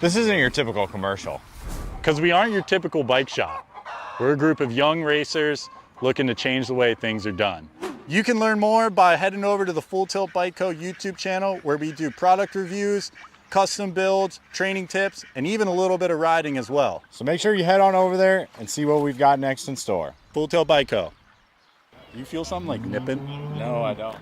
This isn't your typical commercial. Because we aren't your typical bike shop. We're a group of young racers looking to change the way things are done. You can learn more by heading over to the Full Tilt Bike Co. YouTube channel, where we do product reviews, custom builds, training tips, and even a little bit of riding as well. So make sure you head on over there and see what we've got next in store. Full Tilt Bike Co. You feel something like nipping? No, I don't.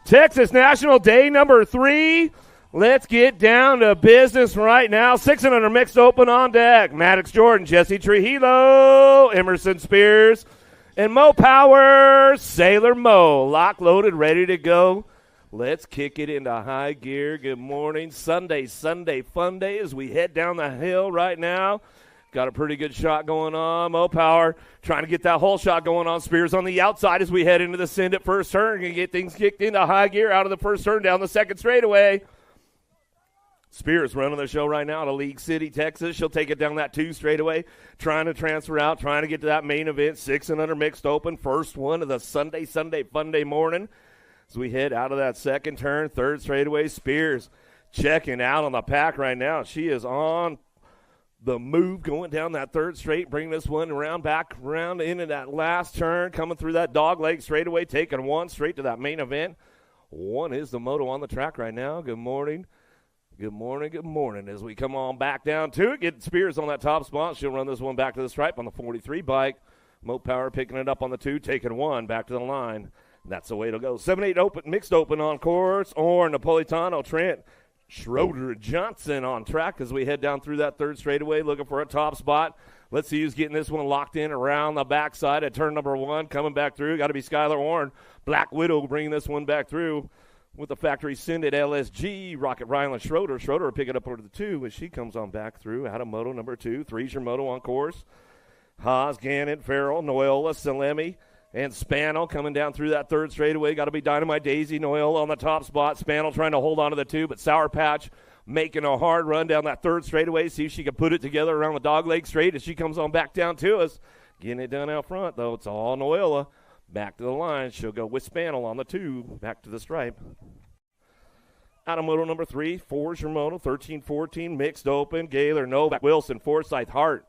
Texas National Day number 3. Let's get down to business right now. 600 mixed open on deck. Maddox Jordan, Jesse Trujillo, Emerson Spears, and Mo Power, Sailor Mo. Lock loaded, ready to go. Let's kick it into high gear. Good morning. Sunday fun day as we head down the hill right now. Got a pretty good shot going on. Mo Power trying to get that whole shot going on. Spears on the outside as we head into the send at first turn. Going to get things kicked into high gear out of the first turn down the second straightaway. Spears running the show right now to League City, Texas. She'll take it down that 2 straightaway, trying to transfer out, trying to get to that main event. 600 mixed open, first one of the Sunday fun day morning. As we head out of that second turn, 3rd straightaway, Spears checking out on the pack right now. She is on the move, going down that 3rd straight, bring this one around, back around into that last turn, coming through that dog leg straightaway, taking 1 straight to that main event. 1 is the moto on the track right now. Good morning. Good morning. As we come on back down to it, get Spears on that top spot. She'll run this one back to the stripe on the 43 bike. Mo Power picking it up on the 2, taking 1 back to the line. That's the way it'll go. 7-8 open, mixed open on course. Or Napolitano, Trent, Schroeder, Johnson on track as we head down through that 3rd straightaway, looking for a top spot. Let's see who's getting this one locked in around the backside at turn number 1. Coming back through, got to be Skylar Orn. Black Widow bringing this one back through with the factory send at LSG. Rocket Ryland Schroeder. Schroeder will pick it up over to the 2 as she comes on back through. Out of moto number 2. 3's your moto on course. Haas, Gannett, Farrell, Noyola, Salemi, and Spannel coming down through that 3rd straightaway. Got to be Dynamite Daisy, Noyola on the top spot. Spannel trying to hold on to the 2, but Sour Patch making a hard run down that 3rd straightaway. See if she can put it together around the dog leg straight as she comes on back down to us. Getting it done out front, though. It's all Noyola. Back to the line. She'll go with Spannel on the 2. Back to the stripe. Out of moto number 3. 4's your moto. 13-14 mixed open. Gaylor, Novak, Wilson, Forsyth, Hart,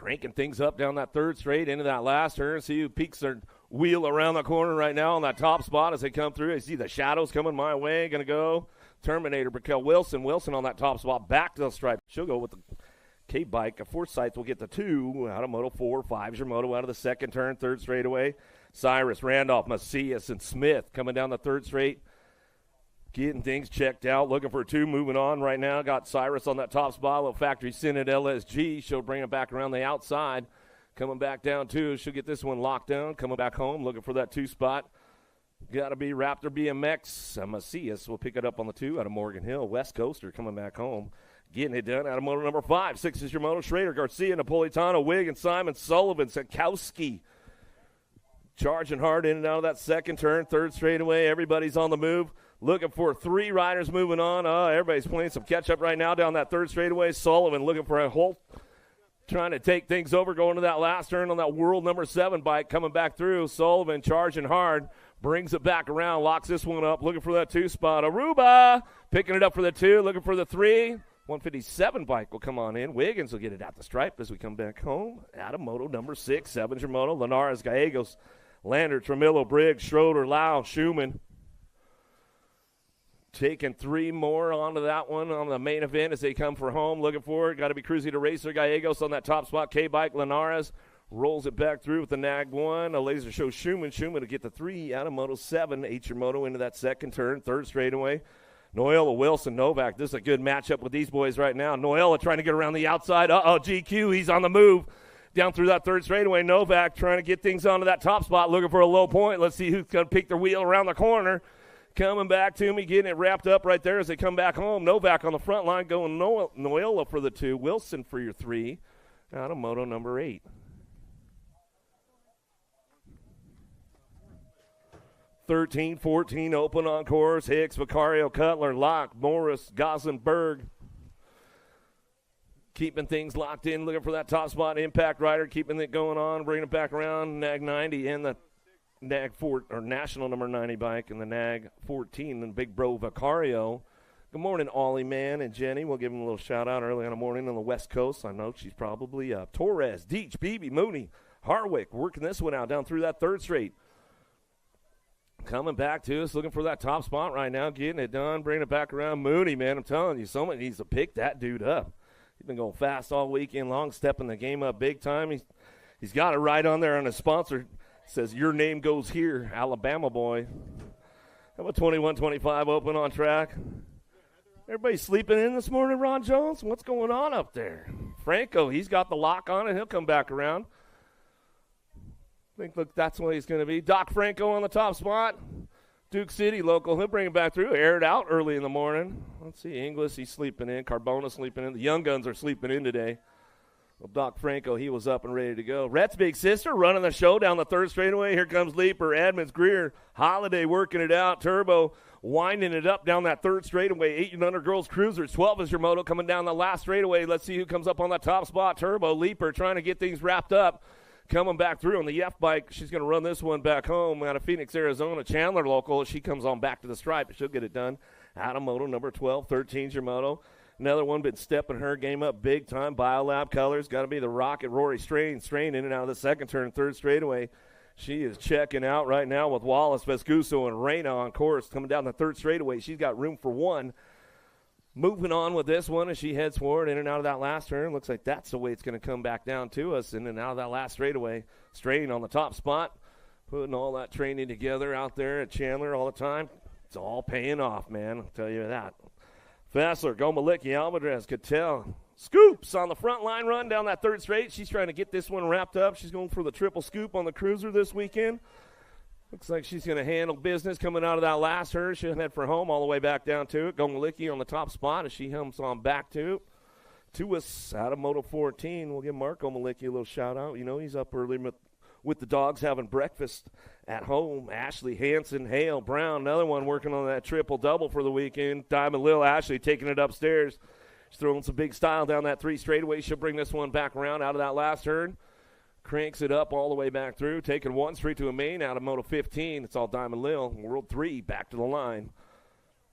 Cranking things up down that third straight into that last turn. See who peeks their wheel around the corner right now on that top spot as they come through. I see the shadows coming my way. Going to go Terminator, Brickell Wilson. Wilson on that top spot, back to the stripe. She'll go with the K-Bike. Forsyth will get the 2 out of Moto 4. 5's your Moto out of the second turn, third straightaway. Cyrus, Randolph, Macias, and Smith coming down the third straight. Getting things checked out, looking for 2, moving on right now. Got Cyrus on that top spot, little factory Synod LSG. She'll bring it back around the outside. Coming back down 2, she'll get this one locked down. Coming back home, looking for that 2 spot. Got to be Raptor BMX. Macias will pick it up on the 2 out of Morgan Hill. West Coaster coming back home. Getting it done out of Moto number 5. 6 is your Moto. Schrader, Garcia, Napolitano, Wiggins, Simon, Sullivan, Sikowski. Charging hard in and out of that second turn, third straightaway. Everybody's on the move. Looking for 3 riders moving on. Everybody's playing some catch-up right now down that third straightaway. Sullivan looking for a Holt, trying to take things over, going to that last turn on that world number 7 bike, coming back through. Sullivan charging hard, brings it back around, locks this one up, looking for that 2 spot. Aruba picking it up for the 2, looking for the 3. 157 bike will come on in. Wiggins will get it at the stripe as we come back home. Adam Moto number 6, 7's your Moto. Linares, Gallegos, Lander, Tremillo, Briggs, Schroeder, Lau, Schumann. Taking 3 more onto that one on the main event as they come for home. Looking for it. Got to be Cruzy to Racer. Gallegos on that top spot. K-Bike. Linares rolls it back through with the Nag 1. A laser show Schumann. Schumann to get the 3 out of Moto 7. 8's your Moto into that second turn. Third straightaway. Noella, Wilson, Novak. This is a good matchup with these boys right now. Noella trying to get around the outside. GQ. He's on the move. Down through that third straightaway. Novak trying to get things onto that top spot. Looking for a low point. Let's see who's going to pick their wheel around the corner. Coming back to me, getting it wrapped up right there as they come back home. Novak on the front line going Noella for the 2. Wilson for your 3 out of Moto number 8. 13, 14 open on course. Hicks, Vicario, Cutler, Locke, Morris, Gossenberg. Keeping things locked in, looking for that top spot. Impact Rider, keeping it going on, bringing it back around. Nag 90 and the Nag 4 or National number 90 bike and the Nag 14 and Big Bro Vicario. Good morning, Ollie Man and Jenny. We'll give them a little shout out early in the morning on the West Coast. I know she's probably up. Torres, Deech, Beebe, Mooney, Harwick working this one out down through that third straight. Coming back to us, looking for that top spot right now, getting it done, bringing it back around. Mooney, man, I'm telling you, someone needs to pick that dude up. He's been going fast all weekend long, stepping the game up big time. He's got it right on there on his sponsor. Says, your name goes here, Alabama boy. How about 21-25 open on track? Everybody sleeping in this morning, Ron Jones? What's going on up there? Franco, he's got the lock on it. He'll come back around. I think, look, that's what he's going to be. Doc Franco on the top spot. Duke City local. He'll bring it back through. Aired out early in the morning. Let's see. Inglis, he's sleeping in. Carbona sleeping in. The Young Guns are sleeping in today. Well, Doc Franco, he was up and ready to go. Rhett's big sister running the show down the third straightaway. Here comes Leaper, Edmonds, Greer, Holiday working it out. Turbo winding it up down that third straightaway. 800 girls cruisers. 12 is your Moto coming down the last straightaway. Let's see who comes up on that top spot. Turbo, Leaper trying to get things wrapped up. Coming back through on the F bike. She's going to run this one back home out of Phoenix, Arizona. Chandler local. She comes on back to the stripe. She'll get it done. Out of Moto number 12. 13's your Moto. Another one been stepping her game up big time. Biolab colors. Got to be the Rocket Rory Strain in and out of the second turn, third straightaway. She is checking out right now with Wallace, Vescuso, and Reyna on course. Coming down the third straightaway. She's got room for 1. Moving on with this one as she heads forward in and out of that last turn. Looks like that's the way it's going to come back down to us in and out of that last straightaway. Strain on the top spot. Putting all that training together out there at Chandler all the time. It's all paying off, man. I'll tell you that. Fassler, Gomalicki, Almadrez, Cattell. Scoops on the front line run down that third straight. She's trying to get this one wrapped up. She's going for the triple scoop on the cruiser this weekend. Looks like she's going to handle business coming out of that last turn. She'll head for home all the way back down to it. Gomalicki on the top spot as she comes on back to us out of Moto 14. We'll give Mark Gomalicki a little shout out. You know, he's up early with the dogs having breakfast at home. Ashley, Hanson, Hale, Brown, another one working on that triple-double for the weekend. Diamond Lil Ashley taking it upstairs. She's throwing some big style down that 3 straightaway. She'll bring this one back around out of that last turn. Cranks it up all the way back through. Taking 1 straight to a main out of Moto 15. It's all Diamond Lil. World 3 back to the line.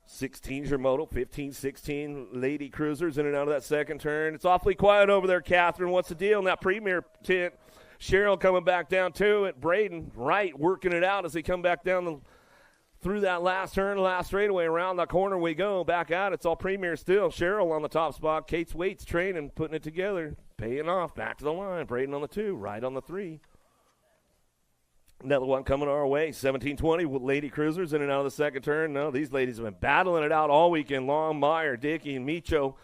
16's your moto, 15, 16 Lady Cruisers in and out of that second turn. It's awfully quiet over there, Catherine. What's the deal in that premier tent? Cheryl coming back down to it. Braden Wright working it out as they come back down through that last turn, last straightaway. Around the corner we go. Back out. It's all premier still. Cheryl on the top spot. Kate's Waits training, putting it together. Paying off. Back to the line. Braden on the 2. Wright on the 3. Another one coming our way, 17-20 with Lady Cruisers in and out of the second turn. No, these ladies have been battling it out all weekend long. Meyer, Dickey, and Micho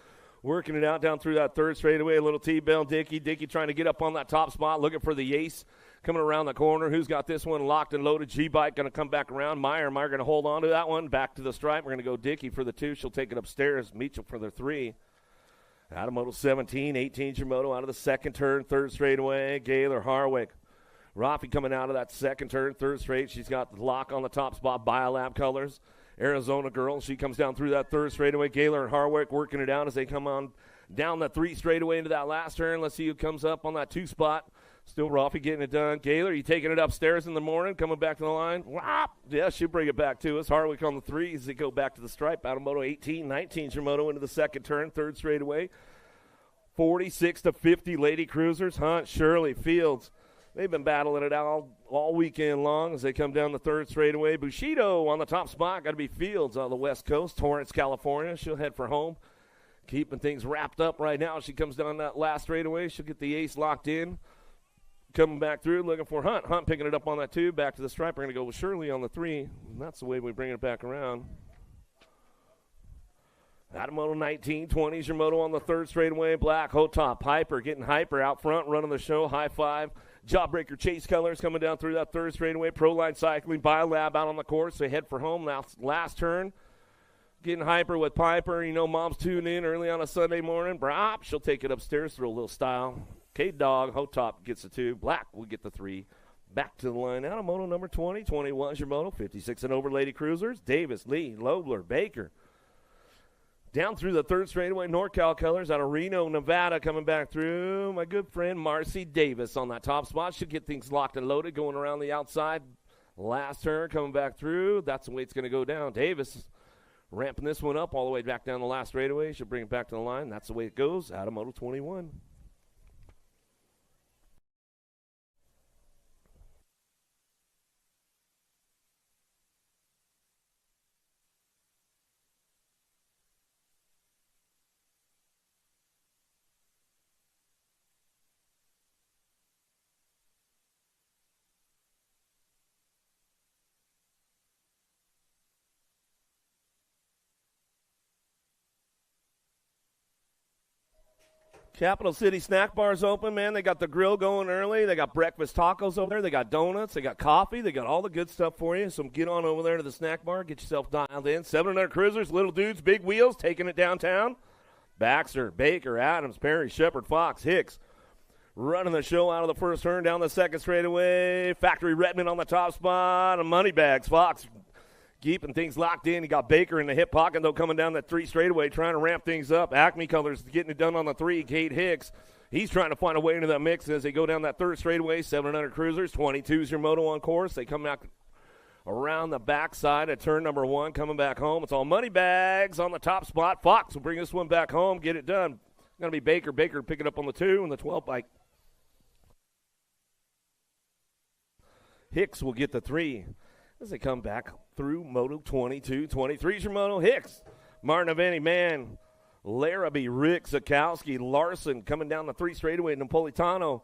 working it out down through that third straightaway. A little T-Bell, Dickey trying to get up on that top spot, looking for the ace coming around the corner. Who's got this one locked and loaded? G-Bike going to come back around. Meyer going to hold on to that one. Back to the stripe. We're going to go Dickey for the 2. She'll take it upstairs. Micho for the 3. Out of moto 17, 18's your moto out of the second turn, third straightaway. Gaylor, Harwick. Rafi coming out of that second turn, third straight. She's got the lock on the top spot, Biolab colors. Arizona girl, she comes down through that third straightaway. Gaylor and Harwick working it out as they come on down that 3 straightaway into that last turn. Let's see who comes up on that 2 spot. Still Rafi getting it done. Gaylor, you taking it upstairs in the morning, coming back to the line. Whop! Yeah, she'll bring it back to us. Harwick on the 3 as they go back to the stripe. Out of moto 18, 19's your moto into the second turn, third straightaway. 46-50 Lady Cruisers. Hunt, Shirley, Fields. They've been battling it out all weekend long as they come down the third straightaway. Bushido on the top spot. Got to be Fields on the West Coast, Torrance, California. She'll head for home. Keeping things wrapped up right now. She comes down that last straightaway. She'll get the ace locked in. Coming back through, looking for Hunt. Hunt picking it up on that 2. Back to the stripe. We're going to go with Shirley on the 3. And that's the way we bring it back around. Out of moto 19, 20's your moto on the third straightaway. Black, Hotop, Piper getting hyper out front, running the show. High 5. Jawbreaker Chase Colors coming down through that third straightaway. Proline Cycling, Biolab out on the course. They head for home. Last turn. Getting hyper with Piper. You know, mom's tuning in early on a Sunday morning. Brop, she'll take it upstairs, throw a little style. K-Dog, Hotop gets the 2. Black will get the 3. Back to the line. Out of moto number 20. 21's your moto. 56 and over Lady Cruisers. Davis, Lee, Lobler, Baker. Down through the third straightaway, NorCal Colors out of Reno, Nevada, coming back through. My good friend Marcy Davis on that top spot. Should get things locked and loaded, going around the outside. Last turn, coming back through. That's the way it's going to go down. Davis ramping this one up all the way back down the last straightaway. She'll bring it back to the line. That's the way it goes. Out of moto 21. Capital City Snack Bar's open, man. They got the grill going early. They got breakfast tacos over there. They got donuts. They got coffee. They got all the good stuff for you. So get on over there to the snack bar. Get yourself dialed in. 700 Cruisers, little dudes, big wheels, taking it downtown. Baxter, Baker, Adams, Perry, Shepard, Fox, Hicks. Running the show out of the first turn down the second straightaway. Factory Redmond on the top spot. And Moneybags, Fox keeping things locked in. You got Baker in the hip pocket, though, coming down that 3 straightaway, trying to ramp things up. Acme Colors getting it done on the 3. Kate Hicks, he's trying to find a way into that mix as they go down that third straightaway. 700 Cruisers, 22's your moto on course. They come out around the backside at turn number 1, coming back home. It's all Moneybags on the top spot. Fox will bring this one back home, get it done. It's going to be Baker. Baker pick it up on the 2 and the 12 bike. Hicks will get the 3. As they come back through moto 22, 23's your moto. Hicks, Martin Aveni, man, Larrabee, Rick, Zakowski, Larson coming down the 3 straightaway. Napolitano,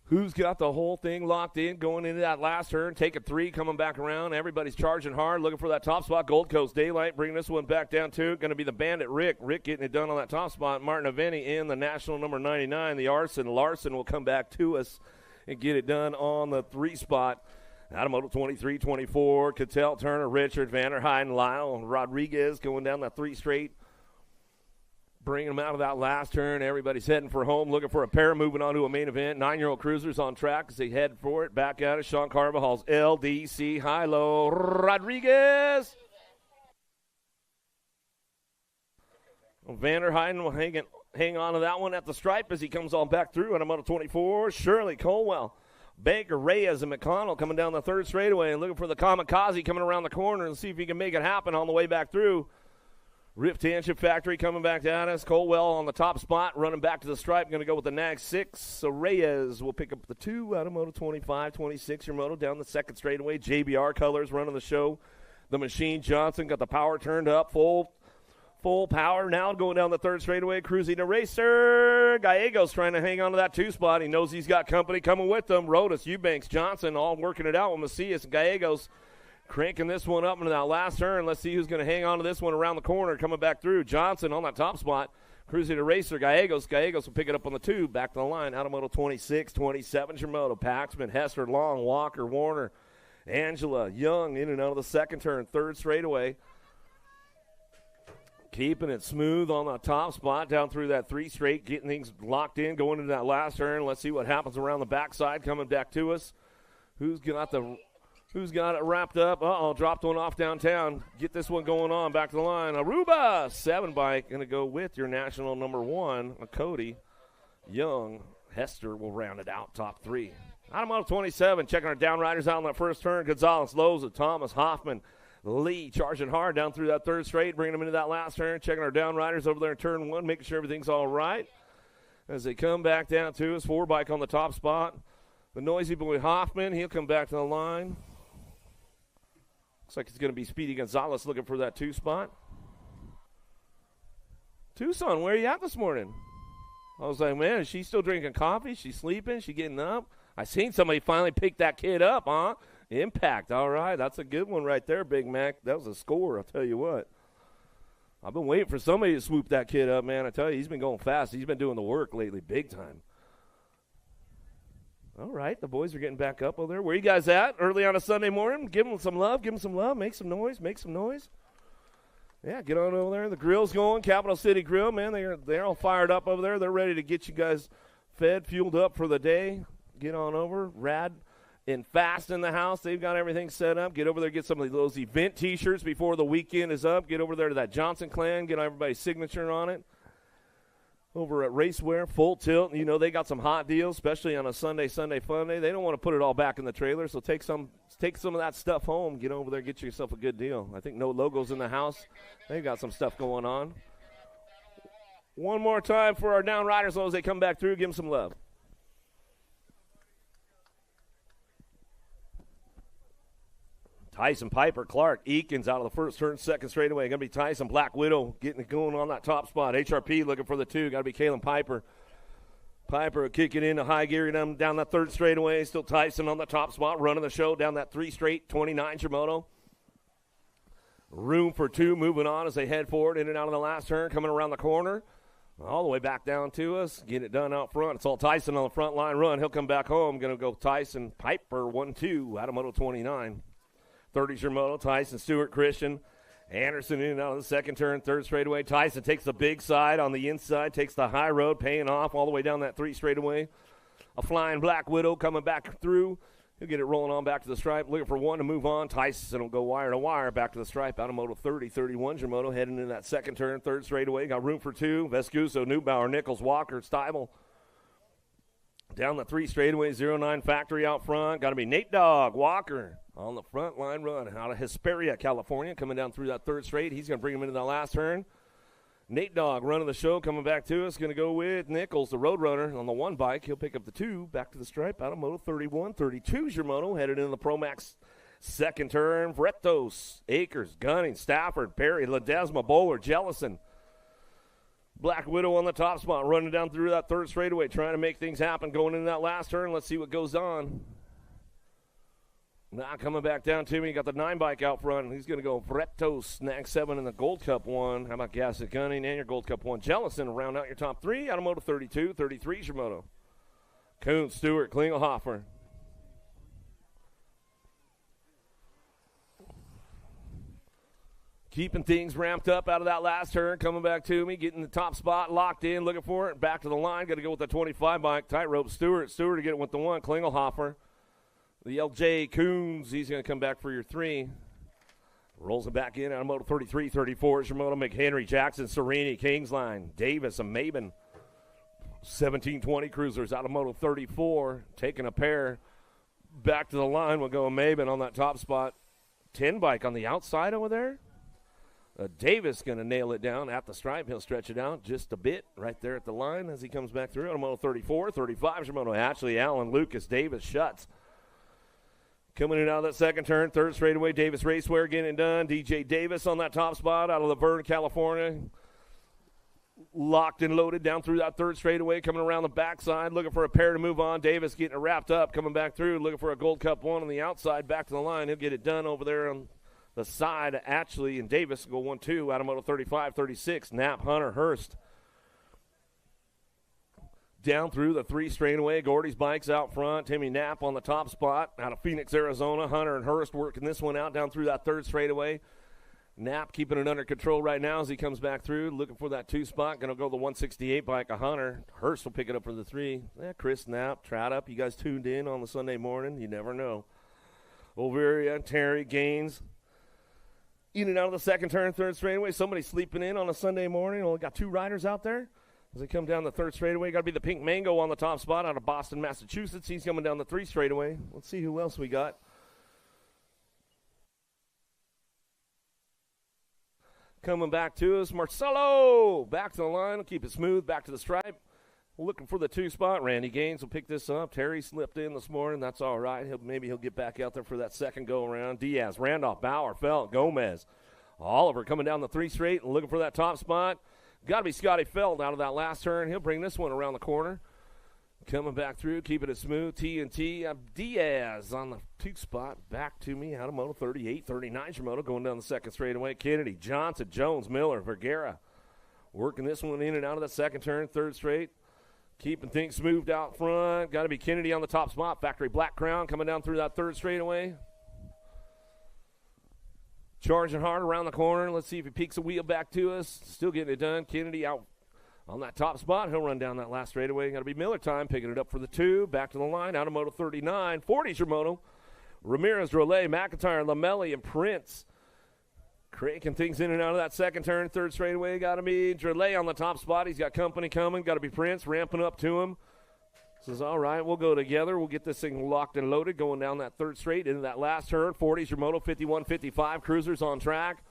who's got the whole thing locked in going into that last turn. Take a 3, coming back around. Everybody's charging hard, looking for that top spot. Gold Coast Daylight bringing this one back down to going to be the Bandit Rick. Rick getting it done on that top spot. Martin Aveni in the national number 99. The Arson. Larson will come back to us and get it done on the 3 spot. Out of moto 23, 24, Cattell, Turner, Richard, Vanderheiden, Lyle, Rodriguez going down that 3 straight. Bringing them out of that last turn. Everybody's heading for home, looking for a pair, moving on to a main event. 9-year-old Cruisers on track as they head for it. Back at it, Sean Carvajal's LDC, high-low, Rodriguez. Vanderheiden will hang on to that one at the stripe as he comes on back through. Out of moto 24, Shirley Colwell. Baker, Reyes, and McConnell coming down the third straightaway and looking for the Kamikaze coming around the corner and see if he can make it happen on the way back through. Rip Township Factory coming back down us. Colwell on the top spot, running back to the stripe, going to go with the nag 6. So Reyes will pick up the 2 out of Moto 25, 26. Your Moto down the second straightaway. JBR Colors running the show. The Machine Johnson got the power turned up, full power now going down the third straightaway, cruising to Racer. Gallegos trying to hang on to that 2 spot. He knows he's got company coming with them. Rodas, Eubanks, Johnson all working it out with Macias and Gallegos cranking this one up into that last turn. Let's see who's going to hang on to this one around the corner coming back through. Johnson on that top spot, cruising to Racer. Gallegos will pick it up on the 2, back to the line. Out of Moto 26, 27's your Moto. Paxman, Hester, Long, Walker, Warner, Angela, Young in and out of the second turn, third straightaway. Keeping it smooth on the top spot down through that 3 straight, getting things locked in, going into that last turn. Let's see what happens around the backside coming back to us. Who's got it wrapped up? Dropped one off downtown. Get this one going on. Back to the line. Aruba, 7 bike, going to go with your national number 1, Cody. Young, Hester will round it out, top 3. Out of Moto 27, checking our downriders out on that first turn. Gonzalez, Loza, Thomas, Hoffman, Lee charging hard down through that third straight, bringing them into that last turn, checking our downriders over there in turn 1, making sure everything's all right. As they come back down to us, 4 bike on the top spot. The noisy boy Hoffman, he'll come back to the line. Looks like it's going to be Speedy Gonzalez looking for that 2 spot. Tucson, where are you at this morning? I was like, man, is she still drinking coffee? She sleeping? She getting up? I seen somebody finally pick that kid up, huh? Impact, all right. That's a good one right there, Big Mac. That was a score, I'll tell you what. I've been waiting for somebody to swoop that kid up, man. I tell you, he's been going fast. He's been doing the work lately, big time. All right, the boys are getting back up over there. Where you guys at early on a Sunday morning? Give them some love. Give them some love. Make some noise. Make some noise. Yeah, get on over there. The grill's going. Capital City Grill, man. They're all fired up over there. They're ready to get you guys fed, fueled up for the day. Get on over. Rad and Fast in the house. They've got everything set up. Get over there, get some of those event T-shirts before the weekend is up. Get over there to that Johnson clan. Get everybody's signature on it. Over at Racewear, Full Tilt, you know, they got some hot deals, especially on a Sunday fun day. They don't want to put it all back in the trailer, so take some of that stuff home. Get over there, get yourself a good deal. I think No Logos in the house. They've got some stuff going on. One more time for our downriders as they come back through. Give them some love. Tyson, Piper, Clark, Eakins out of the first turn, second straightaway. Going to be Tyson, Black Widow getting it going on that top spot. HRP looking for the 2. Got to be Kalen Piper. Piper kicking into high gear down that third straightaway. Still Tyson on the top spot, running the show down that 3 straight, 29 Shimoto. Room for 2 moving on as they head forward in and out of the last turn, coming around the corner. All the way back down to us. Get it done out front. It's all Tyson on the front line run. He'll come back home. Going to go Tyson, Piper, 1-2 out of Moto 29. 30's your Moto. Tyson, Stewart, Christian. Anderson in and out of the second turn, third straightaway. Tyson takes the big side on the inside, takes the high road, paying off all the way down that 3 straightaway. A flying Black Widow coming back through. He'll get it rolling on back to the stripe. Looking for 1 to move on. Tyson will go wire to wire back to the stripe. Out of Moto 30, 31's your Moto. Heading into that second turn, third straightaway. Got room for 2. Vescuso, Neubauer, Nichols, Walker, Steibel. Down the 3 straightaway, 09 Factory out front. Got to be Nate Dogg, Walker on the front line run out of Hesperia, California, coming down through that third straight. He's going to bring him into the last turn. Nate Dogg running the show, coming back to us. Going to go with Nichols, the Roadrunner, on the 1 bike. He'll pick up the 2, back to the stripe. Out of Moto 31, 32's your Moto. Headed into the Pro Max second turn. Vretos, Akers, Gunning, Stafford, Perry, Ledesma, Bowler, Jellison. Black Widow on the top spot, running down through that third straightaway, trying to make things happen, going into that last turn. Let's see what goes on. Now coming back down to me, you got the 9 bike out front. He's going to go Vretos, Snag 7 in the Gold Cup 1. How about Gassick Gunning and your Gold Cup 1? Jellison to round out your top 3. Out of Moto 32, 33's your Moto. Kuhn, Stewart, Klingelhofer. Keeping things ramped up out of that last turn, coming back to me, getting the top spot, locked in, looking for it, back to the line, got to go with the 25 bike, tightrope, Stewart to get it with the 1, Klingelhofer. The LJ Coons, he's going to come back for your 3. Rolls it back in out of Moto 33, 34 is your Moto. McHenry, Jackson, Serini, Kingsline, Davis, and Maben. 1720 cruisers out of Moto 34, taking a pair Back to the line, we'll go Maben on that top spot. 10 bike on the outside over there. Davis going to nail it down at the stripe. He'll stretch it out just a bit right there at the line as he comes back through. Automoto 34, 35, Shimono Ashley, Allen, Lucas, Davis, Schutz. Coming in out of that second turn, third straightaway, Davis Racewear getting it done. DJ Davis on that top spot out of Laverne, California. Locked and loaded down through that third straightaway, coming around the backside, looking for a pair to move on. Davis getting it wrapped up, coming back through, looking for a Gold Cup 1 on the outside, back to the line. He'll get it done over there on the side. Ashley and Davis go 1-2. Automoto 35, 36. Knapp, Hunter, Hurst. Down through the three straightaway. Gordy's bike's out front. Timmy Knapp on the top spot out of Phoenix, Arizona. Hunter and Hurst working this one out down through that third straightaway. Knapp keeping it under control right now as he comes back through, looking for that 2 spot. Going to go the 168 bike of Hunter. Hurst will pick it up for the 3. Chris Knapp, Trout up. You guys tuned in on the Sunday morning. You never know. Overia, Terry, Gaines. In and out of the second turn, third straightaway. Somebody sleeping in on a Sunday morning. Only got 2 riders out there. As they come down the third straightaway, got to be the Pink Mango on the top spot out of Boston, Massachusetts. He's coming down the 3 straightaway. Let's see who else we got. Coming back to us, Marcelo. Back to the line. We'll keep it smooth. Back to the stripe. Looking for the 2 spot. Randy Gaines will pick this up. Terry slipped in this morning. That's all right. Maybe he'll get back out there for that second go-around. Diaz, Randolph, Bauer, Felt, Gomez. Oliver coming down the 3 straight and looking for that top spot. Got to be Scotty Feld out of that last turn. He'll bring this one around the corner. Coming back through, keeping it smooth. T&T. Diaz on the 2 spot. Back to me. Automoto 38, 39. Shimono going down the second straightaway. Kennedy, Johnson, Jones, Miller, Vergara. Working this one in and out of the second turn, third straight. Keeping things smoothed out front. Got to be Kennedy on the top spot. Factory Black Crown coming down through that third straightaway. Charging hard around the corner. Let's see if he peeks a wheel back to us. Still getting it done. Kennedy out on that top spot. He'll run down that last straightaway. Got to be Miller time. Picking it up for the 2. Back to the line. Automoto 39. 40 Shimono. Ramirez, Rollet, McIntyre, Lamelli, and Prince. Cranking things in and out of that second turn, third straightaway. Got to be Drelay on the top spot. He's got company coming. Got to be Prince ramping up to him. Says, all right, we'll go together. We'll get this thing locked and loaded going down that third straight into that last turn. 40 Shimono, 51-55. Cruisers on track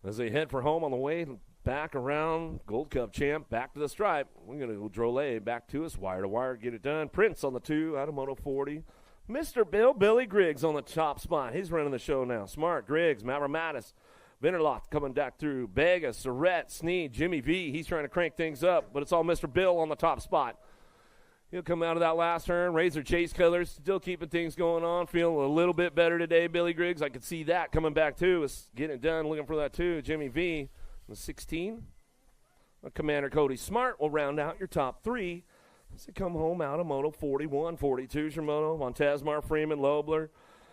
as they head for home on the way back around. Gold Cup champ back to the stripe. We're going to go Drolay back to us. Wire to wire, get it done. Prince on the 2, Automoto 40. Mr. Billy Griggs on the top spot. He's running the show now. Smart, Griggs, Mavromatis, Vinterloth coming back through. Bega, Surrett, Sneed, Jimmy V. He's trying to crank things up, but it's all Mr. Bill on the top spot. He'll come out of that last turn. Razor Chase colors, still keeping things going on. Feeling a little bit better today, Billy Griggs. I could see that coming back, too. Is getting it done, looking for that, too. Jimmy V, the 16. Commander Cody Smart will round out your top 3. So come home out of Moto 41, 42, Shimono, Montezmar, Freeman, Lobler.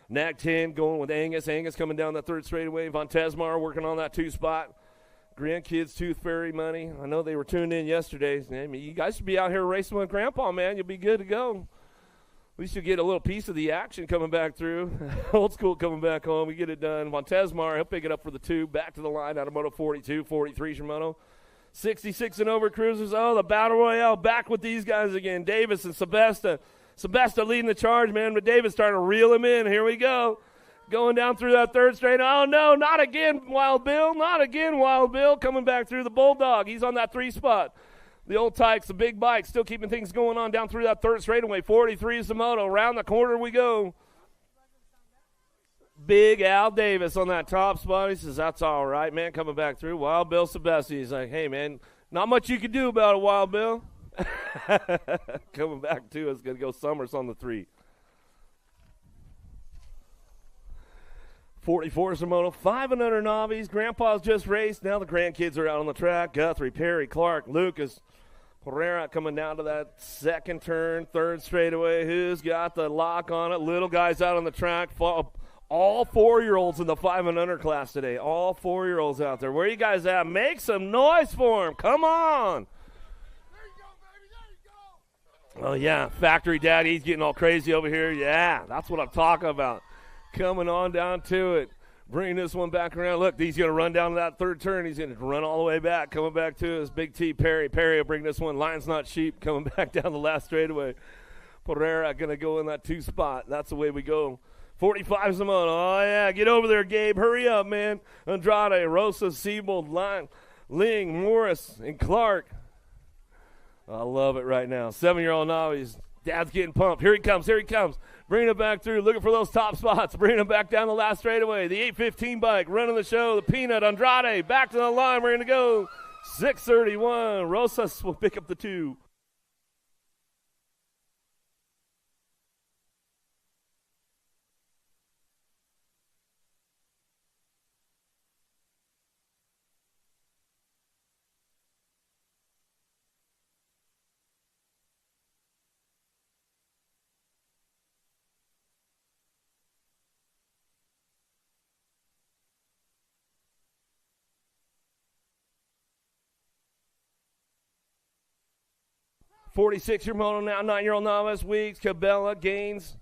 Nag 10 going with Angus. Angus coming down that third straightaway. Montezmar working on that 2 spot. Grandkids, Tooth Fairy money. I know they were tuned in yesterday. I mean, you guys should be out here racing with Grandpa, man. You'll be good to go. At least you'll get a little piece of the action coming back through. Old school coming back home. We get it done. Montezmar, he'll pick it up for the 2. Back to the line out of Moto 42, 43, Shimono. 66 and over cruisers. Oh, the Battle Royale back with these guys again. Davis and Sebesta. Sebesta leading the charge, man, but Davis starting to reel him in. Here we go. Going down through that third straight. Oh, no, not again, Wild Bill. Not again, Wild Bill. Coming back through the Bulldog. He's on that 3 spot. The old Tykes, the big bike, still keeping things going on down through that third straightaway. 43 is the moto. Around the corner we go. Big Al Davis on that top spot. He says, that's all right, man, coming back through. Wild Bill Sebesti. He's like, hey, man, not much you can do about it, Wild Bill. Coming back to us, going to go Summers on the 3. 44 is the moto. 5 and under novice. Grandpa's just raced. Now the grandkids are out on the track. Guthrie, Perry, Clark, Lucas, Pereira coming down to that second turn, third straightaway. Who's got the lock on it? Little guys out on the track. All 4-year-olds in the 5 and under class today. All 4-year-olds out there. Where you guys at? Make some noise for them. Come on. There you go, baby. There you go. Oh, yeah. Factory Daddy, he's getting all crazy over here. Yeah, that's what I'm talking about. Coming on down to it. Bringing this one back around. Look, he's going to run down to that third turn. He's going to run all the way back. Coming back to his Big T, Perry. Perry will bring this one. Lion's Not Sheep coming back down the last straightaway. Pereira going to go in that 2 spot. That's the way we go. 45 Simone. Oh, yeah. Get over there, Gabe. Hurry up, man. Andrade, Rosa, Siebold, Ling, Morris, and Clark. I love it right now. 7-year-old novice. Dad's getting pumped. Here he comes. Here he comes. Bringing it back through. Looking for those top spots. Bringing it back down the last straightaway. The 815 bike running the show. The Peanut, Andrade. Back to the line. We're going to go 6:31. Rosas will pick up the 2. .46-year moto now, 9-year-old novice, Weeks, Cabela, Gaines,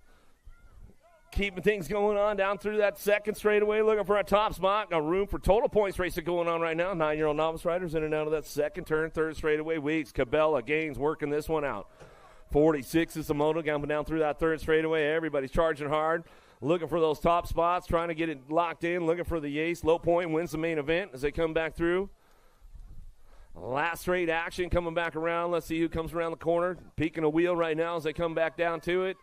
keeping things going on down through that second straightaway, looking for a top spot. Got room for total points racing going on right now. 9-year-old novice riders in and out of that second turn, third straightaway. Weeks, Cabela, Gaines working this one out. 46 is the moto, coming down through that third straightaway. Everybody's charging hard, looking for those top spots, trying to get it locked in, looking for the ace. Low Point wins the main event as they come back through. Last straight action coming back around. Let's see who comes around the corner. Peeking a wheel right now as they come back down to it.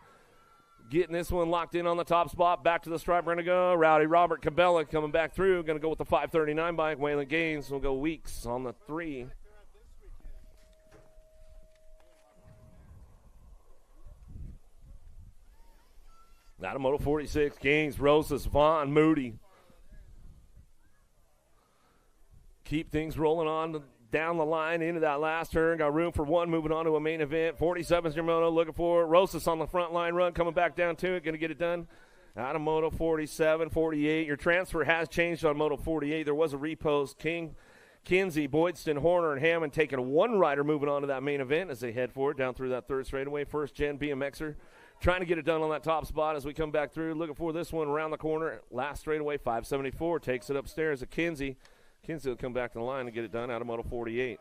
Getting this one locked in on the top spot. Back to the stripe. We're going to go. Rowdy Robert Cabela coming back through. Going to go with the 539 bike. Waylon Gaines will go Weeks on the 3. Out of Moto 46. Gaines, Rosas, Vaughn, Moody. Keep things rolling on down the line into that last turn. Got room for one moving on to a main event. 47's your moto looking for Rosas on the front line run, coming back down to it. Going to get it done. Out of Moto 47, 48. Your transfer has changed on Moto 48. There was a repost. Kinsey, Boydston, Horner, and Hammond taking one rider moving on to that main event as they head for it down through that third straightaway. First gen BMXer trying to get it done on that top spot as we come back through. Looking for this one around the corner. Last straightaway, 574. Takes it upstairs to Kinsey. Kinsey will come back to the line and get it done out of Moto 48.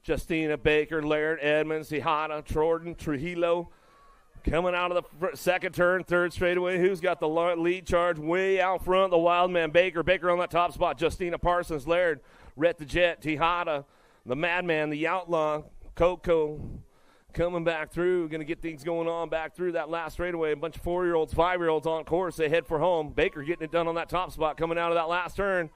Justina, Baker, Laird, Edmonds, Tejada, Jordan, Trujillo. Coming out of the second turn, third straightaway. Who's got the lead charge way out front? The wild man, Baker. Baker on that top spot. Justina Parsons, Laird, Rhett the Jet, Tejada, the Madman, the Outlaw, Coco. Coming back through, going to get things going on back through that last straightaway. A bunch of 4-year-olds, 5-year-olds on course. They head for home. Baker getting it done on that top spot, coming out of that last turn.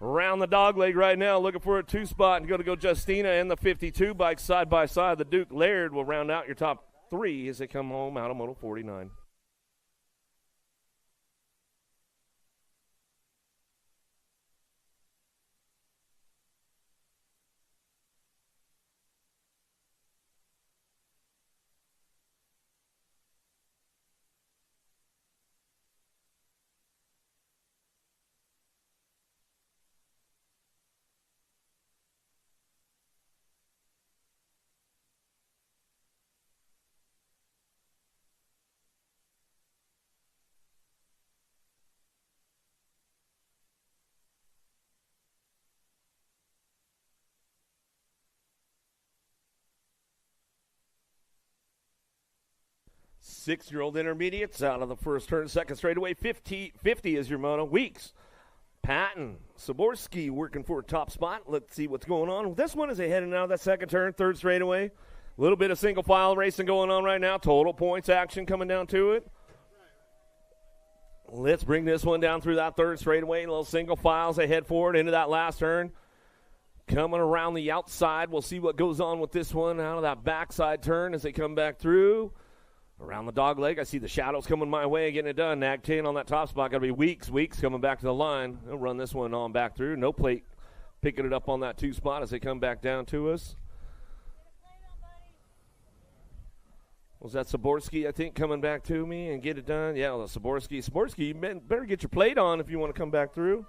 Around the dog leg right now, looking for a 2 spot and going to go Justina and the 52 bike side by side. The Duke Laird will round out your top 3 as they come home out of Moto 49. Six-year-old intermediates out of the first turn, second straightaway. 50 is your mono. Weeks, Patton, Saborski working for a top spot. Let's see what's going on. This one is they heading out of that second turn, third straightaway. A little bit of single file racing going on right now. Total points action coming down to it. Let's bring this one down through that third straightaway. A little single files. They head forward into that last turn. Coming around the outside. We'll see what goes on with this one out of that backside turn as they come back through. Around the dog leg, I see the shadows coming my way, getting it done. Nag 10 on that top spot. Got to be Weeks coming back to the line. They'll run this one on back through. No plate picking it up on that 2 spot as they come back down to us. Was that Saborski, I think, coming back to me and get it done? Yeah, the Saborski. Saborski, you better get your plate on if you want to come back through.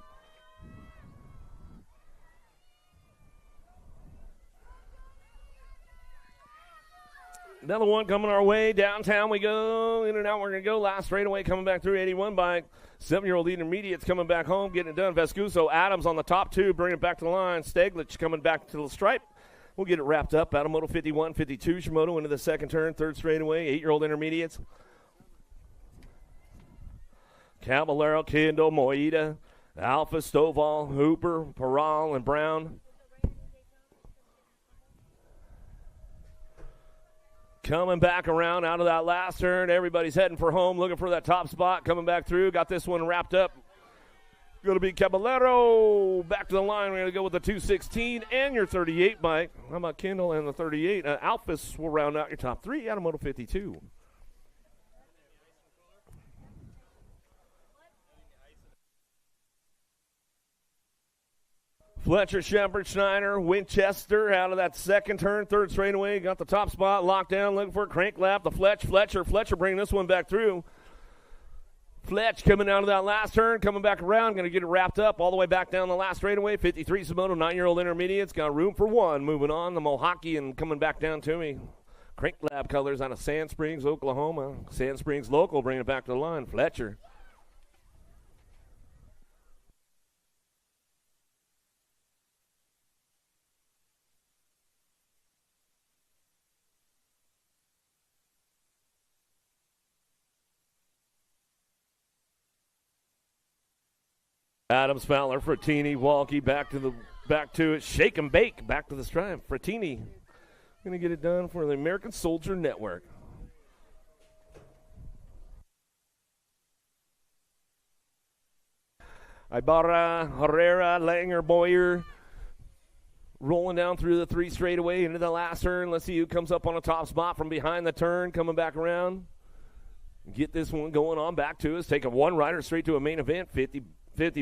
Another one coming our way. Downtown we go. In and out we're going to go. Last straightaway coming back through 81 bike. 7-year-old intermediates coming back home, getting it done. Vescuso, Adams on the top two, bringing it back to the line. Steglich coming back to the stripe. We'll get it wrapped up. Adamoto 51, 52. Shimoto into the second turn, third straightaway. 8-year-old intermediates. Caballero, Kindle, Moida, Alpha, Stovall, Hooper, Peral, and Brown. Coming back around out of that last turn. Everybody's heading for home, looking for that top spot. Coming back through. Got this one wrapped up. Going to be Caballero. Back to the line. We're going to go with the 216 and your 38 bike. How about Kindle and the 38? Alphas will round out your top three. Adamoto 52. Fletcher, Shepard, Schneider, Winchester out of that second turn, third straightaway. Got the top spot locked down, looking for a crank lap. The Fletcher bringing this one back through. Fletch coming out of that last turn, coming back around, going to get it wrapped up all the way back down the last straightaway. 53 Simoto, 9-year-old intermediates, got room for one. Moving on, the Mohawk and coming back down to me. Crank lab colors out of Sand Springs, Oklahoma. Sand Springs local, bringing it back to the line. Fletcher. Adams, Fowler, Frattini, Walkie, back to it, shake and bake, back to the stripe. Frattini going to get it done for the American Soldier Network. Ibarra, Herrera, Langer, Boyer, rolling down through the three straightaway into the last turn. Let's see who comes up on a top spot from behind the turn, coming back around. Get this one going on back to us. Take a one rider straight to a main event, 50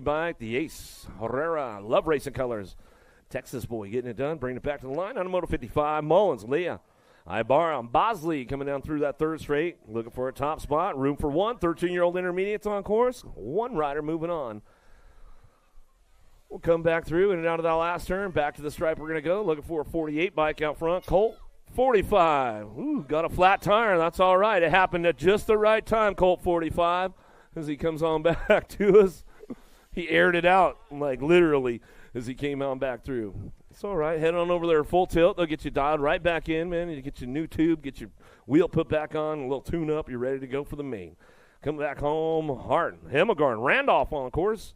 bike, the ace, Herrera, love racing colors. Texas boy getting it done, bringing it back to the line. Adamoto 55, Mullins, Leah, Ibarra, Bosley coming down through that third straight, looking for a top spot. Room for one, 13-year-old intermediates on course. One rider moving on. We'll come back through in and out of that last turn. Back to the stripe we're going to go, looking for a 48 bike out front. Colt, 45. Ooh, got a flat tire. That's all right. It happened at just the right time, Colt 45, as he comes on back to us. He aired it out, like literally, as he came on back through. It's all right. Head on over there full tilt. They'll get you dialed right back in, man. You get your new tube, get your wheel put back on, a little tune-up. You're ready to go for the main. Come back home. Hart, Hemmelgarn, Randolph on course.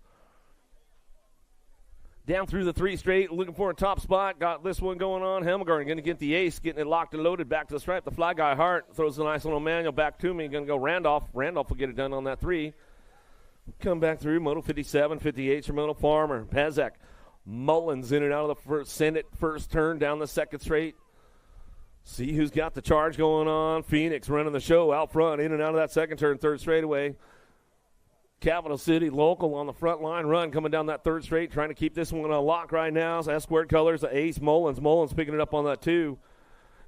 Down through the three straight, looking for a top spot. Got this one going on. Hemmelgarn going to get the ace, getting it locked and loaded back to the stripe. The fly guy, Hart, throws a nice little manual back to me. Going to go Randolph. Randolph will get it done on that three. Come back through, Moto 57, 58, Moto Farmer, Pezek, Mullins in and out of the first, send it first turn down the second straight. See who's got the charge going on. Phoenix running the show out front, in and out of that second turn, third straightaway. Capital City local on the front line run coming down that third straight, trying to keep this one on lock right now. So S-squared colors, the ace, Mullins picking it up on that two.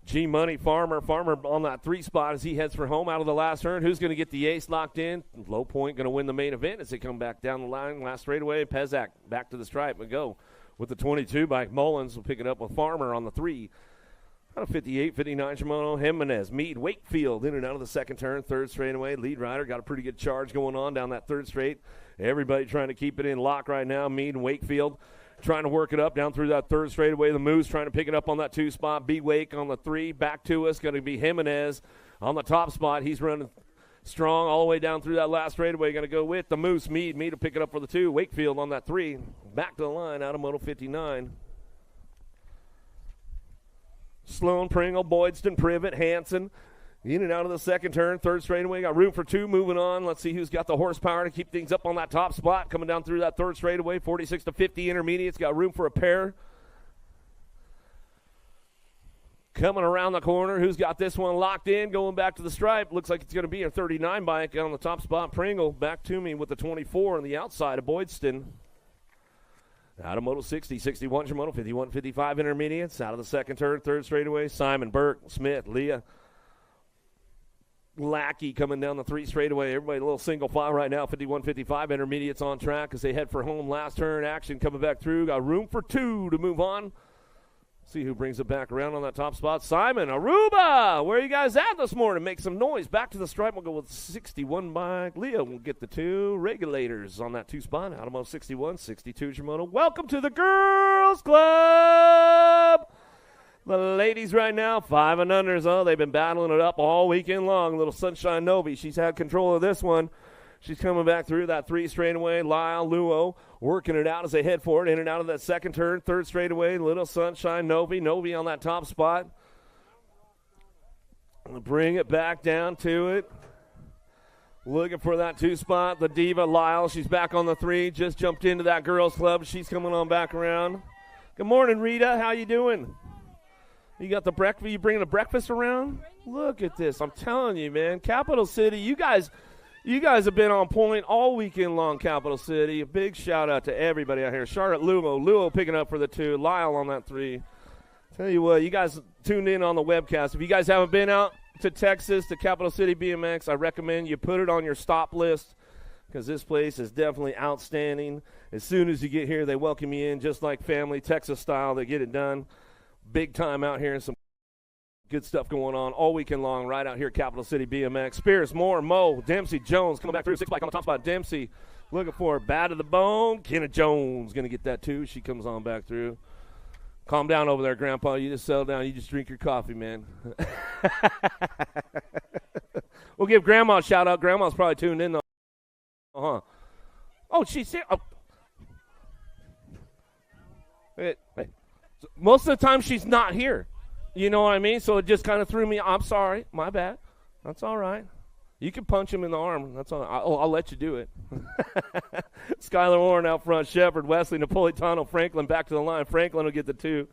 G-Money, Farmer on that three spot as he heads for home out of the last turn. Who's going to get the ace locked in? Low Point going to win the main event as they come back down the line. Last straightaway, Pezak back to the stripe and go with the 22 bike. Mullins will pick it up with Farmer on the three. Out of 58, 59, Shimano, Jimenez, Meade, Wakefield in and out of the second turn, third straightaway. Lead rider got a pretty good charge going on down that third straight. Everybody trying to keep it in lock right now. Meade and Wakefield trying to work it up down through that third straightaway. The Moose trying to pick it up on that two spot. B-Wake on the three. Back to us. Going to be Jimenez on the top spot. He's running strong all the way down through that last straightaway. Going to go with the Moose. Meade to pick it up for the two. Wakefield on that three. Back to the line out of Moto 59. Sloan, Pringle, Boydston, Privet, Hansen. In and out of the second turn, third straightaway. Got room for two, moving on. Let's see who's got the horsepower to keep things up on that top spot. Coming down through that third straightaway, 46 to 50 intermediates. Got room for a pair. Coming around the corner, who's got this one locked in, going back to the stripe. Looks like it's going to be a 39 bike on the top spot. Pringle back to me with the 24 on the outside of Boydston. Out of Moto 60, 61, Shimano, 51, 55 intermediates. Out of the second turn, third straightaway. Simon, Burke, Smith, Leah, Lackey coming down the three straightaway. Everybody a little single file right now. 51, 55 intermediates on track as they head for home. Last turn action coming back through. Got room for two to move on. See who brings it back around on that top spot. Simon, Aruba, where are you guys at this morning? Make some noise. Back to the stripe. We'll go with 61 bike. Leo will get the 2 regulators on that 2 spot. Out of 61, 62 is your moto. Welcome to the Girls Club. The ladies right now, 5 and unders. Oh, they've been battling it up all weekend long. Little Sunshine Novi, she's had control of this one. She's coming back through that 3 straightaway. Lyle Luo working it out as they head forward, in and out of that second turn. 3rd straightaway, Little Sunshine Novi. Novi on that top spot. Bring it back down to it. Looking for that 2 spot. The Diva Lyle, she's back on the 3. Just jumped into that Girls Club. She's coming on back around. Good morning, Rita. How you doing? You got the breakfast? You bringing the breakfast around? Look at this. I'm telling you, man. Capital City, you guys have been on point all weekend long, Capital City. A big shout-out to everybody out here. Charlotte Luo picking up for the 2. Lyle on that 3. Tell you what, you guys tuned in on the webcast. If you guys haven't been out to Texas, to Capital City BMX, I recommend you put it on your stop list because this place is definitely outstanding. As soon as you get here, they welcome you in just like family, Texas style. They get it done. Big time out here and some good stuff going on all weekend long right out here at Capital City BMX. Spears, Moore, Mo, Dempsey, Jones coming back through. 6 bike on the top spot. Dempsey looking for bad to the bone. Kenna Jones going to get that too. She comes on back through. Calm down over there, Grandpa. You just settle down. You just drink your coffee, man. We'll give Grandma a shout out. Grandma's probably tuned in though. Uh-huh. Oh, she's here. Oh. Wait. Most of the time she's not here. You know what I mean? So it just kind of threw me. I'm sorry. My bad. That's all right. You can punch him in the arm. That's all. I'll let you do it. Skylar Orrin out front. Shepard, Wesley, Napolitano, Franklin back to the line. Franklin will get the 2.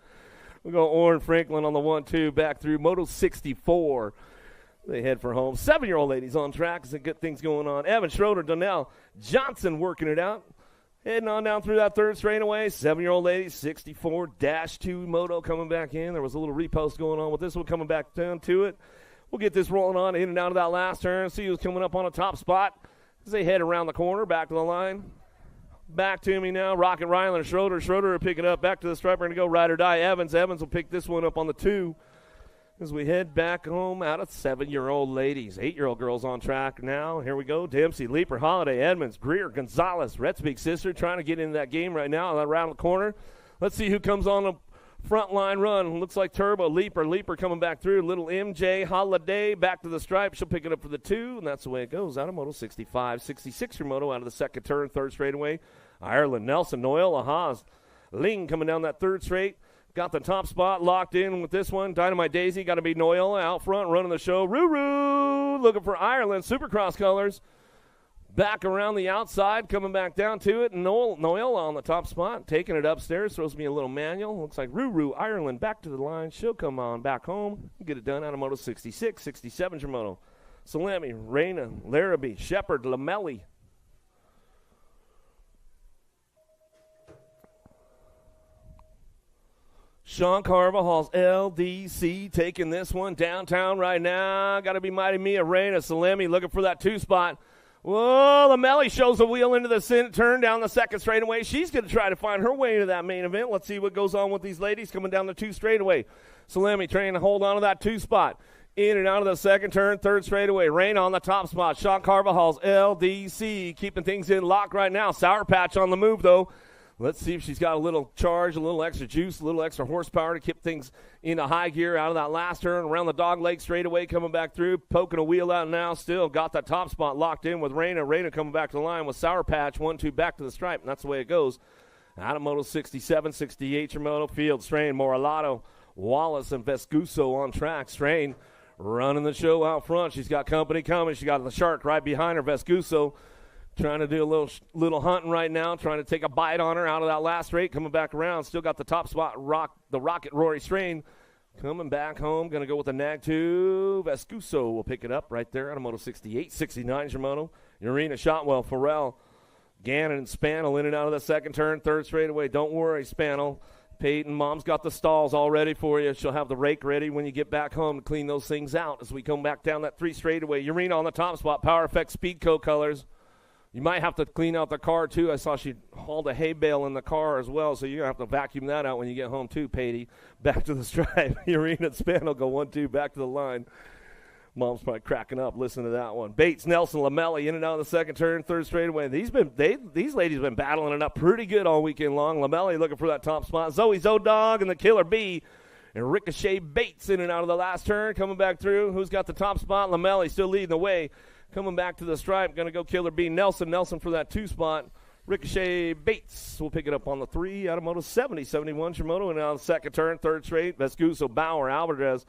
We'll go Orrin, Franklin on the 1-2 back through. Moto 64. They head for home. 7-year-old ladies on track. Some good things going on. Evan Schroeder, Donnell Johnson working it out. Heading on down through that 3rd straightaway. 7-year-old ladies, 64-2 moto coming back in. There was a little repost going on with this one coming back down to it. We'll get this rolling on in and out of that last turn. See who's coming up on a top spot as they head around the corner. Back to the line. Back to me now. Rocket Ryland, Schroeder. Schroeder will pick it up. Back to the stripe. We're going to go ride or die. Evans will pick this one up on the 2. As we head back home out of 7-year-old ladies. 8-year-old girls on track now. Here we go. Dempsey, Leaper, Holiday, Edmonds, Greer, Gonzalez, Retzbeek's sister trying to get into that game right now around the corner. Let's see who comes on the front line run. Looks like Turbo, Leaper coming back through. Little MJ, Holiday back to the stripe. She'll pick it up for the 2, and that's the way it goes. Out of Moto 65, 66 your moto out of the second turn, 3rd straightaway. Ireland, Nelson, Noel, Ahaz, Ling coming down that 3rd straight. Got the top spot locked in with this one. Dynamite Daisy got to be Noyola out front running the show. Ruru looking for Ireland. Supercross colors. Back around the outside, coming back down to it. Noyola on the top spot, taking it upstairs. Throws me a little manual. Looks like Ruru, Ireland, back to the line. She'll come on back home. Get it done out of Moto 66, 67 your moto. Salami, Reyna, Larrabee, Shepard, Lamelli. Sean Carvajal's LDC taking this one downtown right now. Got to be Mighty Mia Reyna. Salemi looking for that 2 spot. Whoa, Lamelli shows a wheel into the turn down the 2nd straightaway. She's going to try to find her way into that main event. Let's see what goes on with these ladies coming down the 2 straightaway. Salemi trying to hold on to that 2 spot. In and out of the 2nd turn, 3rd straightaway. Reyna on the top spot. Sean Carvajal's LDC keeping things in lock right now. Sour Patch on the move, though. Let's see if she's got a little charge, a little extra juice, a little extra horsepower to keep things into high gear out of that last turn. Around the dog leg straightaway coming back through, poking a wheel out now. Still got that top spot locked in with Reyna. Reyna coming back to the line with Sour Patch. 1-2 back to the stripe, and that's the way it goes. Out of Moto 67, 68 your Moto Field. Strain, Moralato, Wallace, and Vescuso on track. Strain running the show out front. She's got company coming. She got the Shark right behind her, Vescuso. Trying to do a little hunting right now, trying to take a bite on her out of that last straight, coming back around. Still got the top spot, the Rocket Rory Strain. Coming back home, going to go with the Nag 2. Vescuso will pick it up right there out of Moto 68. 69 is your moto. Urena Shotwell, Farrell, Gannon, and Spannel in and out of the 2nd turn, 3rd straightaway. Don't worry, Spannel. Peyton, Mom's got the stalls all ready for you. She'll have the rake ready when you get back home to clean those things out as we come back down that 3 straightaway. Urena on the top spot, Power Effect Speedco colors. You might have to clean out the car, too. I saw she hauled a hay bale in the car as well, so you're going to have to vacuum that out when you get home, too, Patey. Back to the stripe. Urena and Span will go 1-2 back to the line. Mom's probably cracking up. Listen to that one. Bates, Nelson, Lamelli in and out of the second turn, third straightaway. These ladies been battling it up pretty good all weekend long. Lamelli looking for that top spot. Zoe Zodog and the Killer Bee. And Ricochet Bates in and out of the last turn, coming back through. Who's got the top spot? Lamelli still leading the way. Coming back to the stripe, going to go Killer Bee. Nelson for that 2 spot. Ricochet Bates will pick it up on the 3 out of Moto 70. 71 Shimoto and out of the second turn, third straight. Vescuso, Bauer, Alvarez,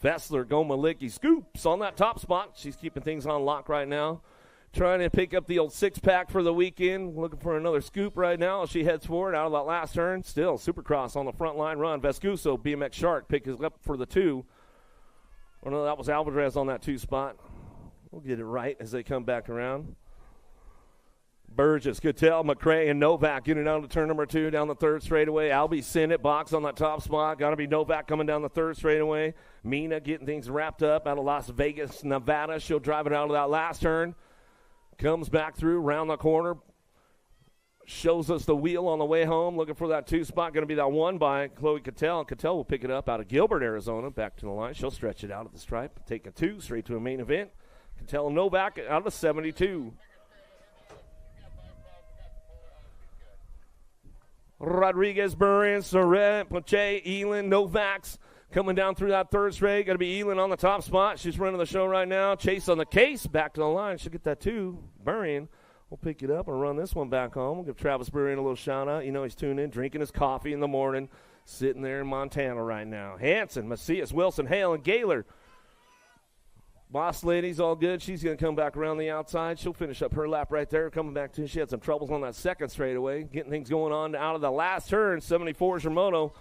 Fessler, Gomalicki. Scoops on that top spot. She's keeping things on lock right now. Trying to pick up the old 6-pack for the weekend. Looking for another scoop right now as she heads forward out of that last turn. Still, Supercross on the front line run. Vescuso, BMX Shark, picks up for the 2. Oh, no, that was Alvarez on that 2 spot. We'll get it right as they come back around. Burgess, Cattell, McRae, and Novak in and out of turn number 2 down the third straightaway. Albie Sinnott box on that top spot. Got to be Novak coming down the third straightaway. Mina getting things wrapped up out of Las Vegas, Nevada. She'll drive it out of that last turn. Comes back through, round the corner. Shows us the wheel on the way home. Looking for that 2 spot. Going to be that 1 by Chloe Cattell. Cattell will pick it up out of Gilbert, Arizona. Back to the line. She'll stretch it out at the stripe. Take a 2 straight to a main event. Cattell and Novak out of 72. Rodriguez, Burren, Surratt, Pache, Elin, Novaks coming down through that third straight. Got to be Elin on the top spot. She's running the show right now. Chase on the case. Back to the line. She'll get that 2. Burren will pick it up and run this one back home. We'll give Travis Burren a little shout out. You know he's tuned in, drinking his coffee in the morning, sitting there in Montana right now. Hanson, Macias, Wilson, Hale, and Gaylor. Boss lady's all good. She's going to come back around the outside. She'll finish up her lap right there. Coming back to, she had some troubles on that second straightaway. Getting things going on out of the last turn. 74 Shimoto.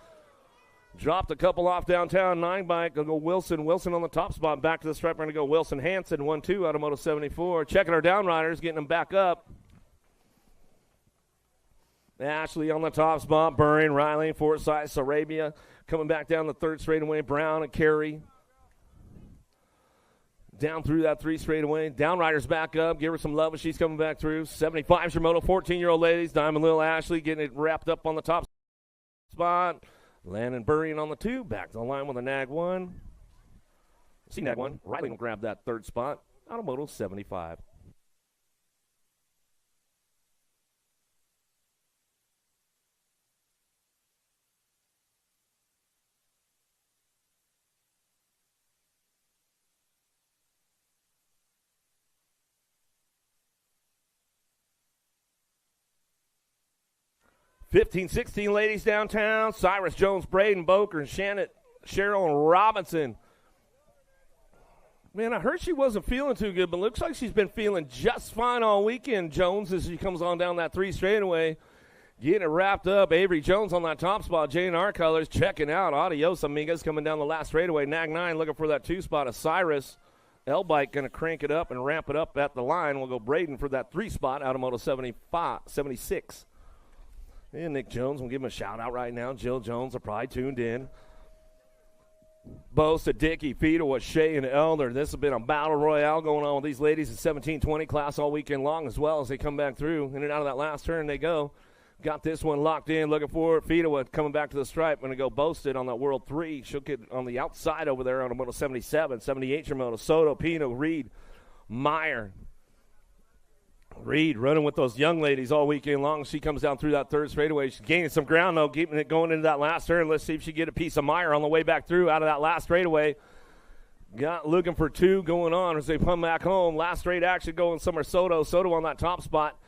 Dropped a couple off downtown. 9 bike. Going to go Wilson. Wilson on the top spot. Back to the stripe. We're going to go Wilson Hanson. 1-2 out of Moto 74. Checking our down riders. Getting them back up. Ashley on the top spot. Burring, Riley, Forsyth, Sarabia. Coming back down the third straightaway. Brown and Carey. Down through that 3 straightaway. Downriders back up. Give her some love as she's coming back through. 75 Shimoto, 14-year-old ladies. Diamond Lil Ashley getting it wrapped up on the top spot. Landon Burrion on the 2. Back to the line with a nag 1. See nag 1. Riley will grab that 3rd spot. Automoto 75. Fifteen, 16 ladies downtown. Cyrus Jones, Braden Boker, and Shannon, Cheryl, and Robinson. Man, I heard she wasn't feeling too good, but looks like she's been feeling just fine all weekend, Jones, as she comes on down that 3 straightaway. Getting it wrapped up. Avery Jones on that top spot. J&R Colors checking out. Adios, amigas, coming down the last straightaway. Nag 9 looking for that 2 spot of Cyrus. L-Bike going to crank it up and ramp it up at the line. We'll go Braden for that 3 spot out of Moto 76. And Nick Jones, we'll give him a shout-out right now. Jill Jones are probably tuned in. Bo Sadicki, Feedawa, Shea, and Elder. This has been a battle royale going on with these ladies in 17-20 class all weekend long as well as they come back through. In and out of that last turn they go. Got this one locked in, looking for it. Feedawa coming back to the stripe. Going to go Boasted on that World 3. She'll get on the outside over there on a Moto 77. 78 Moto. Soto, Pino, Reed, Meyer. Reed running with those young ladies all weekend long. She comes down through that 3rd straightaway. She's gaining some ground, though, keeping it going into that last turn. Let's see if she get a piece of Meyer on the way back through out of that last straightaway. Got looking for 2 going on as they come back home. Last straight action going somewhere. Soto on that top spot.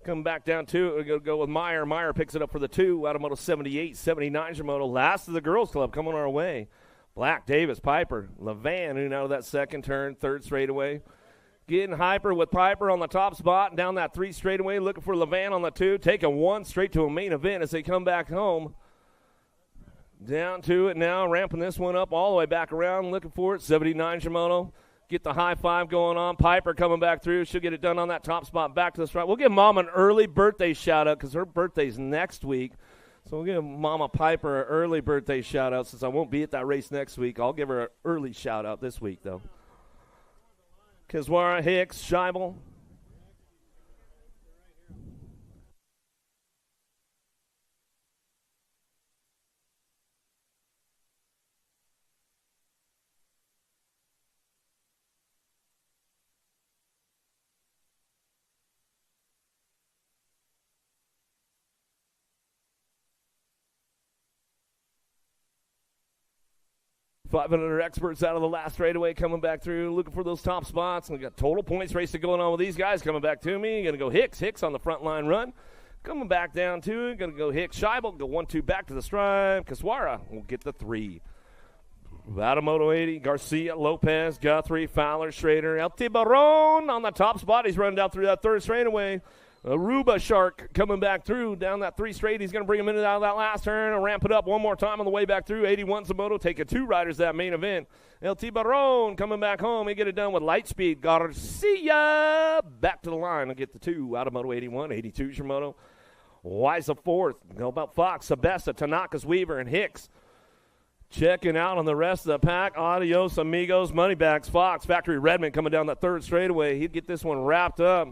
Come back down to it. We're going to go with Meyer. Meyer picks it up for the 2 out of Moto 78, 79 Moto. Last of the girls club coming our way. Black, Davis, Piper, Levan, in out of that second turn, 3rd straightaway. Getting hyper with Piper on the top spot and down that 3 straightaway, looking for Levan on the 2, taking 1 straight to a main event as they come back home. Down to it now, ramping this one up all the way back around, looking for it. 79 Shimoto. Get the high 5 going on. Piper coming back through. She'll get it done on that top spot back to the strike. We'll give Mom an early birthday shout-out because her birthday's next week. So we'll give Mama Piper an early birthday shout-out since I won't be at that race next week. I'll give her an early shout-out this week, though. Kiswara, Hicks, Scheibel. 500 experts out of the last straightaway coming back through, looking for those top spots. We got total points racing going on with these guys coming back to me. Going to go Hicks on the front line run. Coming back down to it. Going to go Hicks. Scheibel, go 1-2 back to the stripe. Kaswara will get the 3. Vadamoto 80, Garcia, Lopez, Guthrie, Fowler, Schrader, El Tiburon on the top spot. He's running down through that third straightaway. Aruba Shark coming back through down that 3 straight. He's going to bring him in and out of that last turn and ramp it up one more time on the way back through. 81 Zamoto taking 2 riders that main event. El Tiburon coming back home. He get it done with Lightspeed. Garcia back to the line and get the 2 out of Moto 81. 82 Shimoto. Weiss a 4th. Go about Fox, Sabesta, Tanaka's Weaver, and Hicks. Checking out on the rest of the pack. Adios, amigos, Moneybags, Fox, Factory Redmond coming down that third straightaway. He'd get this one wrapped up.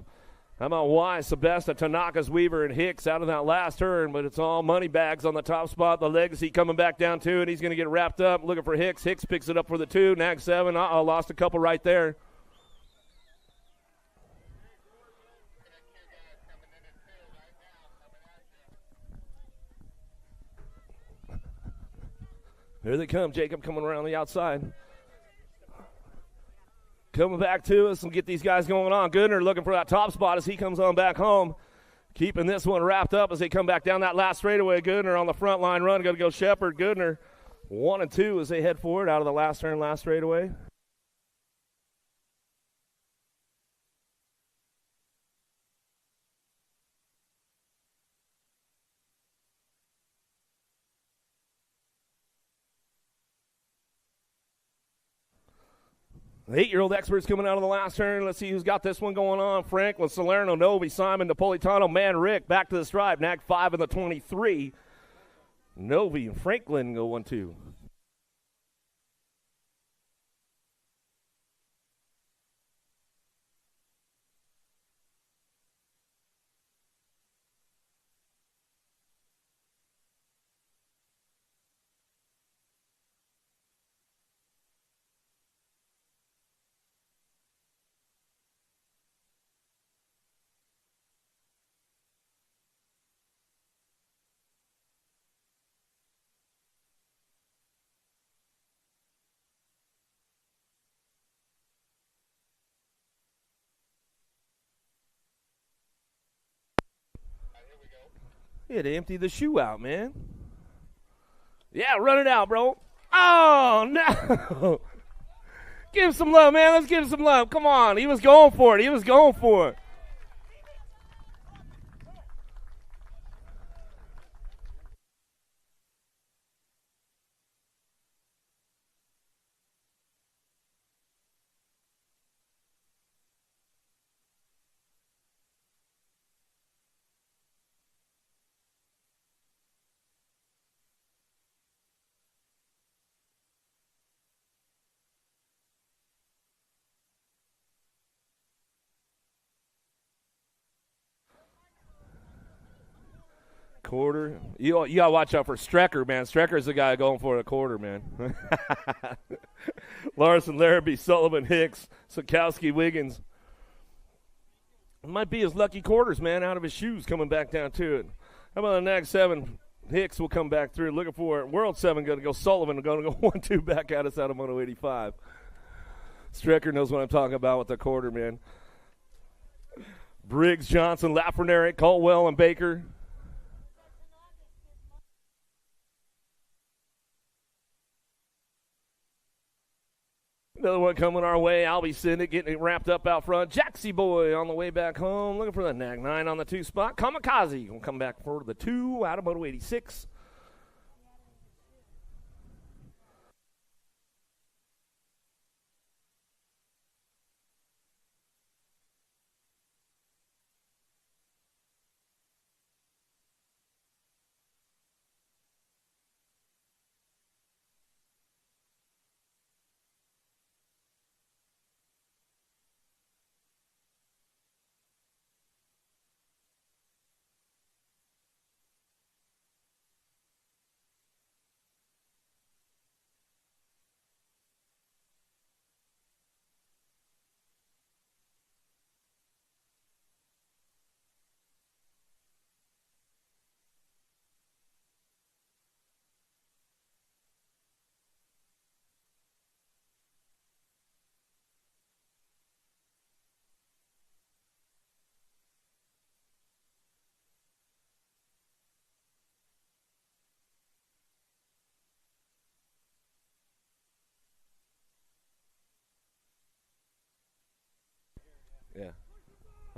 How about Weiss, Sabesta, Tanaka's Weaver, and Hicks out of that last turn, but it's all Moneybags on the top spot. The Legacy coming back down too, and he's going to get wrapped up. Looking for Hicks. Hicks picks it up for the 2. Nag 7. Lost a couple right there. Here they come. Jacob coming around the outside. Coming back to us and get these guys going on. Goodner looking for that top spot as he comes on back home. Keeping this one wrapped up as they come back down that last straightaway. Goodner on the front line run. Going to go Shepard. Goodner 1 and 2 as they head forward out of the last turn, last straightaway. The 8-year-old experts coming out of the last turn. Let's see who's got this one going on. Franklin, Salerno, Novi, Simon, Napolitano, Man, Rick, back to the stripe. Nag 5 in the 23. Novi and Franklin go 1-2. He had to empty the shoe out, man. Yeah, run it out, bro. Oh, no. Give him some love, man. Let's give him some love. Come on. He was going for it. He was going for it. Quarter. You got to watch out for Strecker, man. Strecker's the guy going for a quarter, man. Larson, Larrabee, Sullivan, Hicks, Sikowski, Wiggins. It might be his lucky quarters, man, out of his shoes coming back down to it. How about the Nag 7? Hicks will come back through. Looking for it. World 7 going to go. Sullivan going to go 1-2 back at us out of Moto 85. Strecker knows what I'm talking about with the quarter, man. Briggs, Johnson, Lafrenere, Caldwell, and Baker. Another one coming our way. Albie Sindick getting it wrapped up out front. Jaxie Boy on the way back home. Looking for the Nag 9 on the 2 spot. Kamikaze will come back for the 2 out of Moto 86.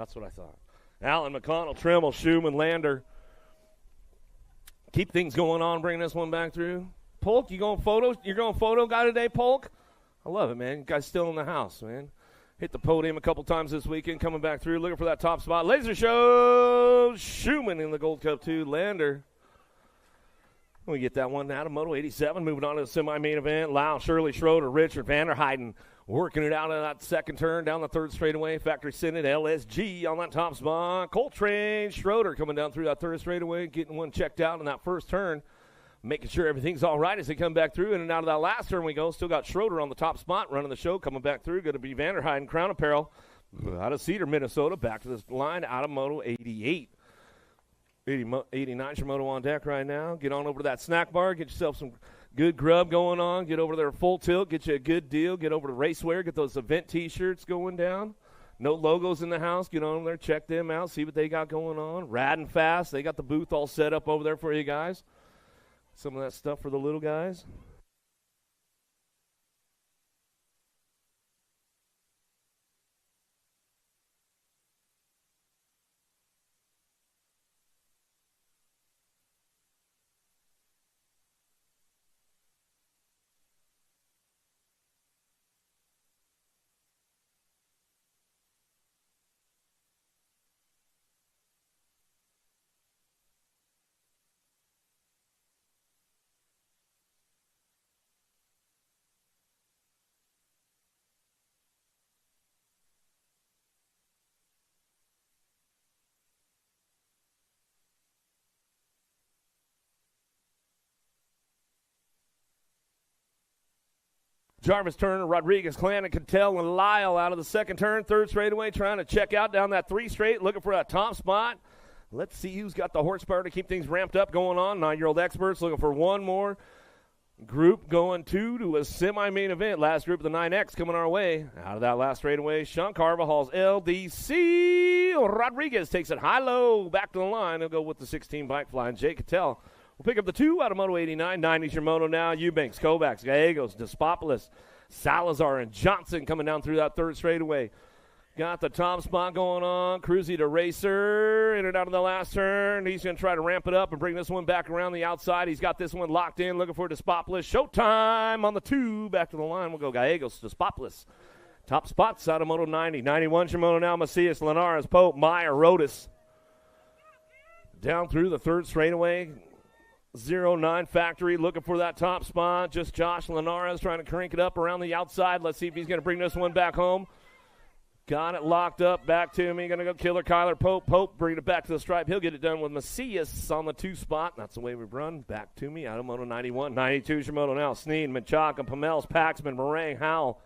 That's what I thought. Allen, McConnell, Trimmel, Schumann, Lander. Keep things going on, bringing this one back through. Polk, you going photo? You're going photo guy today, Polk? I love it, man. You guys still in the house, man. Hit the podium a couple times this weekend, coming back through, looking for that top spot. Laser show, Schumann in the Gold Cup 2. Lander. We get that one out of Moto 87. Moving on to the semi-main event. Lau, Shirley, Schroeder, Richard, Vanderheiden working it out of that second turn down the third straightaway. Factory Senate, LSG on that top spot. Coltrane, Schroeder coming down through that third straightaway, getting one checked out in that first turn, making sure everything's all right as they come back through. In and out of that last turn we go. Still got Schroeder on the top spot running the show, coming back through. Going to be Vanderheiden, Crown Apparel out of Cedar, Minnesota. Back to this line out of Moto 88. 89 Shimoto on deck right now. Get on over to that snack bar. Get yourself some good grub going on. Get over there full tilt. Get you a good deal. Get over to Racewear. Get those event T-shirts going down. No logos in the house. Get on over there. Check them out. See what they got going on. Rad and Fast. They got the booth all set up over there for you guys. Some of that stuff for the little guys. Jarvis, Turner, Rodriguez, Clanton, Cattell, and Lyle out of the second turn. Third straightaway, trying to check out down that three straight, looking for that top spot. Let's see who's got the horsepower to keep things ramped up going on. 9-year-old experts looking for one more group going to a semi-main event. Last group of the 9X coming our way. Out of that last straightaway, Sean Carvajal's LDC. Rodriguez takes it high-low back to the line. He'll go with the 16 bike flying. Jay Cattell will pick up the 2 out of Moto 89. 90's your Moto now. Eubanks, Kovacs, Gallegos, Despopoulos, Salazar, and Johnson coming down through that third straightaway. Got the top spot going on. Cruzy to Racer. In and out of the last turn. He's going to try to ramp it up and bring this one back around the outside. He's got this one locked in. Looking for Despopoulos. Showtime on the 2. Back to the line. We'll go Gallegos, Despopoulos. Top spots out of Moto 90. 91's your Moto now. Macias, Linares, Pope, Meyer, Rodas. Down through the third straightaway. 09 Factory looking for that top spot. Just Josh Linares trying to crank it up around the outside. Let's see if he's going to bring this one back home. Got it locked up. Back to me. Going to go Killer Kyler Pope. Pope bring it back to the stripe. He'll get it done with Macias on the 2 spot. That's the way we run. Back to me out of Moto 91. 92's your Moto now. Sneed, Menchaca, Pamels, Paxman, Meringue, Howell.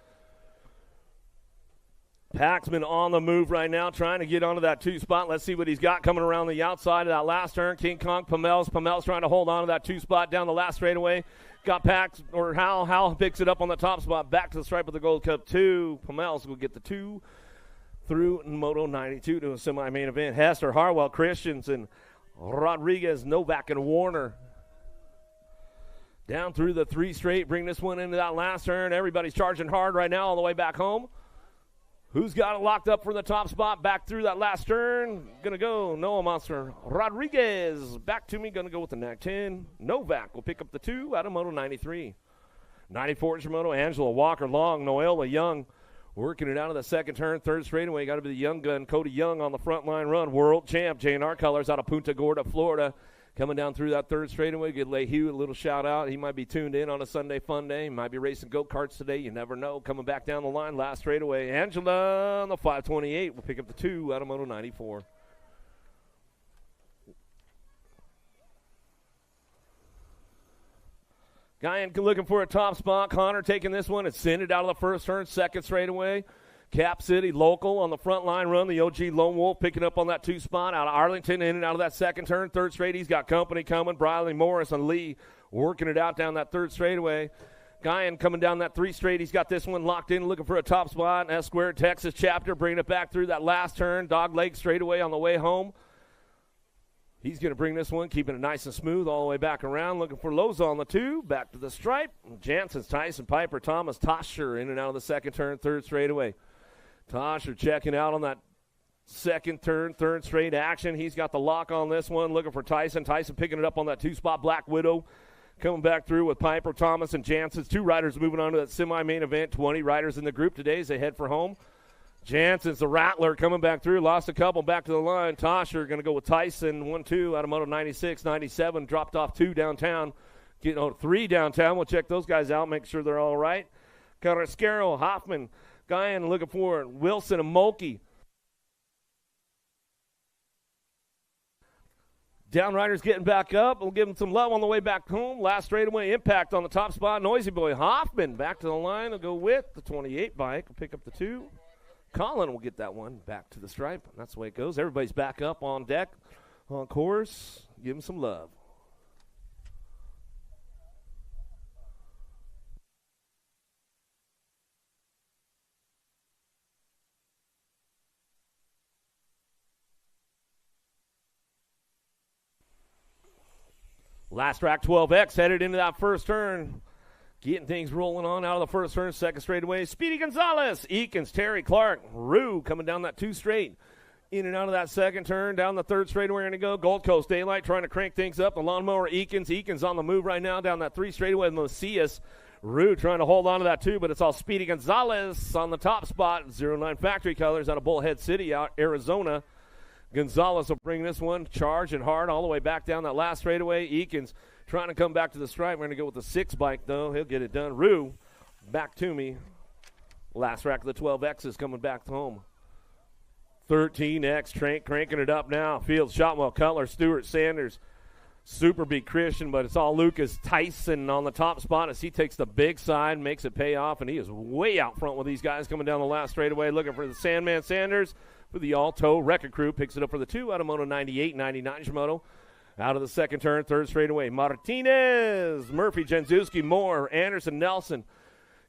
Paxman on the move right now, trying to get onto that 2 spot. Let's see what he's got coming around the outside of that last turn. King Kong, Pamels trying to hold on to that 2 spot down the last straightaway. Got Pax or Howell picks it up on the top spot. Back to the stripe of the Gold Cup 2. Pamels will get the 2 through Moto 92 to a semi-main event. Hester, Harwell, Christensen, Rodriguez, Novak, and Warner. Down through the 3 straight. Bring this one into that last turn. Everybody's charging hard right now all the way back home. Who's got it locked up for the top spot? Back through that last turn. Gonna go Noah Monster. Rodriguez. Back to me. Gonna go with the NAC 10. Novak will pick up the 2 out of Moto 93. 94 is your Moto. Angela Walker Long. Noela Young working it out of the second turn. Third straightaway. Got to be the young gun. Cody Young on the front line run. World champ. J&R Colors out of Punta Gorda, Florida. Coming down through that third straightaway. Give Lehue a little shout out. He might be tuned in on a Sunday fun day. He might be racing go-karts today. You never know. Coming back down the line. Last straightaway. Angela on the 528 will pick up the 2 out of Moto 94. Guy looking for a top spot. Connor taking this one. It's sent it out of the first turn. Second straightaway. Cap City local on the front line run. The OG Lone Wolf picking up on that 2 spot out of Arlington, in and out of that second turn. Third straight, he's got company coming. Briley Morris and Lee working it out down that third straightaway. Guyan coming down that 3 straight. He's got this one locked in, looking for a top spot. S Squared Texas chapter bringing it back through that last turn. Dog Leg straightaway on the way home. He's going to bring this one, keeping it nice and smooth all the way back around. Looking for Loza on the 2. Back to the stripe. Jansen's Tyson Piper, Thomas Tosher in and out of the second turn. Third straightaway. Tosher checking out on that Second turn, third straight action. He's got the lock on this one, looking for Tyson. Tyson picking it up on that two-spot Black Widow. Coming back through with Piper, Thomas, and Jansen's. 2 riders moving on to that semi-main event. 20 riders in the group today as they head for home. Jansen's the Rattler coming back through. Lost a couple back to the line. Tosher going to go with Tyson. 1-2 out of Moto 96, 97. Dropped off 2 downtown. Getting on 3 downtown. We'll check those guys out, make sure they're all right. Carrasquero, Hoffman, Guyan looking for it. Wilson and Mulkey. Downriders getting back up. We'll give them some love on the way back home. Last straightaway impact on the top spot. Noisy Boy Hoffman back to the line. Will go with the 28 bike. Will pick up the 2. Colin will get that one back to the stripe. That's the way it goes. Everybody's back up on deck, on course. Give them some love. Last track 12X headed into that first turn. Getting things rolling on out of the first turn. Second straightaway. Speedy Gonzalez. Eakins, Terry Clark. Rue coming down that 2 straight. In and out of that second turn. Down the third straightaway. We're going to go. Gold Coast Daylight trying to crank things up. The lawnmower Eakins. Eakins on the move right now down that 3 straightaway with Macias. Rue trying to hold on to that 2, but it's all Speedy Gonzalez on the top spot. 09 Factory Colors out of Bullhead City, out Arizona. Gonzalez will bring this one charging hard all the way back down that last straightaway. Eakins trying to come back to the stripe. We're going to go with the 6 bike, though. He'll get it done. Rue, back to me. Last rack of the 12X is coming back home. 13X, cranking it up now. Fields, Shotwell, Cutler, Stewart, Sanders, Super Beat Christian, but it's all Lucas Tyson on the top spot as he takes the big side, makes it pay off, and he is way out front with these guys coming down the last straightaway, looking for the Sandman Sanders for the Alto Wrecker Crew. Picks it up for the 2 out of Moto 98, 99 Shimoto. Out of the second turn, third straightaway. Martinez, Murphy, Jenzuski, Moore, Anderson, Nelson.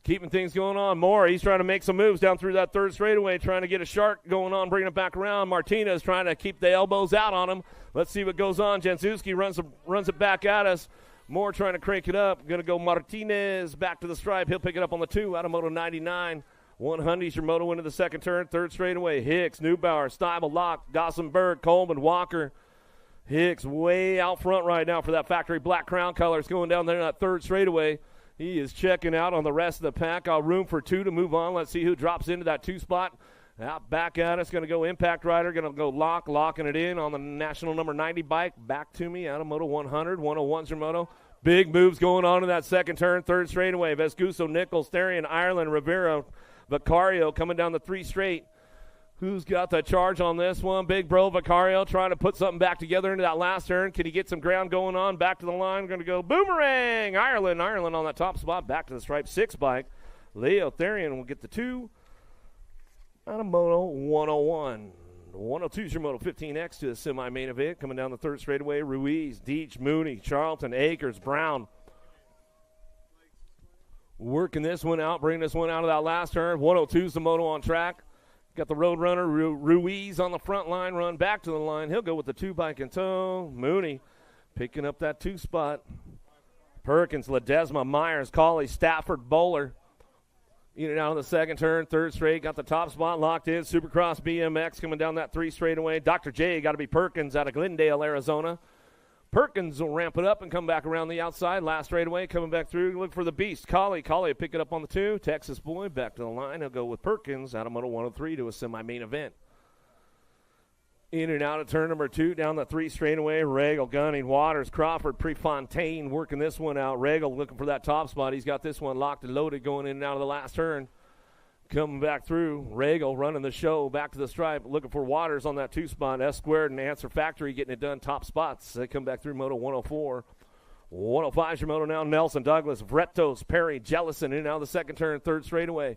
Keeping things going on. Moore, he's trying to make some moves down through that third straightaway, trying to get a shark going on, bringing it back around. Martinez trying to keep the elbows out on him. Let's see what goes on. Jenzuski runs it back at us. Moore trying to crank it up. Going to go Martinez back to the stripe. He'll pick it up on the 2 out of Moto 99. 100's your moto into the second turn, third straightaway. Hicks, Neubauer, Steibel, Locke, Gossenberg, Coleman, Walker. Hicks way out front right now for that factory black crown colors going down there in that third straightaway. He is checking out on the rest of the pack. Room for 2 to move on. Let's see who drops into that 2 spot. Out back at us, going to go Impact Rider, going to go locking it in on the national number 90 bike. Back to me out of Moto 100. 101's your moto. Big moves going on in that second turn, third straightaway. Vescuso, Nichols, Therian, Ireland, Rivera, Vicario coming down the 3 straight. Who's got the charge on this one? Big bro Vicario trying to put something back together into that last turn. Can he get some ground going on? Back to the line. Going to go Boomerang. Ireland on that top spot. Back to the stripe. 6 bike. Leo Therian will get the 2 out of Moto 101. 102's your Moto 15X to the semi-main event. Coming down the third straightaway. Ruiz, Deach, Mooney, Charlton, Akers, Brown. Working this one out. Bringing this one out of that last turn. 102's the moto on track. Got the Roadrunner, Ruiz on the front line, run back to the line. He'll go with the 2 bike in tow. Mooney picking up that 2 spot. Perkins, Ledesma, Myers, Colley, Stafford, Bowler. In and out of the second turn, third straight. Got the top spot locked in. Supercross BMX coming down that 3 straightaway. Dr. J got to be Perkins out of Glendale, Arizona. Perkins will ramp it up and come back around the outside. Last straightaway, coming back through. Look for the beast. Colley will pick it up on the 2. Texas boy back to the line. He'll go with Perkins out of Moto 103 to a semi-main event. In and out of turn number 2, down the 3 straightaway. Regal, Gunning, Waters, Crawford, Prefontaine working this one out. Regal looking for that top spot. He's got this one locked and loaded going in and out of the last turn. Coming back through, Regal running the show, back to the stripe, looking for Waters on that 2 spot. S Squared and Answer Factory getting it done, top spots. They come back through Moto 104. 105's your moto now. Nelson, Douglas, Vretos, Perry, Jellison in and out of the second turn, third straightaway.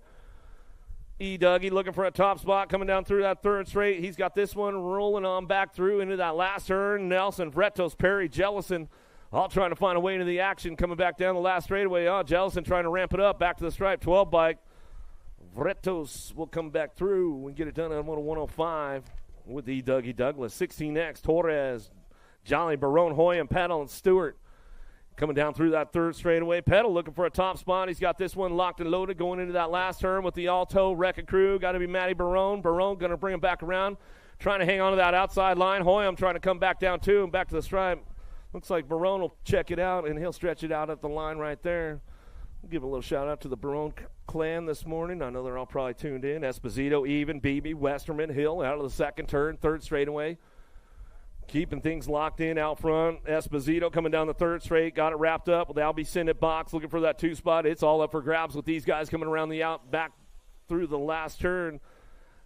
Dougie looking for a top spot, coming down through that third straight. He's got this one rolling on back through into that last turn. Nelson, Vretos, Perry, Jellison all trying to find a way into the action, coming back down the last straightaway. Jellison trying to ramp it up, back to the stripe, 12 bike. Vretos will come back through and get it done on Moto 105 with Dougie Douglas. 16X, Torres, Jolly, Barone, Hoy, and Petal and Stewart coming down through that third straightaway. Petal looking for a top spot. He's got this one locked and loaded going into that last turn with the Alto Wrecking Crew. Got to be Matty Barone. Barone going to bring him back around. trying to hang on to that outside line. Hoyam trying to come back down too and back to the stripe. Looks like Barone will check it out, and he'll stretch it out at the line right there. We'll give a little shout-out to the Barone clan this morning. I know they're all probably tuned in. Esposito, Even, Beebe, Westerman, Hill out of the second turn, third straightaway. Keeping things locked in out front. Esposito coming down the third straight. Got it wrapped up with Albie Sinnet box looking for that two spot. It's all up for grabs with these guys coming around the out back through the last turn.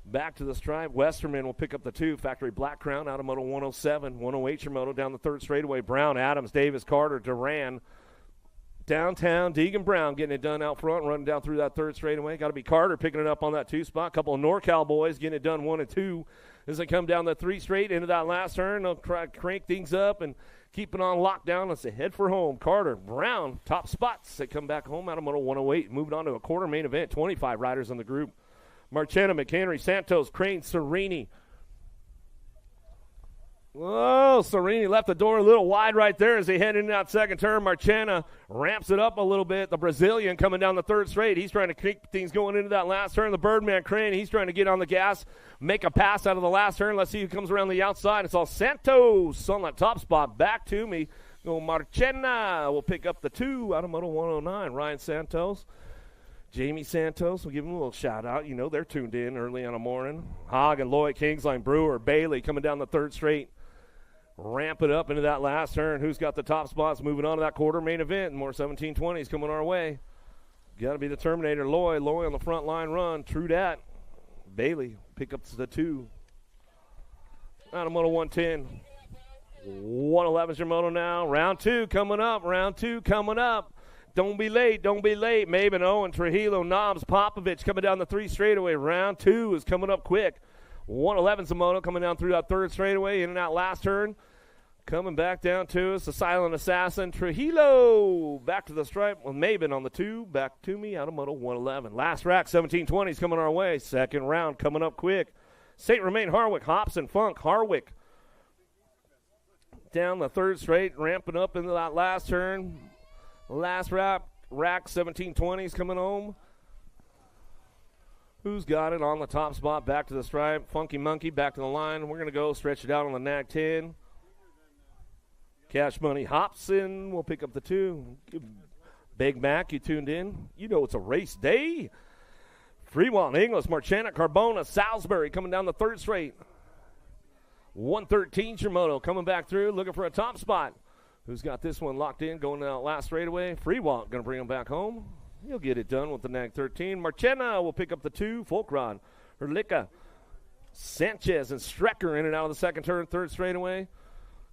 Back to the stripe. Westerman will pick up the two. Factory Black Crown out of moto 107. 108 your moto down the third straightaway. Brown, Adams, Davis, Carter, Duran. Downtown, Deegan Brown getting it done out front, running down through that third straightaway. Got to be Carter picking it up on that two spot. A couple of NorCal boys getting it done 1 and 2 as they come down the three straight into that last turn. They'll try to crank things up and keep it on lockdown as they head for home. Carter, Brown, top spots. They come back home out of moto 108, moving on to a quarter main event. 25 riders in the group. Marchena, McHenry, Santos, Crane, Serini. Whoa, Serini left the door a little wide right there as they head into that second turn. Marchena ramps it up a little bit. The Brazilian coming down the third straight. He's trying to keep things going into that last turn. The Birdman Crane, he's trying to get on the gas, make a pass out of the last turn. Let's see who comes around the outside. It's all Santos on that top spot. Back to me. Go Marchena will pick up the two out of moto 109. Ryan Santos. Jamie Santos, we'll give him a little shout-out. You know, they're tuned in early on the morning. Hogg and Lloyd, Kingsline, Brewer, Bailey coming down the third straight. Ramp it up into that last turn. Who's got the top spots moving on to that quarter main event? More 1720s coming our way. Got to be the Terminator, Lloyd. Lloyd on the front line run. True dat. Bailey pick up the two. Out of moto 110. 111's your moto now. Round two coming up. Round two coming up. Don't be late, don't be late. Maben, Owen, Trujillo, Knobs, Popovich coming down the three straightaway. Round two is coming up quick. 111's a moto coming down through that third straightaway, in and out last turn. Coming back down to us, the Silent Assassin, Trujillo. Back to the stripe with Maben on the two. Back to me out of moto 111. Last rack, 1720's coming our way. Second round coming up quick. St. Remain, Harwick, Hobson, Funk, Harwick. Down the third straight, ramping up into that last turn. Last rack, 1720s coming home. Who's got it on the top spot? Back to the stripe. Funky Monkey back to the line. We're going to go stretch it out on the nag 10. Cash Money Hobson will pick up the two. Big Mac, you tuned in. You know it's a race day. Freewall, Inglis, Marchena, Carbona, Salisbury coming down the third straight. 113's your moto coming back through, looking for a top spot. Who's got this one locked in, going out last straightaway? Freewalk, going to bring him back home. He'll get it done with the nag 13. Marchena will pick up the two. Folkrod, Herlicka, Sanchez, and Strecker in and out of the second turn, third straightaway.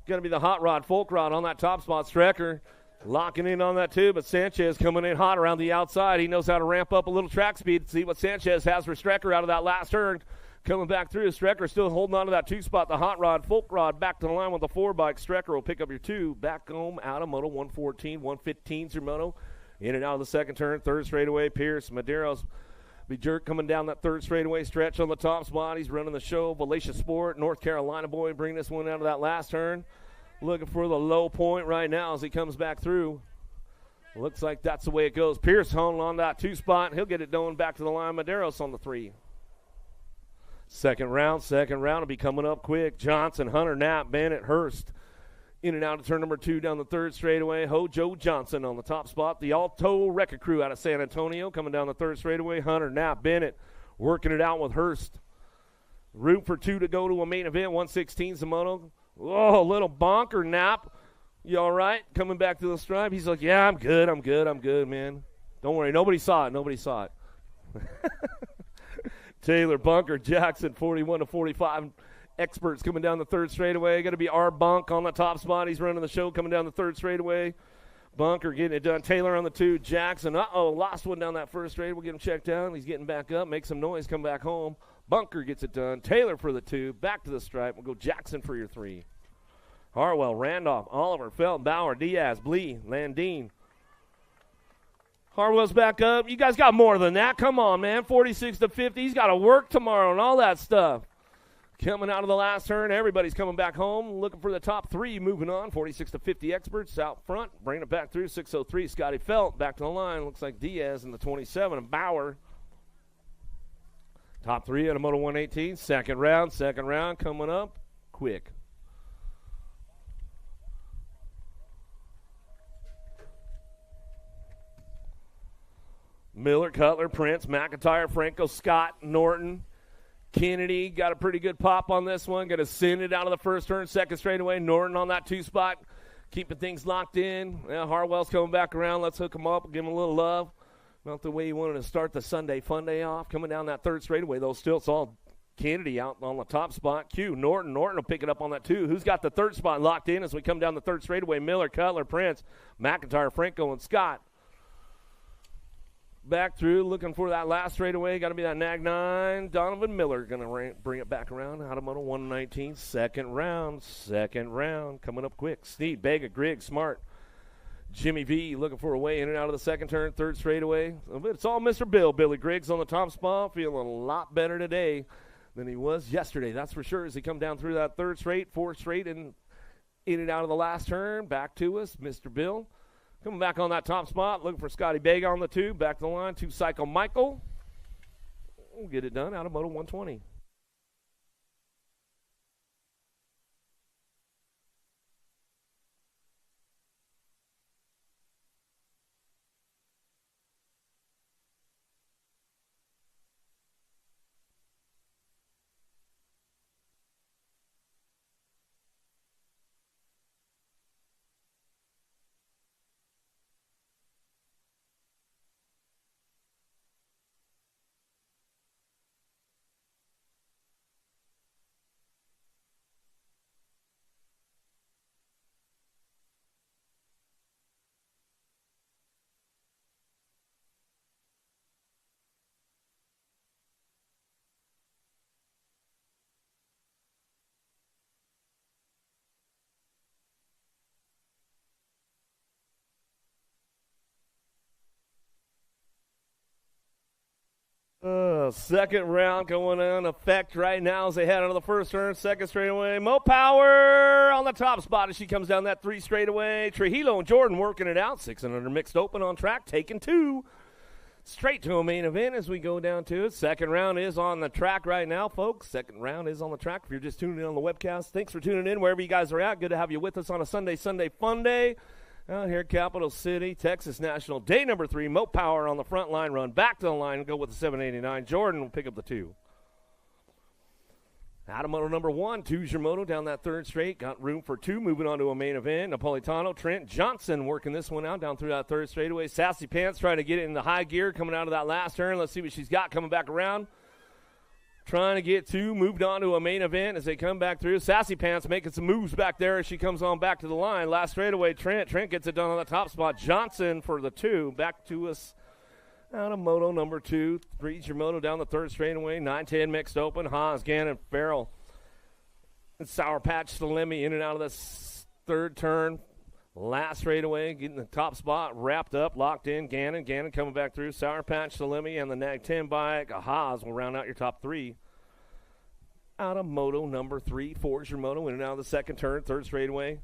Going to be the hot rod, Folkrod on that top spot. Strecker locking in on that too, but Sanchez coming in hot around the outside. He knows how to ramp up a little track speed. See what Sanchez has for Strecker out of that last turn. Coming back through, Strecker still holding on to that two spot. The hot rod, Folk Rod back to the line with the four bike. Strecker will pick up your two. Back home out of moto 114, 115's your moto. In and out of the second turn, third straightaway. Pierce, Madero's be jerk coming down that third straightaway stretch on the top spot. He's running the show. Valacia Sport, North Carolina boy, bringing this one out of that last turn. Looking for the low point right now as he comes back through. Looks like that's the way it goes. Pierce holding on that two spot. He'll get it done back to the line. Madero's on the three. Second round will be coming up quick. Johnson, Hunter, Knapp, Bennett, Hurst. In and out of turn number two down the third straightaway. Joe Johnson on the top spot. The Alto Wrecker Crew out of San Antonio coming down the third straightaway. Hunter, Knapp, Bennett working it out with Hurst. Room for two to go to a main event. 116's the moto. Oh, little bonker, Knapp. You all right? Coming back to the stripe. He's like, yeah, I'm good, man. Don't worry. Nobody saw it. Taylor, Bunker, Jackson, 41 to 45. Experts coming down the third straightaway. Got to be our Bunk on the top spot. He's running the show coming down the third straightaway. Bunker getting it done. Taylor on the two. Jackson, lost one down that first straight. We'll get him checked out. He's getting back up. Make some noise. Come back home. Bunker gets it done. Taylor for the two. Back to the stripe. We'll go Jackson for your three. Harwell, Randolph, Oliver, Feld, Bauer, Diaz, Blee, Landine. Harwell's back up. You guys got more than that. Come on, man. 46 to 50. He's got to work tomorrow and all that stuff. Coming out of the last turn, everybody's coming back home, looking for the top three, moving on. 46 to 50 experts out front, bringing it back through. 603, Scotty Felt back to the line. Looks like Diaz in the 27, and Bauer Top three at a Moto 118. Second round coming up quick. Miller, Cutler, Prince, McIntyre, Franco, Scott, Norton, Kennedy got a pretty good pop on this one. Going to send it out of the first turn, second straightaway. Norton on that 2 spot, keeping things locked in. Yeah, Harwell's coming back around. Let's hook him up, give him a little love. Not the way you wanted to start the Sunday fun day off. Coming down that third straightaway, though, still it's all Kennedy out on the top spot. Norton will pick it up on that 2. Who's got the third spot locked in as we come down the third straightaway? Miller, Cutler, Prince, McIntyre, Franco, and Scott. Back through, looking for that last straightaway. Got to be that Nag 9. Donovan Miller going to bring it back around. Out of Moto 119. Second round. Coming up quick. Snead, Bega, Griggs, Smart. Jimmy V looking for a way in and out of the second turn. Third straightaway. It's all Mr. Bill. Billy Griggs on the top spot. Feeling a lot better today than he was yesterday. That's for sure as he come down through that third straight, fourth straight, and in and out of the last turn. Back to us, Mr. Bill. Coming back on that top spot, looking for Scotty Bega on the 2. Back to the line, 2 Cycle Michael. We'll get it done out of Moto 120. Second round going on effect right now as they head out of the first turn. Second straightaway. Mo Power on the top spot as she comes down that 3 straightaway. Trujillo and Jordan working it out. 600 mixed open on track, taking 2. Straight to a main event as we go down to it. Second round is on the track right now, folks. Second round is on the track. If you're just tuning in on the webcast, thanks for tuning in wherever you guys are at. Good to have you with us on a Sunday fun day. Out here, Capital City, Texas National. Day number 3, Mo Power on the front line run. Back to the line and go with the 789. Jordan will pick up the 2. Out of Moto number 1, 2's your moto down that third straight. Got room for 2, moving on to a main event. Napolitano, Trent Johnson working this one out down through that third straightaway. Sassy Pants trying to get it in the high gear coming out of that last turn. Let's see what she's got coming back around. Trying to get 2, moved on to a main event as they come back through. Sassy Pants making some moves back there as she comes on back to the line. Last straightaway, Trent gets it done on the top spot. Johnson for the 2. Back to us out of Moto number 2. 3's your moto down the third straightaway. 9-10 mixed open. Haas, Gannon, Farrell, and Sour Patch Salemi in and out of this third turn. Last straightaway, getting the top spot wrapped up, locked in. Gannon coming back through. Sour Patch, Salemi, and the Nag 10 bike. Haas will round out your top 3. Out of Moto number 3, 4's your moto in and out of the second turn, third straightaway.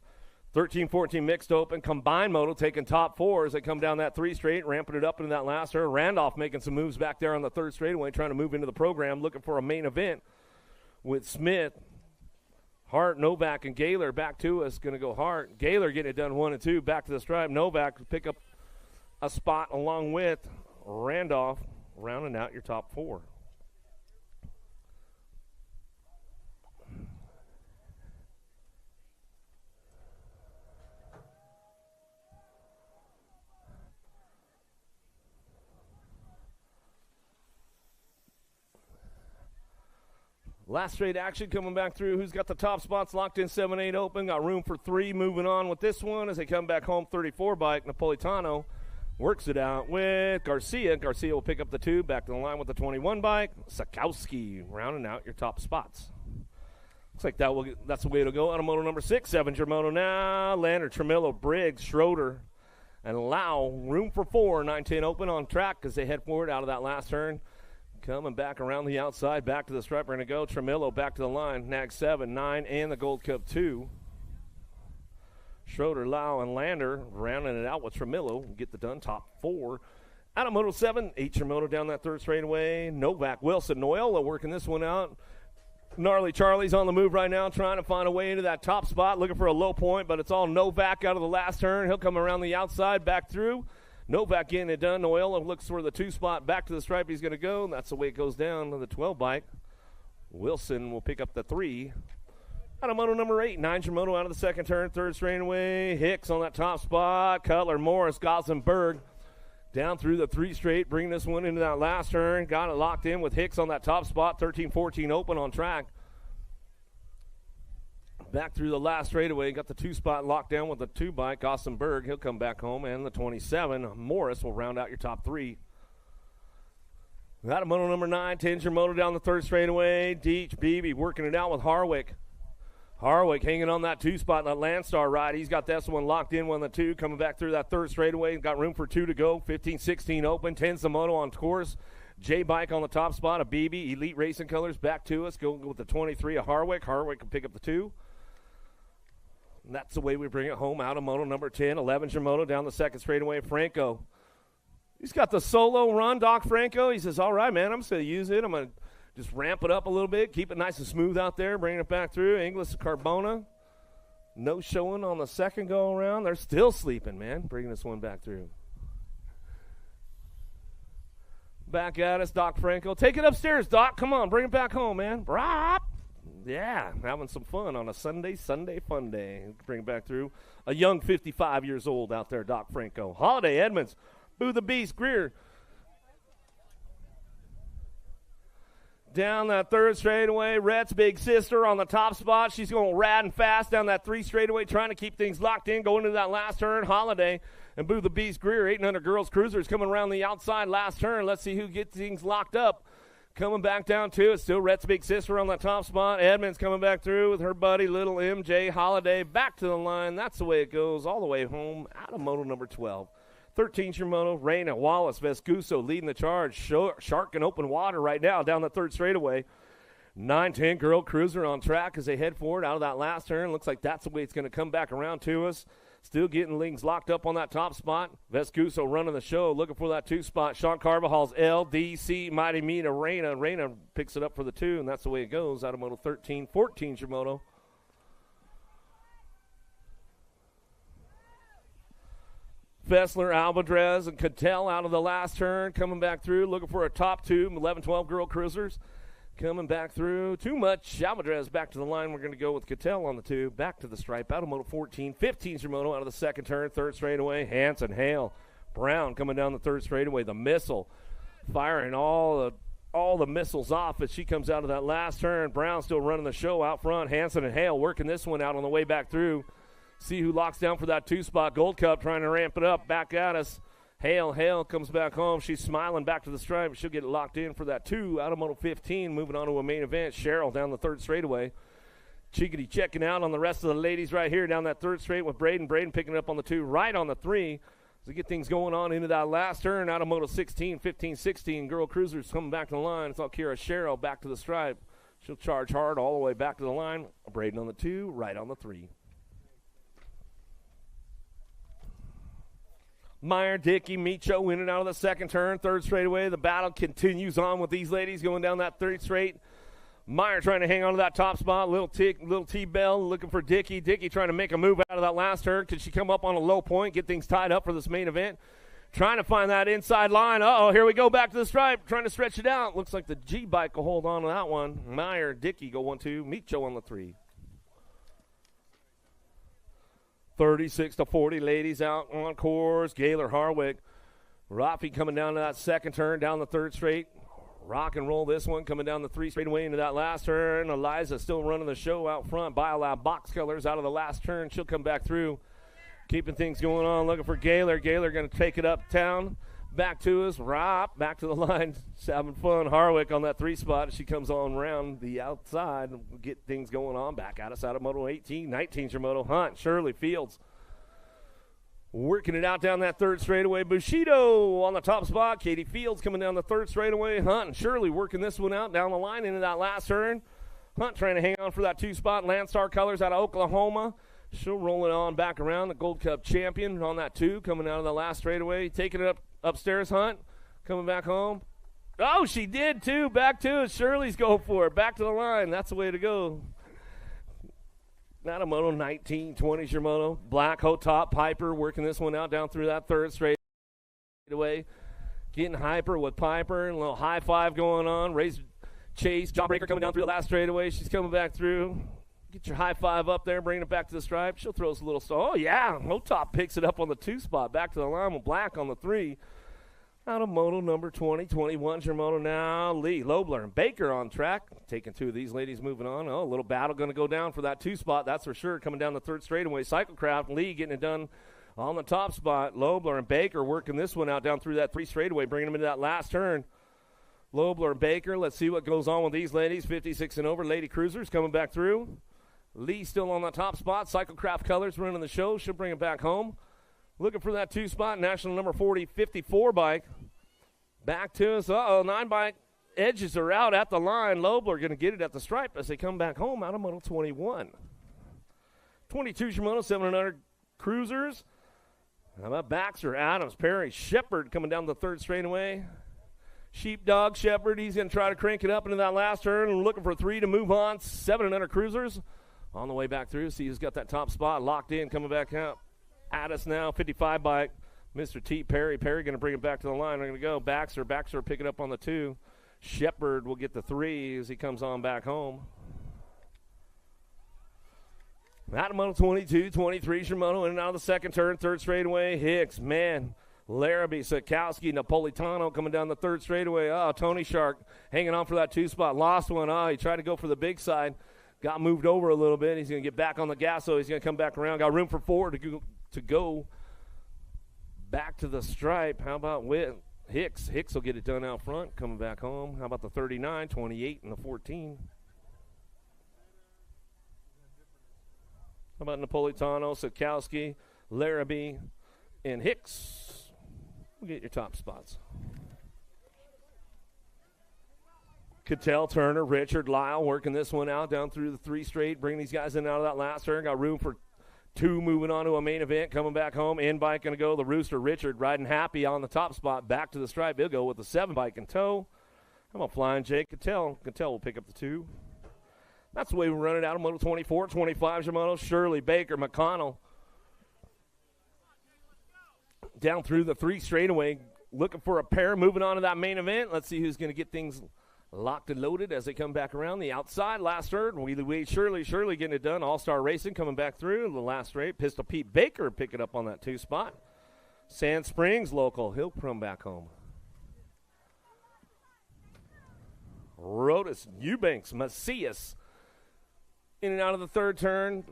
13-14 mixed open. Combined moto taking top 4 as they come down that 3 straight, ramping it up into that last turn. Randolph making some moves back there on the third straightaway, trying to move into the program, looking for a main event with Smith, Hart, Novak, and Gaylor back to us. Going to go Hart. Gaylor getting it done 1 and 2. Back to the stripe. Novak pick up a spot along with Randolph, rounding out your top 4. Last straight action coming back through. Who's got the top spots locked in? 7-8 open. Got room for 3 moving on with this one as they come back home. 34 bike. Napolitano works it out with Garcia. Garcia will pick up the 2. Back to the line with the 21 bike. Sakowski rounding out your top spots. Looks like that's the way to go. Out of moto number 6. 7's your moto now. Lander, Tremillo, Briggs, Schroeder, and Lau. Room for 4. 9-10 open on track as they head forward out of that last turn. Coming back around the outside, back to the stripe. We're going to go. Tremillo back to the line. Nag 7, 9, and the Gold Cup 2. Schroeder, Lau, and Lander rounding it out with Tremillo. Get the done top 4 Out of Moto 7, Moto down that third straightaway. Novak, Wilson, Noyola working this one out. Gnarly Charlie's on the move right now, trying to find a way into that top spot, looking for a low point, but it's all Novak out of the last turn. He'll come around the outside, back through. Novak getting it done. Noyola looks for the 2 spot, back to the stripe he's going to go, and that's the way it goes down to the 12 bike. Wilson will pick up the 3. Out of Moto number 8, Moto out of the second turn, third straightaway. Hicks on that top spot. Cutler, Morris, Gossenberg down through the 3 straight, bringing this one into that last turn. Got it locked in with Hicks on that top spot. 13-14 open on track. Back through the last straightaway. Got the 2 spot locked down with the 2 bike. Gossenberg, he'll come back home. And the 27. Morris will round out your top 3. Out of Moto number 9, Moto down the third straightaway. Deech, Beebe working it out with Harwick. Harwick hanging on that 2 spot in that Landstar ride. He's got this one locked in, 1 of the 2, coming back through that third straightaway. Got room for 2 to go. 15-16 open. 10 Moto on course. J-Bike on the top spot. A BB, Elite Racing Colors back to us. Go with the 23 of Harwick. Harwick can pick up the 2. And that's the way we bring it home. Out of Moto number 10. 11 Moto down the second straightaway. Franco. He's got the solo run, Doc Franco. He says, all right, man, I'm just going to use it. I'm going to just ramp it up a little bit, keep it nice and smooth out there, bringing it back through. Inglis Carbona, no showing on the second go-around. They're still sleeping, man, bringing this one back through. Back at us, Doc Franco. Take it upstairs, Doc. Come on, bring it back home, man. Brop. Yeah, having some fun on a Sunday fun day. Bring it back through. A young 55 years old out there, Doc Franco. Holiday, Edmonds, Boo the Beast, Greer. Down that third straightaway, Rhett's big sister on the top spot. She's going rad and fast down that 3 straightaway, trying to keep things locked in, going into that last turn. Holiday and Boo the Beast Greer, 800 Girls Cruisers coming around the outside last turn. Let's see who gets things locked up. Coming back down to it, still Rhett's big sister on that top spot. Edmonds coming back through with her buddy, little MJ. Holiday back to the line. That's the way it goes all the way home out of Moto number 12. 13 Shimono, Reyna, Wallace, Vescuso leading the charge. Shark in open water right now down the third straightaway. 9-10 Girl Cruiser on track as they head forward out of that last turn. Looks like that's the way it's going to come back around to us. Still getting things locked up on that top spot. Vescuso running the show, looking for that 2 spot. Sean Carvajal's LDC, Mighty Mina, Reyna. Reyna picks it up for the 2, and that's the way it goes out of Moto 13. 14 Shimono. Fessler, Alvarez, and Cattell out of the last turn, coming back through, looking for a top 2, 11-12 Girl Cruisers. Coming back through, too much. Alvarez back to the line. We're going to go with Cattell on the 2, back to the stripe. Out of Moto 14, 15 Shimono out of the second turn, third straightaway. Hanson, Hale, Brown coming down the third straightaway. The missile, firing all the missiles off as she comes out of that last turn. Brown still running the show out front. Hanson and Hale working this one out on the way back through. See who locks down for that 2 spot. Gold Cup trying to ramp it up. Back at us. Hale comes back home. She's smiling back to the stripe. She'll get it locked in for that 2 out of Moto 15. Moving on to a main event. Cheryl down the third straightaway. Chickadee checking out on the rest of the ladies right here down that third straight with Braden. Braden picking it up on the 2, right on the 3. To get things going on into that last turn out of Moto 16, 15-16. Girl Cruisers coming back to the line. It's all Kira Cheryl back to the stripe. She'll charge hard all the way back to the line. Braden on the 2, right on the 3. Meyer, Dickey, Micho in and out of the second turn, third straightaway. The battle continues on with these ladies going down that third straight. Meyer trying to hang on to that top spot. Little T-Bell looking for Dickey. Dickey trying to make a move out of that last turn. Could she come up on a low point, get things tied up for this main event? Trying to find that inside line. Uh-oh, here we go back to the stripe. Trying to stretch it out. Looks like the G-Bike will hold on to that one. Meyer, Dickey go 1-2. Micho on the 3. 36-40, ladies out on course. Gaylor, Harwick. Rafi coming down to that second turn, down the third straight. Rock and roll this one, coming down the 3 straightaway into that last turn. Eliza still running the show out front. Biolab box colors out of the last turn. She'll come back through, keeping things going on. Looking for Gaylor. Gaylor going to take it uptown. Back to us. Rop, back to the line. Just having fun. Harwick on that 3 spot. She comes on around the outside. Get things going on. Back at us out of Moto 18. 19's your Moto. Hunt, Shirley, Fields. Working it out down that third straightaway. Bushido on the top spot. Katie Fields coming down the third straightaway. Hunt and Shirley working this one out down the line into that last turn. Hunt trying to hang on for that 2 spot. Landstar Colors out of Oklahoma. She'll roll it on back around. The Gold Cup champion on that 2 coming out of the last straightaway. Taking it up Upstairs Hunt coming back home. Oh, she did too. Back to it. Shirley's going for it. Back to the line. That's the way to go. Nadamoto 19-20 Shimono. Black Hot Top Piper working this one out down through that third straightaway. Getting hyper with Piper. A little high five going on. Raise Chase. Jawbreaker coming down through the last straightaway. She's coming back through. Get your high five up there. Bringing it back to the stripe. She'll throw us a little star. Oh, yeah. Hot Top picks it up on the 2 spot. Back to the line with Black on the 3. Out of Moto number 20, 21 Shimono now. Lee, Lobler, and Baker on track. Taking 2 of these ladies moving on. Oh, a little battle going to go down for that 2 spot. That's for sure. Coming down the third straightaway. Cyclecraft, Lee getting it done on the top spot. Lobler and Baker working this one out down through that 3 straightaway, bringing them into that last turn. Lobler and Baker, let's see what goes on with these ladies. 56 and over. Lady Cruisers coming back through. Lee still on the top spot. Cyclecraft Colors running the show. She'll bring it back home. Looking for that 2 spot, national number 40, 54 bike. Back to us. 9 bike edges are out at the line. Lobler going to get it at the stripe as they come back home out of Moto 21. 22 Shimono, 700 Cruisers. How about Baxter, Adams, Perry, Shepard coming down the third straightaway. Sheepdog, Shepard, he's going to try to crank it up into that last turn and looking for 3 to move on. 700 Cruisers on the way back through. See who's got that top spot locked in, coming back out. At us now, 55 bike, Mr. T. Perry. Perry going to bring it back to the line. We're going to go. Baxter picking up on the 2. Shepard will get the 3 as he comes on back home. Out of Moto 22, 23 Shimono in and out of the second turn, third straightaway. Hicks, man, Larrabee, Sikowski, Napolitano coming down the third straightaway. Oh, Tony Shark hanging on for that 2 spot. Lost one. Oh, he tried to go for the big side. Got moved over a little bit. He's going to get back on the gas, so he's going to come back around. Got room for 4 to go back to the stripe. How about Hicks? Hicks will get it done out front, coming back home. How about the 39, 28, and the 14? How about Napolitano, Sikowski, Larrabee, and Hicks? We'll get your top spots. Cattell, Turner, Richard, Lyle working this one out down through the 3 straight. Bring these guys in and out of that last turn. Got room for 2 moving on to a main event. Coming back home. In bike going to go. The Rooster, Richard, riding happy on the top spot. Back to the stripe. He'll go with the 7 bike in tow. How about Flying Jake Cattell? Cattell will pick up the 2. That's the way we run it out of Moto 24, 25 Shimono. Shirley, Baker, McConnell. Down through the 3 straightaway. Looking for a pair. Moving on to that main event. Let's see who's going to get things locked and loaded as they come back around the outside. Last turn, Wheelie Wade, Shirley getting it done. All-Star Racing coming back through the last straight. Pistol Pete Baker picking up on that 2 spot. Sand Springs local, he'll come back home. Rodas, Eubanks, Macias in and out of the third turn.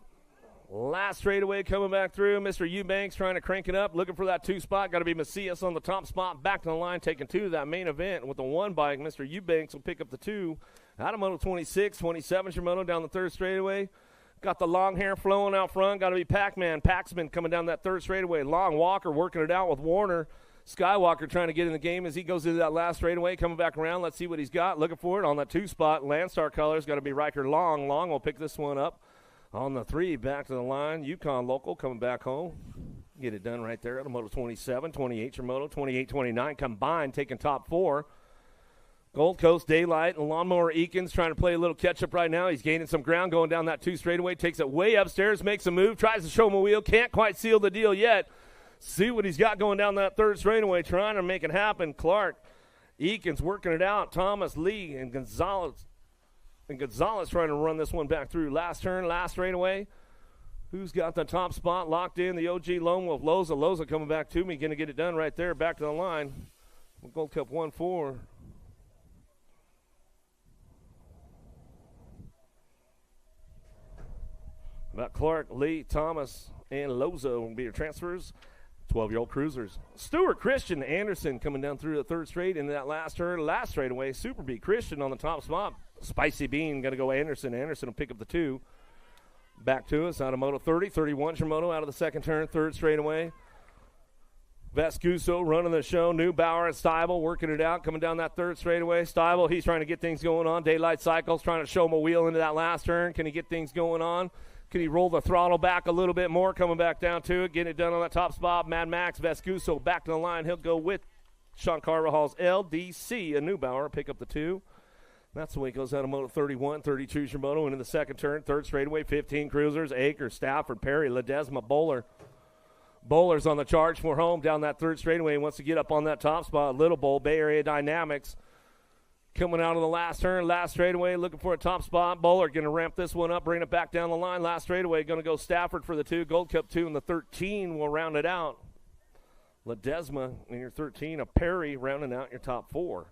Last straightaway coming back through. Mr. Eubanks trying to crank it up, looking for that 2 spot. Got to be Macias on the top spot. Back to the line, taking 2 to that main event with the 1 bike. Mr. Eubanks will pick up the 2. Out of Moto 26, 27 Shimono down the third straightaway. Got the long hair flowing out front. Got to be Pac-Man, Paxman coming down that third straightaway. Long Walker working it out with Warner. Skywalker trying to get in the game as he goes into that last straightaway. Coming back around. Let's see what he's got. Looking for it on that 2 spot. Landstar colors. Got to be Riker Long. Long will pick this one up. On the 3, back to the line, Yukon local coming back home. Get it done right there at a Moto 27, 28 Shimono, 28, 29 combined, taking top 4. Gold Coast, Daylight, and Lawnmower Eakins trying to play a little catch-up right now. He's gaining some ground going down that 2 straightaway, takes it way upstairs, makes a move, tries to show him a wheel, can't quite seal the deal yet. See what he's got going down that third straightaway, trying to make it happen. Clark, Eakins working it out, Thomas, Lee, and Gonzalez. And Gonzalez trying to run this one back through. Last turn, last straightaway. Who's got the top spot locked in? The OG Lone Wolf, Loza. Loza coming back to me. Going to get it done right there. Back to the line. Gold Cup 1-4. About Clark, Lee, Thomas, and Loza will be your transfers. 12-year-old cruisers. Stewart, Christian, Anderson coming down through the third straight into that last turn. Last straightaway. Super B, Christian on the top spot. Spicy Bean going to go Anderson. Anderson will pick up the 2. Back to us out of Moto 30. 31 Shimono out of the second turn. Third straightaway. Vescuso running the show. Neubauer and Steibel working it out. Coming down that third straightaway. Steibel, he's trying to get things going on. Daylight Cycles trying to show him a wheel into that last turn. Can he get things going on? Can he roll the throttle back a little bit more? Coming back down to it. Getting it done on that top spot. Mad Max Vescuso back to the line. He'll go with Sean Carvajal's LDC, a Neubauer, pick up the 2. That's the way it goes out of Moto 31, 32 Shimoto into the second turn, third straightaway, 15 cruisers, Akers, Stafford, Perry, Ledesma, Bowler. Bowler's on the charge for home down that third straightaway and wants to get up on that top spot. Little Bowl, Bay Area Dynamics. Coming out of the last turn, last straightaway, looking for a top spot. Bowler going to ramp this one up, bring it back down the line. Last straightaway, going to go Stafford for the 2. Gold Cup 2 and the 13 will round it out. Ledesma in your 13, a Perry rounding out your top 4.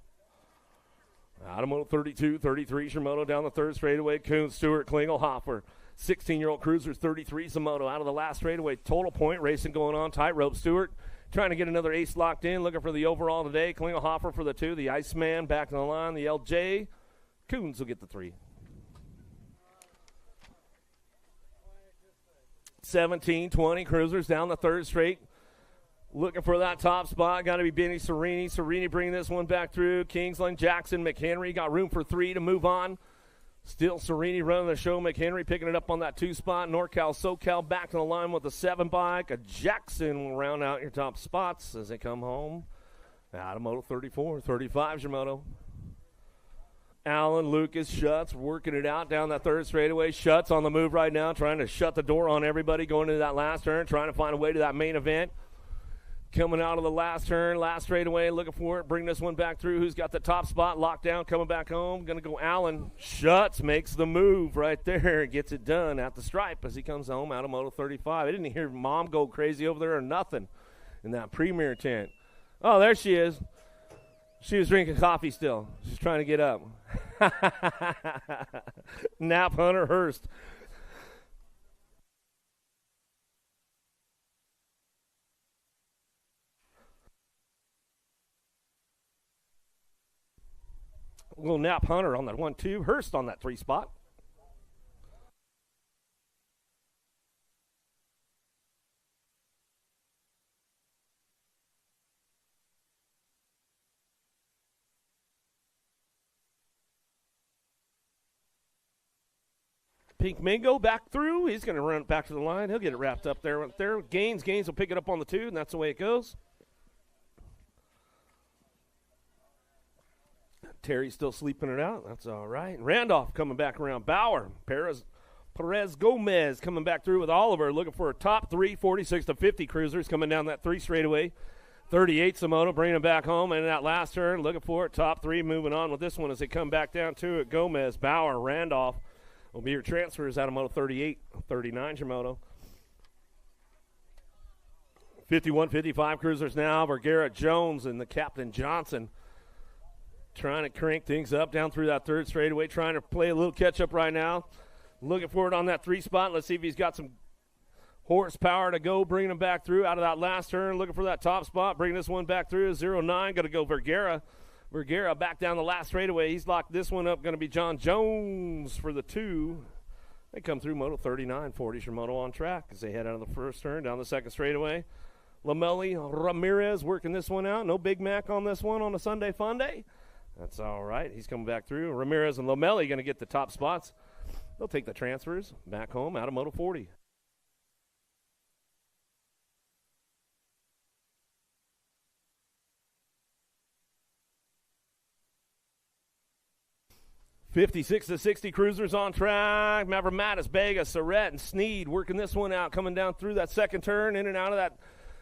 Out of Moto 32, 33 Shimoto down the third straightaway. Kuhn, Stewart, Klingel, Hoffer. 16-year-old cruisers, 33 Shimoto out of the last straightaway. Total point racing going on. Tightrope, Stewart trying to get another ace locked in. Looking for the overall today. Klingel, Hoffer for the 2. The Iceman back in the line. The LJ. Coons will get the 3. 17, 20 cruisers down the third straight. Looking for that top spot. Got to be Benny Serini. Serini bringing this one back through. Kingsland, Jackson, McHenry. Got room for 3 to move on. Still Serini running the show. McHenry picking it up on that 2 spot. NorCal, SoCal back to the line with a 7 bike. A Jackson will round out your top spots as they come home. Out of Moto 34, 35 Shimoto. Allen, Lucas, Schutz working it out down that third straightaway. Schutz on the move right now, trying to shut the door on everybody going into that last turn, trying to find a way to that main event. Coming out of the last turn, last straightaway, looking for it. Bring this one back through. Who's got the top spot locked down, coming back home. Going to go Allen. Schutz makes the move right there. Gets it done at the stripe as he comes home out of Moto 35. I didn't hear Mom go crazy over there or nothing in that premier tent. Oh, there she is. She was drinking coffee still. She's trying to get up. Nap Hunter Hurst. Little Nap Hunter on that 1-2. Hurst on that 3 spot. Pink Mingo back through. He's going to run back to the line. He'll get it wrapped up there. Gaines will pick it up on the 2, and that's the way it goes. Terry's still sleeping it out. That's all right. Randolph coming back around. Bauer, Perez Gomez coming back through with Oliver, looking for a top 3, 46 to 50 cruisers coming down that 3 straightaway. 38 Samoto bringing them back home, and in that last turn, looking for it. Top 3 moving on with this one as they come back down to it. Gomez, Bauer, Randolph will be your transfers out of Moto 38, 39 Shimoto. 51, 55 cruisers now. Vergara, Jones, and the Captain Johnson trying to crank things up down through that third straightaway, trying to play a little catch-up right now. Looking for it on that 3 spot. Let's see if he's got some horsepower to go, bringing him back through out of that last turn. Looking for that top spot, bringing this one back through. 0-9, going to go Vergara. Vergara back down the last straightaway. He's locked this one up. Going to be John Jones for the 2. They come through Moto 39, 40 Shimoto on track as they head out of the first turn down the second straightaway. Lamelli, Ramirez working this one out. No Big Mac on this one on a Sunday fun day. That's all right. He's coming back through. Ramirez and Lamelli going to get the top spots. They'll take the transfers back home out of Moto 40. $56 to 60 cruisers on track. Maverick Mattis, Vega, Surratt, and Sneed working this one out, coming down through that second turn, in and out of that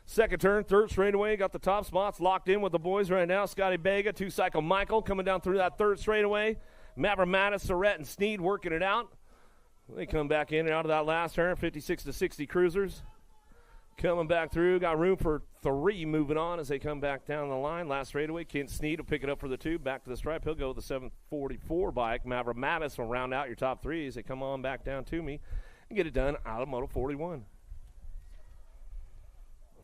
second turn, third straightaway. Got the top spots locked in with the boys right now. Scotty Vega, 2-cycle Michael coming down through that third straightaway. Maverick Mattis, Surratt, and Sneed working it out. They come back in and out of that last turn. 56 to 60 cruisers coming back through. Got room for 3 moving on as they come back down the line. Last straightaway, Kent Sneed will pick it up for the 2. Back to the stripe. He'll go with the 744 bike. Maverick Mattis will round out your top 3 as they come on back down to me and get it done out of Moto 41.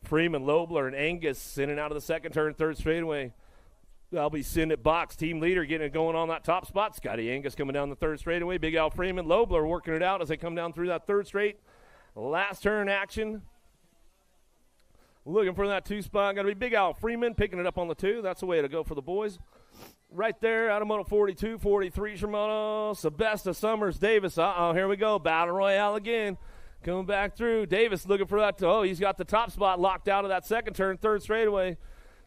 Freeman, Lobler, and Angus in and out of the second turn, third straightaway. That'll be Sinnet Box, team leader, getting it going on that top spot. Scotty Angus coming down the third straightaway. Big Al Freeman, Lobler working it out as they come down through that third straight. Last turn action. Looking for that 2 spot. Got to be Big Al Freeman picking it up on the 2. That's the way to go for the boys. Right there, out of Moto 42, 43 Shimono. Sebesta, Summers, Davis. Here we go. Battle Royale again. Coming back through. Davis looking for that. He's got the top spot locked out of that second turn, third straightaway.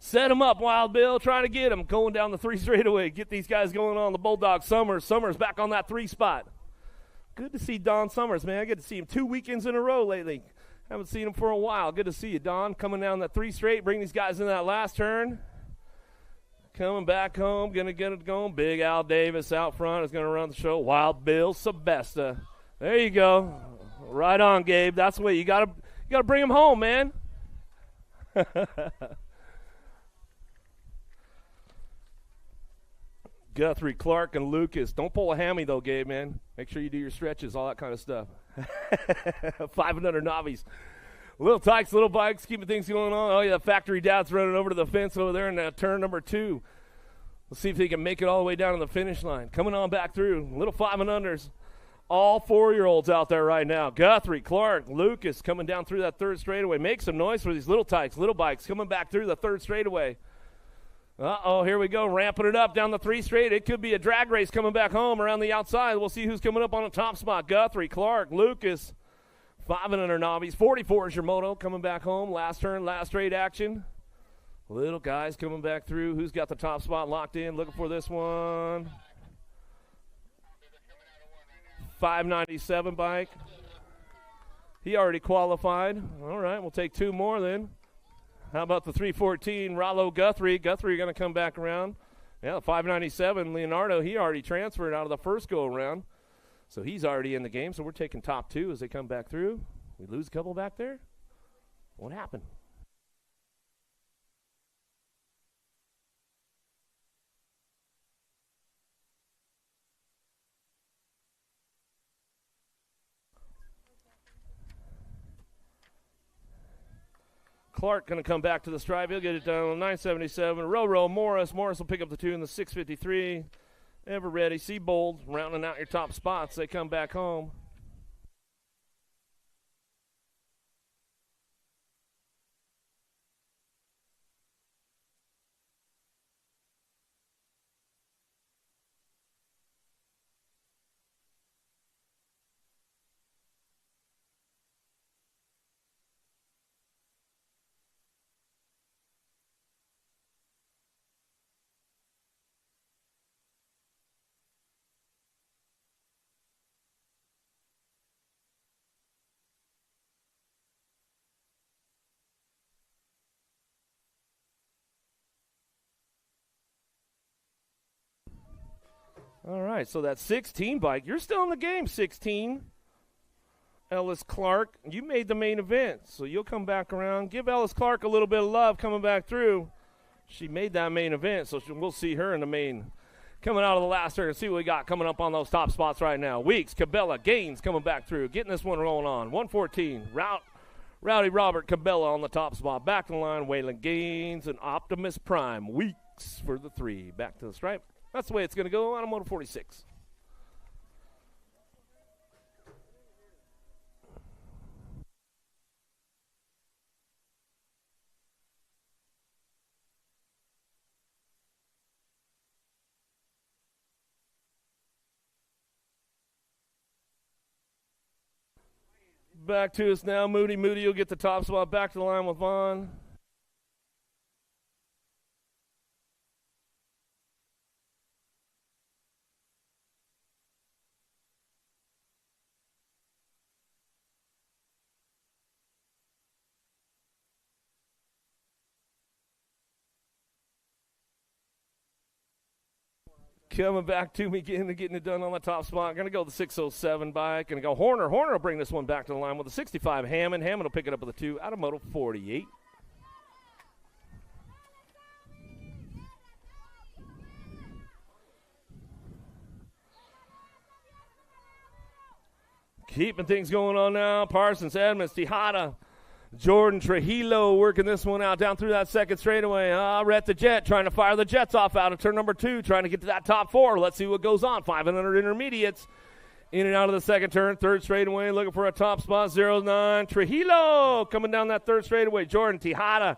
Set him up, Wild Bill. Trying to get him. Going down the 3 straightaway. Get these guys going on. The Bulldog Summers. Summers back on that 3 spot. Good to see Don Summers, man. I get to see him 2 weekends in a row lately. Haven't seen him for a while. Good to see you, Don. Coming down that 3 straight. Bring these guys in that last turn. Coming back home. Going to get it going. Big Al Davis out front is going to run the show. Wild Bill Sebesta. There you go. Right on, Gabe. That's the way you got to bring him home, man. Guthrie, Clark, and Lucas. Don't pull a hammy, though, Gabe, man. Make sure you do your stretches, all that kind of stuff. 500 Navis. Little Tykes, little bikes, keeping things going on. Oh, yeah, Factory Dad's running over to the fence over there in turn number 2. Let's see if he can make it all the way down to the finish line. Coming on back through. Little 5 and unders. All 4-year-olds out there right now. Guthrie, Clark, Lucas coming down through that 3rd straightaway. Make some noise for these little Tykes, little bikes coming back through the 3rd straightaway. Uh-oh, here we go, ramping it up down the 3 straight. It could be a drag race coming back home around the outside. We'll see who's coming up on the top spot. Guthrie, Clark, Lucas, 5 and under Nobbies. 44 is your moto coming back home. Last turn, last straight action. Little guys coming back through. Who's got the top spot locked in? Looking for this one. 597 bike. He already qualified. All right, we'll take 2 more then. How about the 314, Rollo Guthrie? Guthrie going to come back around. Yeah, the 597, Leonardo, he already transferred out of the first go-around. So he's already in the game. So we're taking top 2 as they come back through. We lose a couple back there? What happened? Clark going to come back to the stripe. He'll get it done on 977. Row Morris. Morris will pick up the 2 in the 653. Ever ready. Seabold rounding out your top spots. They come back home. All right, so that 16 bike, you're still in the game, 16. Ellis Clark, you made the main event, so you'll come back around. Give Ellis Clark a little bit of love coming back through. She made that main event, so we'll see her in the main. Coming out of the last turn and see what we got coming up on those top spots right now. Weeks, Cabela, Gaines coming back through, getting this one rolling on. 114, Rowdy Robert Cabela on the top spot. Back to the line, Waylon Gaines and Optimus Prime. Weeks for the 3. Back to the stripe. That's the way it's going to go on a Moto 46. Back to us now. Moody will get the top spot. Back to the line with Vaughn. Coming back to me, getting it done on the top spot. Going to go the 607 bike. Going to go Horner. Horner will bring this one back to the line with the 65 Hammond. Hammond will pick it up with the 2 out of Moto 48. Keeping things going on now. Parsons, Edmonds, Tejada, Jordan Trujillo working this one out down through that 2nd straightaway. Rhett the Jet trying to fire the Jets off out of turn number 2, trying to get to that top 4. Let's see what goes on. 500 intermediates in and out of the 2nd turn. 3rd straightaway looking for a top spot. 09 Trujillo coming down that 3rd straightaway. Jordan, Tejada,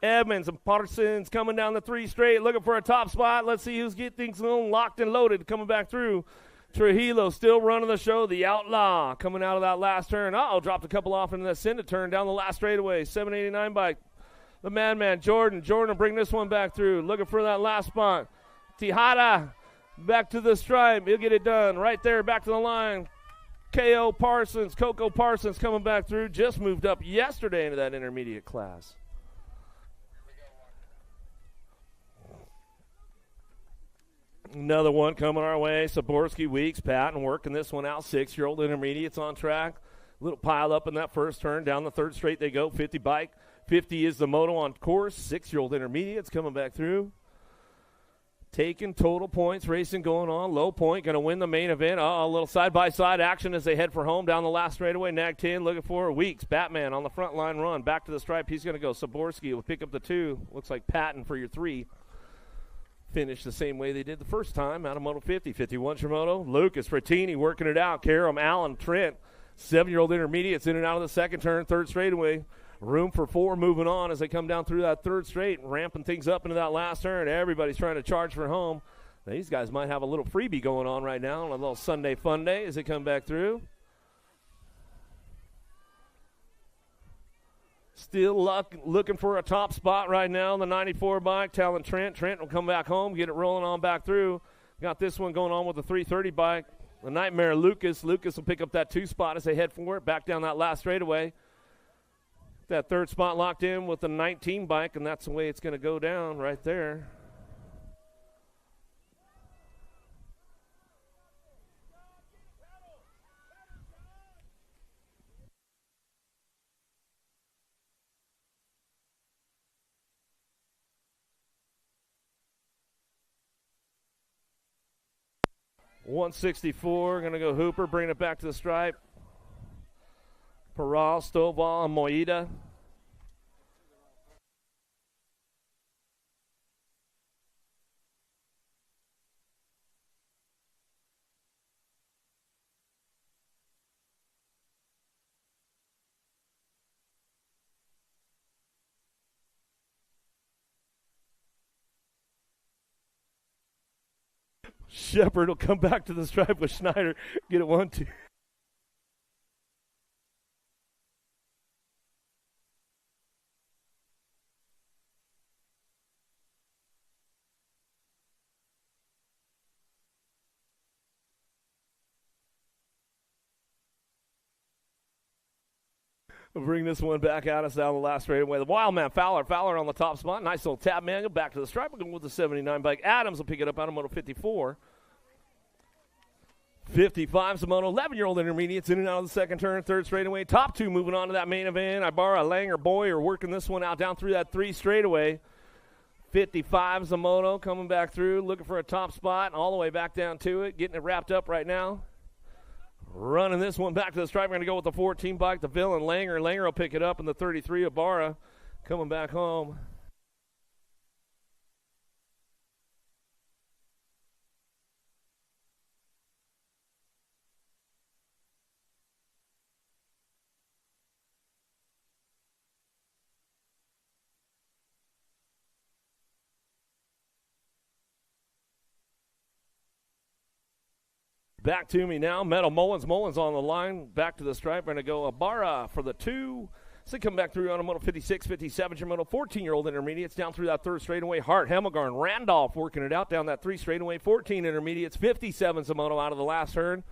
Edmonds, and Parsons coming down the 3 straight looking for a top spot. Let's see who's getting things locked and loaded coming back through. Trujillo still running the show. The Outlaw coming out of that last turn. Dropped a couple off into that Cinda turn down the last straightaway. 789 bike. The madman, Jordan. Jordan will bring this one back through. Looking for that last spot. Tejada back to the stripe. He'll get it done. Right there, back to the line. Coco Parsons coming back through. Just moved up yesterday into that intermediate class. Another one coming our way. Saborski, Weeks, Patton working this one out. 6-year-old intermediates on track. Little pile up in that first turn. Down the third straight they go. 50 bike. 50 is the moto on course. 6-year-old intermediates coming back through. Taking total points. Racing going on. Low point. Going to win the main event. A little side-by-side action as they head for home. Down the last straightaway. Nag 10 looking for Weeks. Batman on the front line run. Back to the stripe. He's going to go. Saborski will pick up the 2. Looks like Patton for your 3. Finish the same way they did the first time out of Moto 50. 51 Shimoto. Lucas Frattini working it out. Karam, Allen, Trent. 7-year-old intermediates in and out of the second turn. Third straightaway. Room for 4 moving on as they come down through that third straight, ramping things up into that last turn. Everybody's trying to charge for home. Now, these guys might have a little freebie going on right now on a little Sunday fun day as they come back through. Still looking for a top spot right now. The 94 bike, Talon Trent. Trent will come back home, get it rolling on back through. Got this one going on with the 330 bike. The Nightmare Lucas. Lucas will pick up that 2 spot as they head for it. Back down that last straightaway. That third spot locked in with the 19 bike, and that's the way it's going to go down right there. $164, going to go Hooper, bring it back to the stripe. Peral, Stovall, and Moida. Shepard will come back to the stripe with Schneider. Get it 1-2. We'll bring this one back at us down the last straightaway. The Wildman Fowler on the top spot. Nice little tap man. Go back to the stripe. We're going with the 79 bike. Adams will pick it up out of Moto 54. 55's the Moto. 11-year-old intermediates in and out of the second turn. Third straightaway. Top 2 moving on to that main event. Ibarra, Langer, Boy are working this one out down through that 3 straightaway. 55's the Moto coming back through. Looking for a top spot. All the way back down to it. Getting it wrapped up right now. Running this one back to the stripe. We're going to go with the 14 bike, the Villain Langer. Langer will pick it up, and the 33 Ibarra coming back home. Back to me now. Metal Mullins. Mullins on the line. Back to the stripe. We're going to go Ibarra for the 2. So they come back through on a Moto 56, 57, your Moto 14-year-old intermediates down through that third straightaway. Hart, Hemmelgarn, Randolph working it out down that 3 straightaway. 14 intermediates, 57's a Moto out of the last turn.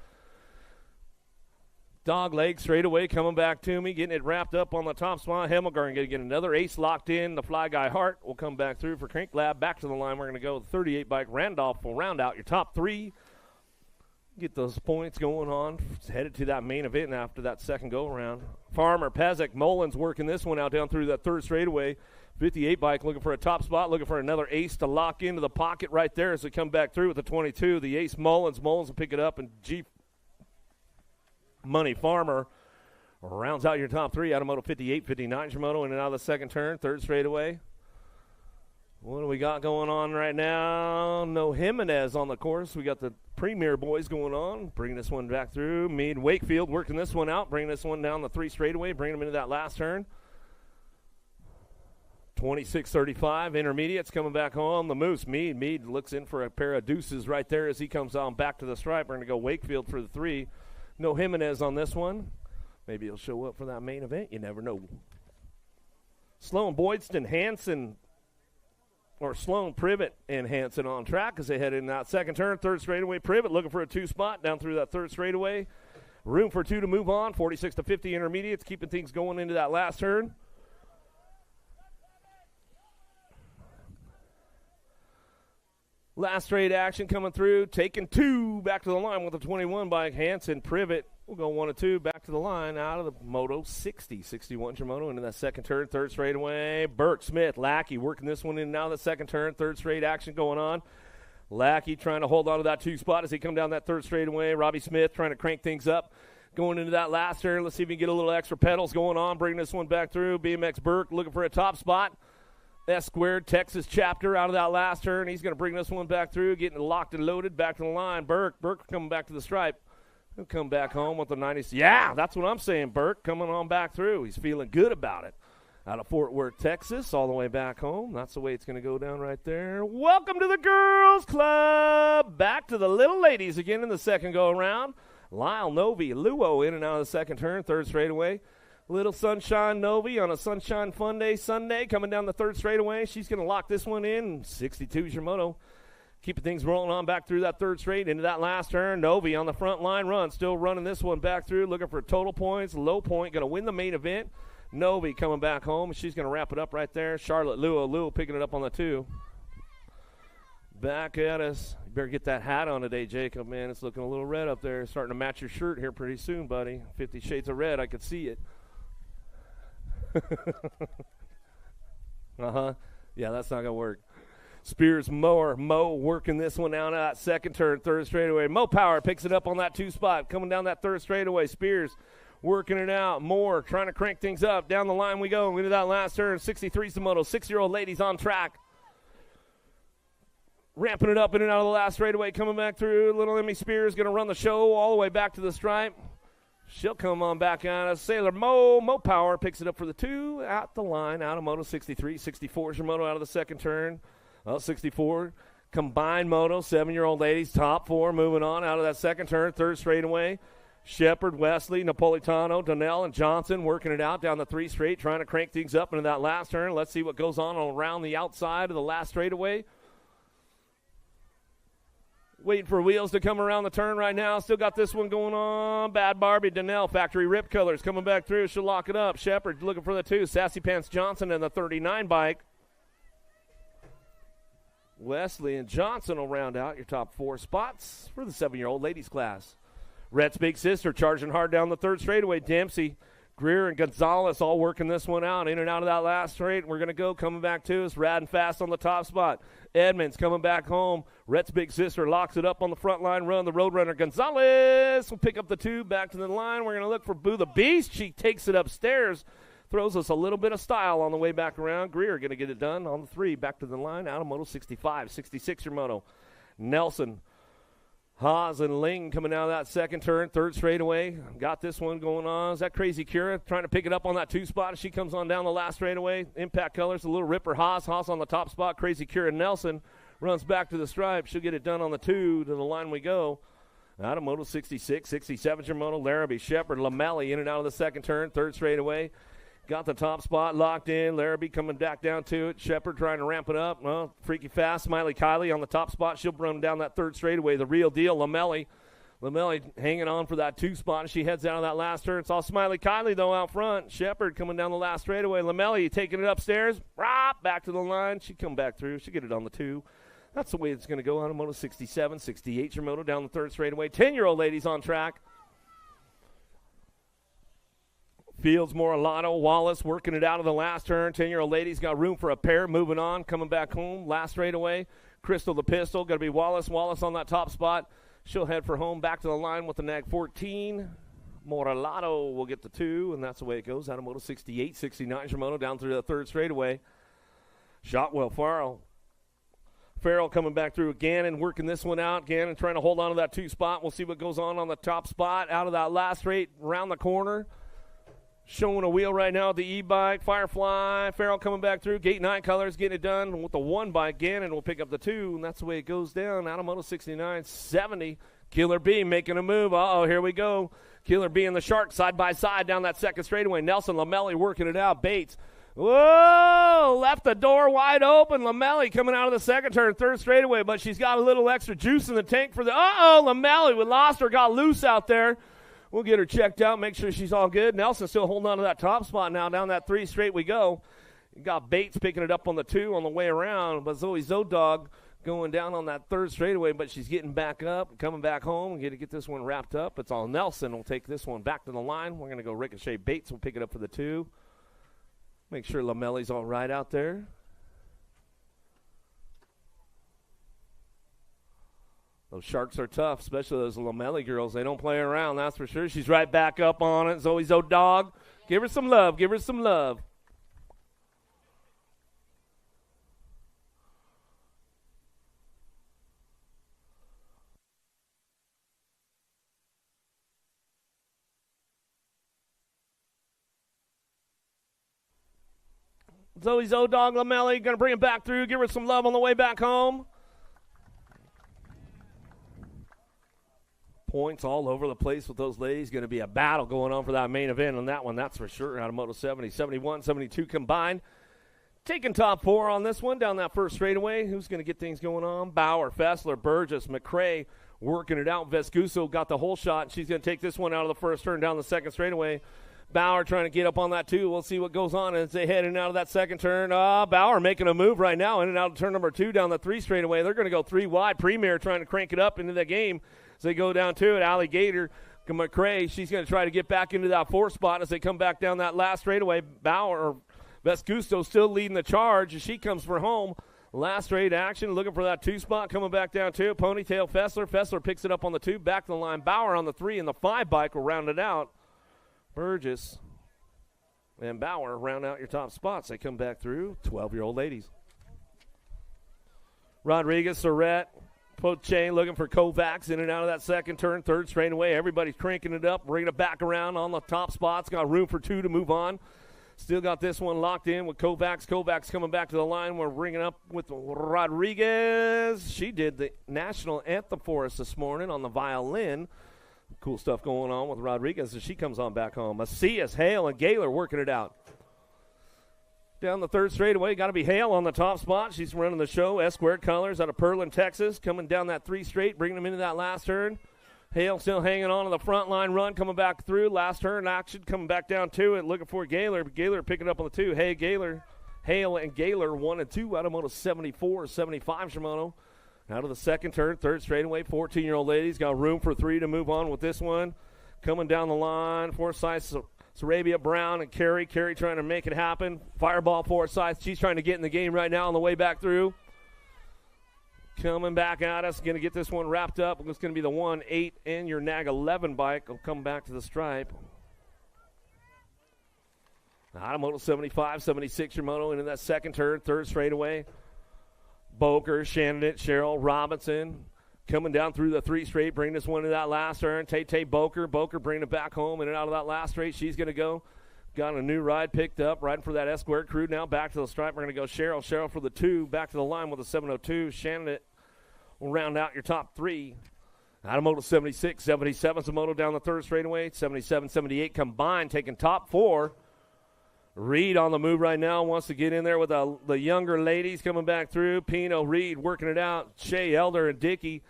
Dog leg straightaway coming back to me, getting it wrapped up on the top spot. Hemmelgarn going to get another ace locked in. The Fly Guy Hart will come back through for Crank Lab. Back to the line. We're going to go with the 38 bike. Randolph will round out your top 3. Get those points going on. Headed to that main event after that second go-around. Farmer, Pezek, Mullins working this one out down through that third straightaway. 58 bike looking for a top spot, looking for another ace to lock into the pocket right there as they come back through with the 22. The ace Mullins. Mullins will pick it up, and G Money Farmer rounds out your top 3 out of Moto 58, 59 Shimoto in and out of the second turn. Third straightaway. What do we got going on right now? No Jimenez on the course. We got the Premier boys going on. Bringing this one back through. Mead Wakefield working this one out. Bringing this one down the 3 straightaway. Bringing them into that last turn. 26-35. Intermediates coming back home. The Moose. Mead looks in for a pair of deuces right there as he comes on back to the stripe. We're going to go Wakefield for the 3. No Jimenez on this one. Maybe he'll show up for that main event. You never know. Sloan Boydston, Hansen, or Sloan, Privet, and Hansen on track as they head in that second turn. Third straightaway, Privet looking for a 2-spot down through that third straightaway. Room for 2 to move on, 46 to 50 intermediates, keeping things going into that last turn. Last straight action coming through, taking 2 back to the line with the 21 by Hansen. Privet will go 1 and 2 back to the line out of the Moto 60. 61's your Moto into that second turn, third straightaway. Burke, Smith, Lackey working this one in now the second turn, third straight action going on. Lackey trying to hold on to that 2 spot as he come down that third straightaway. Robbie Smith trying to crank things up. Going into that last turn, let's see if we can get a little extra pedals going on, bring this one back through. BMX Burke looking for a top spot. S Squared Texas chapter out of that last turn. He's going to bring this one back through, getting locked and loaded back to the line. Burke coming back to the stripe. He'll come back home with the 90s. Yeah, that's what I'm saying. Burke coming on back through. He's feeling good about it. Out of Fort Worth, Texas, all the way back home. That's the way it's going to go down right there. Welcome to the Girls Club. Back to the little ladies again in the second go-around. Lyle Novi, Luo in and out of the second turn, third straightaway. Little Sunshine Novi on a Sunshine Fun Day Sunday coming down the third straightaway. She's going to lock this one in. 62's your Moto. Keeping things rolling on back through that third straight into that last turn. Novi on the front line run. Still running this one back through. Looking for total points. Low point. Going to win the main event. Novi coming back home. She's going to wrap it up right there. Charlotte Luo picking it up on the 2. Back at us. You better get that hat on today, Jacob. Man, it's looking a little red up there. Starting to match your shirt here pretty soon, buddy. 50 Shades of Red. I could see it. Yeah, that's not going to work. Spears Mo working this one out of that second turn, third straightaway. Mo Power picks it up on that 2 spot. Coming down that third straightaway. Spears working it out. Moore trying to crank things up. Down the line we go into that last turn. 63's the Moto. 6-year-old ladies on track. Ramping it up in and out of the last straightaway. Coming back through. Little Emmy Spears going to run the show all the way back to the stripe. She'll come on back out of Sailor Mo Power picks it up for the 2 at the line out of Moto 63. 64's your Moto out of the second turn. 64. Combined Moto, 7-year-old ladies, top 4 moving on out of that second turn, third straightaway. Shepard, Wesley, Napolitano, Donnell, and Johnson working it out down the 3 straight, trying to crank things up into that last turn. Let's see what goes on around the outside of the last straightaway. Waiting for wheels to come around the turn right now. Still got this one going on. Bad Barbie, Donnell, Factory Rip Colors coming back through. She'll lock it up. Shepard looking for the 2. Sassy Pants Johnson and the 39 bike. Wesley and Johnson will round out your top 4 spots for the 7-year-old ladies class. Rhett's big sister charging hard down the third straightaway. Dempsey, Greer, and Gonzalez all working this one out. In and out of that last straight. We're going to go coming back to us. Rad and fast on the top spot. Edmonds coming back home. Rhett's big sister locks it up on the front line run. The Roadrunner Gonzalez will pick up the 2 back to the line. We're going to look for Boo the Beast. She takes it upstairs. Throws us a little bit of style on the way back around. Greer going to get it done on the 3. Back to the line out of Moto 65. 66 your Moto. Nelson, Haas, and Ling coming out of that second turn. Third straightaway. Got this one going on. Is that Crazy Kira trying to pick it up on that 2 spot as she comes on down the last straightaway? Impact Colors, a little ripper. Haas on the top spot. Crazy Kira Nelson runs back to the stripe. She'll get it done on the 2. To the line we go. Out of Moto 66. 67 your Moto. Larrabee, Shepard, Lamelli in and out of the second turn. Third straightaway. Got the top spot locked in. Larrabee coming back down to it. Shepard trying to ramp it up. Well, freaky fast. Smiley Kylie on the top spot. She'll run down that third straightaway. The real deal, Lamelli hanging on for that 2 spot as she heads out of that last turn. It's all Smiley Kylie, though, out front. Shepard coming down the last straightaway. Lamelli taking it upstairs. Back to the line. She come back through. She get it on the 2. That's the way it's going to go out of Moto 67. 68 your Moto down the third straightaway. 10-year-old ladies on track. Fields, Moralato, Wallace working it out of the last turn. 10-year-old ladies got room for a pair. Moving on, coming back home. Last straightaway. Crystal the Pistol. Going to be Wallace. Wallace on that top spot. She'll head for home. Back to the line with the nag 14. Moralato will get the 2, and that's the way it goes. Out of Moto 68, 69 Shimano down through the third straightaway. Shotwell Farrell. Farrell coming back through. Gannon working this one out. Gannon trying to hold on to that 2 spot. We'll see what goes on the top spot. Out of that last straight, around the corner. Showing a wheel right now with the e-bike. Firefly, Farrell coming back through. Gate 9 Colors getting it done with the 1 bike. Gannon will pick up the 2, and that's the way it goes down. Out of Moto 69, 70. Killer B making a move. Here we go. Killer B and the Shark side by side down that second straightaway. Nelson Lamelli working it out. Bates Whoa, left the door wide open. Lamelli coming out of the second turn, third straightaway, but she's got a little extra juice in the tank for the, Lamelli, we lost her, got loose out there. We'll get her checked out, make sure she's all good. Nelson still holding on to that top spot now. Down that 3 straight we go. You got Bates picking it up on the 2 on the way around, but Zoe Zodog going down on that third straightaway, but she's getting back up, coming back home. Get this one wrapped up. It's all Nelson. We'll take this one back to the line. We're going to go Ricochet Bates. We'll pick it up for the 2. Make sure Lamelli's all right out there. Those Sharks are tough, especially those Lamelli girls. They don't play around, that's for sure. She's right back up on it. Zoe Zodog. Give her some love. Give her some love. Zoe Zodog, Lamelli, going to bring it back through. Give her some love on the way back home. Points all over the place with those ladies. Going to be a battle going on for that main event on that one, that's for sure. Out of Moto 70, 71, 72 combined. Taking top 4 on this one down that first straightaway. Who's going to get things going on? Bauer, Fessler, Burgess, McCrae working it out. Vescuso got the whole shot, and she's going to take this one out of the first turn down the second straightaway. Bauer trying to get up on that 2. We'll see what goes on as they head in and out of that second turn. Bauer making a move right now in and out of turn number 2 down the 3 straightaway. They're going to go 3 wide. Premier trying to crank it up into the game as they go down to it. Alligator, McCrae, she's going to try to get back into that 4 spot as they come back down that last straightaway. Bauer, Vescuso still leading the charge as she comes for home. Last straight action, looking for that 2 spot, coming back down to it. Ponytail Fessler. Fessler picks it up on the 2, back to the line. Bauer on the 3, and the 5 bike will round it out. Burgess and Bauer round out your top spots. They come back through. 12-year-old ladies. Rodriguez, Surratt, Poche looking for Kovacs in and out of that second turn. Third straightaway. Everybody's cranking it up, bringing it back around on the top spots. Got room for 2 to move on. Still got this one locked in with Kovacs. Kovacs coming back to the line. We're bringing up with Rodriguez. She did the national anthem for us this morning on the violin. Cool stuff going on with Rodriguez as she comes on back home. Macias, Hale, and Gaylor working it out. Down the third straightaway, got to be Hale on the top spot. She's running the show. S-squared colors out of Pearland, Texas. Coming down that 3 straight, bringing them into that last turn. Hale still hanging on to the front line run, coming back through. Last turn action, coming back down to it. Looking for Gaylor. Gaylor picking up on the 2. Hey, Gaylor. Hale and Gaylor 1 and 2 out of Moto 74, 75 Shimano. Out of the second turn, third straightaway, 14-year-old ladies. Got room for 3 to move on with this one. Coming down the line, Forsyth, Sarabia, Brown, and Carey. Carey trying to make it happen. Fireball Forsyth. She's trying to get in the game right now on the way back through. Coming back at us. Going to get this one wrapped up. It's going to be the 1-8 and your NAG 11 bike. Will come back to the stripe. Out of Moto 75, 76 your moto into that second turn, third straightaway. Boker, Shannon, Cheryl, Robinson coming down through the 3 straight, bringing this one to that last turn. Tay Boker bringing it back home in and out of that last straight. She's going to go. Got a new ride picked up, riding for that S-squared crew. Now back to the stripe. We're going to go Cheryl. Cheryl for the 2, back to the line with a 702. Shannon will round out your top 3. Out of Moto 76, 77's a moto down the third straightaway. 77, 78 combined, taking top 4. Reed on the move right now, wants to get in there with the younger ladies coming back through. Pino, Reed working it out. Shea, Elder, and Dickey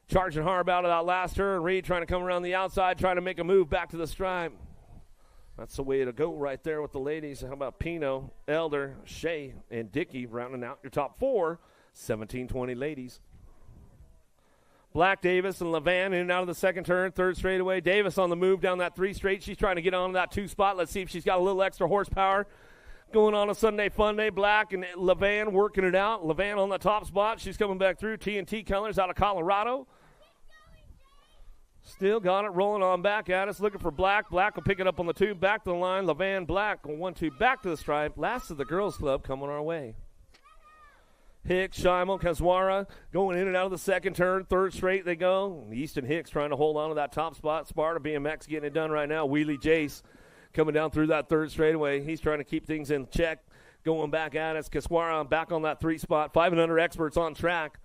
charging hard out of that last turn. Reed trying to come around the outside, trying to make a move back to the stripe. That's the way to go right there with the ladies. How about Pino, Elder, Shea, and Dickey rounding out your top 4. 17-20 ladies. Black, Davis, and Levan in and out of the second turn, third straightaway. Davis on the move down that 3 straight. She's trying to get on that 2 spot. Let's see if she's got a little extra horsepower going on a Sunday fun day. Black and Levan working it out. Levan on the top spot. She's coming back through. TNT colors out of Colorado. Still got it rolling on back at us. Looking for Black. Black will pick it up on the 2. Back to the line. Levan, Black, 1-2 back to the stripe. Last of the girls' club coming our way. Hicks, Schimel, Kazwara going in and out of the second turn. Third straight they go. Easton Hicks trying to hold on to that top spot. Sparta BMX getting it done right now. Wheelie Jace coming down through that third straightaway. He's trying to keep things in check. Going back at us. Kazwara back on that 3 spot. 5 and under experts on track.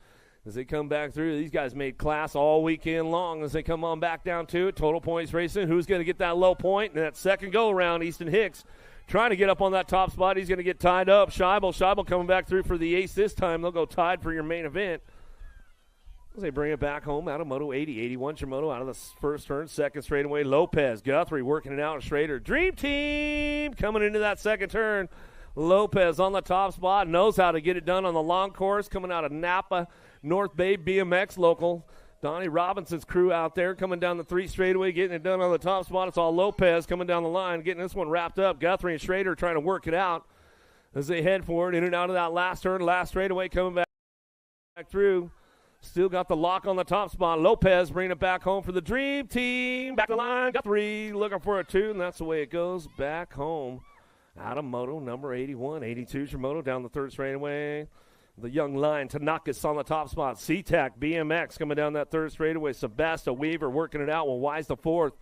as they come back through. These guys made class all weekend long as they come on back down to it. Total points racing. Who's going to get that low point? And that second go-around, Easton Hicks trying to get up on that top spot. He's going to get tied up. Scheibel coming back through for the ace this time. They'll go tied for your main event. As they bring it back home out of Moto 80. 81 Shimoto out of the first turn. Second straightaway, Lopez. Guthrie working it out. Schrader. Dream Team coming into that second turn. Lopez on the top spot. Knows how to get it done on the long course. Coming out of Napa, North Bay BMX local. Donnie Robinson's crew out there coming down the 3 straightaway, getting it done on the top spot. It's all Lopez coming down the line, getting this one wrapped up. Guthrie and Schrader trying to work it out as they head forward, in and out of that last turn. Last straightaway coming back through. Still got the lock on the top spot. Lopez bringing it back home for the Dream Team. Back to the line. Guthrie looking for a 2, and that's the way it goes back home. Out of Moto number 81. 82 Shimoto down the 3rd straightaway. The young line, Tanaka's on the top spot. SeaTac, BMX coming down that 3rd straightaway. Sebasta Weaver working it out. Well, Wise the 4th.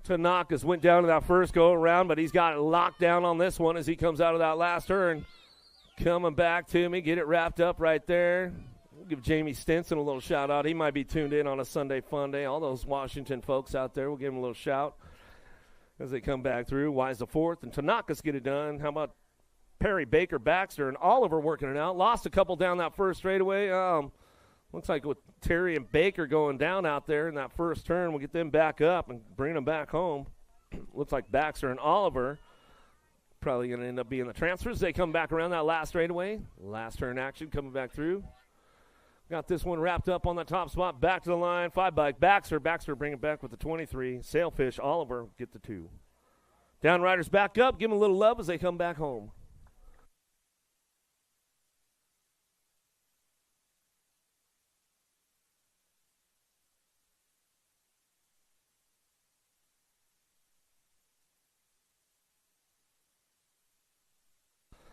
Tanaka's went down to that first go-around, but he's got it locked down on this one as he comes out of that last turn. Coming back to me, get it wrapped up right there. We'll give Jamie Stinson a little shout-out. He might be tuned in on a Sunday Fun Day. All those Washington folks out there, we'll give them a little shout as they come back through. Wise the 4th, and Tanaka's get it done. How about Perry, Baker, Baxter, and Oliver working it out. Lost a couple down that first straightaway. Looks like with Terry and Baker going down out there in that first turn, we'll get them back up and bring them back home. Looks like Baxter and Oliver probably going to end up being the transfers. They come back around that last straightaway. Last turn action coming back through. Got this one wrapped up on the top spot. Back to the line. 5 bike. Baxter bring it back with the 23. Sailfish, Oliver get the 2. Downriders back up. Give them a little love as they come back home.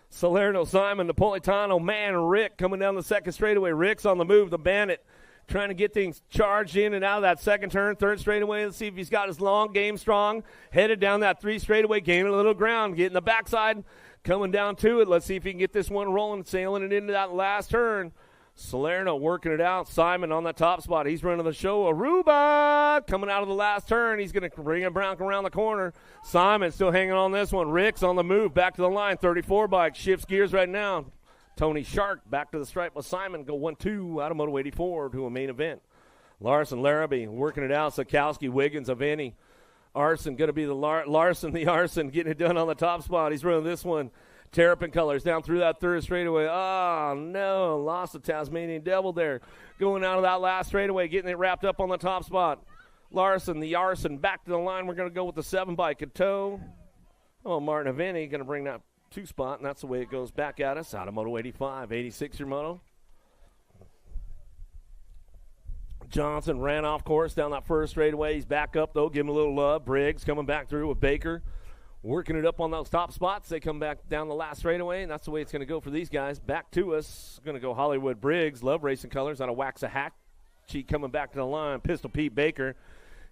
Salerno, Simon, Napolitano, man, Rick coming down the second straightaway. Rick's on the move, the Bandit, trying to get things charged in and out of that second turn, 3rd straightaway. Let's see if he's got his long game strong. Headed down that 3 straightaway, gaining a little ground, getting the backside, coming down to it. Let's see if he can get this one rolling, sailing it into that last turn. Salerno working it out. Simon on the top spot. He's running the show. Aruba coming out of the last turn. He's going to bring it around the corner. Simon still hanging on this one. Rick's on the move. Back to the line. 34 bike. Shifts gears right now. Tony Shark back to the stripe with Simon. Go 1-2 out of Moto 84 to a main event. Larson, Larrabee working it out. Sikowski, Wiggins, Aveni. Arson going to be the Larson, the Arson, getting it done on the top spot. He's running this one. Terrapin colors down through that 3rd straightaway. Oh, no. Lost the Tasmanian Devil there. Going out of that last straightaway, getting it wrapped up on the top spot. Larson, the Arson, back to the line. We're going to go with the 7 bike in tow. Oh, Martin Aveni going to bring that 2 spot, and that's the way it goes back at us. Out of Moto 85, 86 your Moto. Johnson ran off course down that 1st straightaway. He's back up, though. Give him a little love. Briggs coming back through with Baker. Working it up on those top spots. They come back down the last straightaway, and that's the way it's going to go for these guys. Back to us. Going to go Hollywood Briggs. Love Racing Colors out of Waxahachie coming back to the line. Pistol Pete Baker.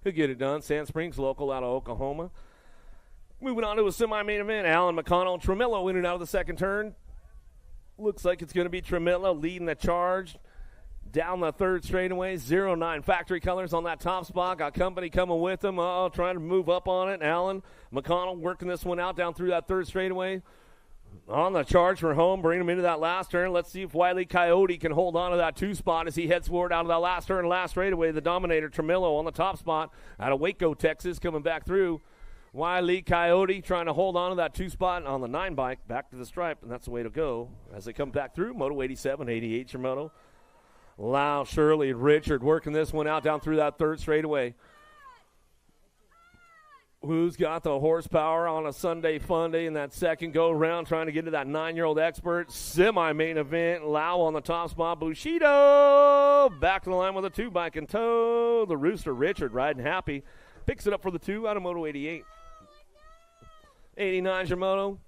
He'll get it done. Sand Springs local out of Oklahoma. Moving on to a semi-main event. Alan McConnell. Tremillo in and out of the second turn. Looks like it's going to be Tremillo leading the charge. Down the 3rd straightaway, 09 factory colors on that top spot. Got company coming with him. Trying to move up on it. Allen McConnell working this one out down through that 3rd straightaway. On the charge for home, bring him into that last turn. Let's see if Wiley Coyote can hold on to that 2 spot as he heads forward out of that last turn, last straightaway. The Dominator, Tremillo on the top spot out of Waco, Texas, coming back through. Wiley Coyote trying to hold on to that 2 spot on the 9 bike, back to the stripe, and that's the way to go as they come back through. Moto 87, 88 your Moto. Lau, Shirley, and Richard working this one out down through that 3rd straightaway. Who's got the horsepower on a Sunday Fun Day in that second go-around, trying to get to that 9-year-old expert. Semi-main event, Lau on the top spot. Bushido back to the line with a 2 bike in tow. The Rooster, Richard, riding happy. Picks it up for the 2 out of Moto 88. 89 your Moto.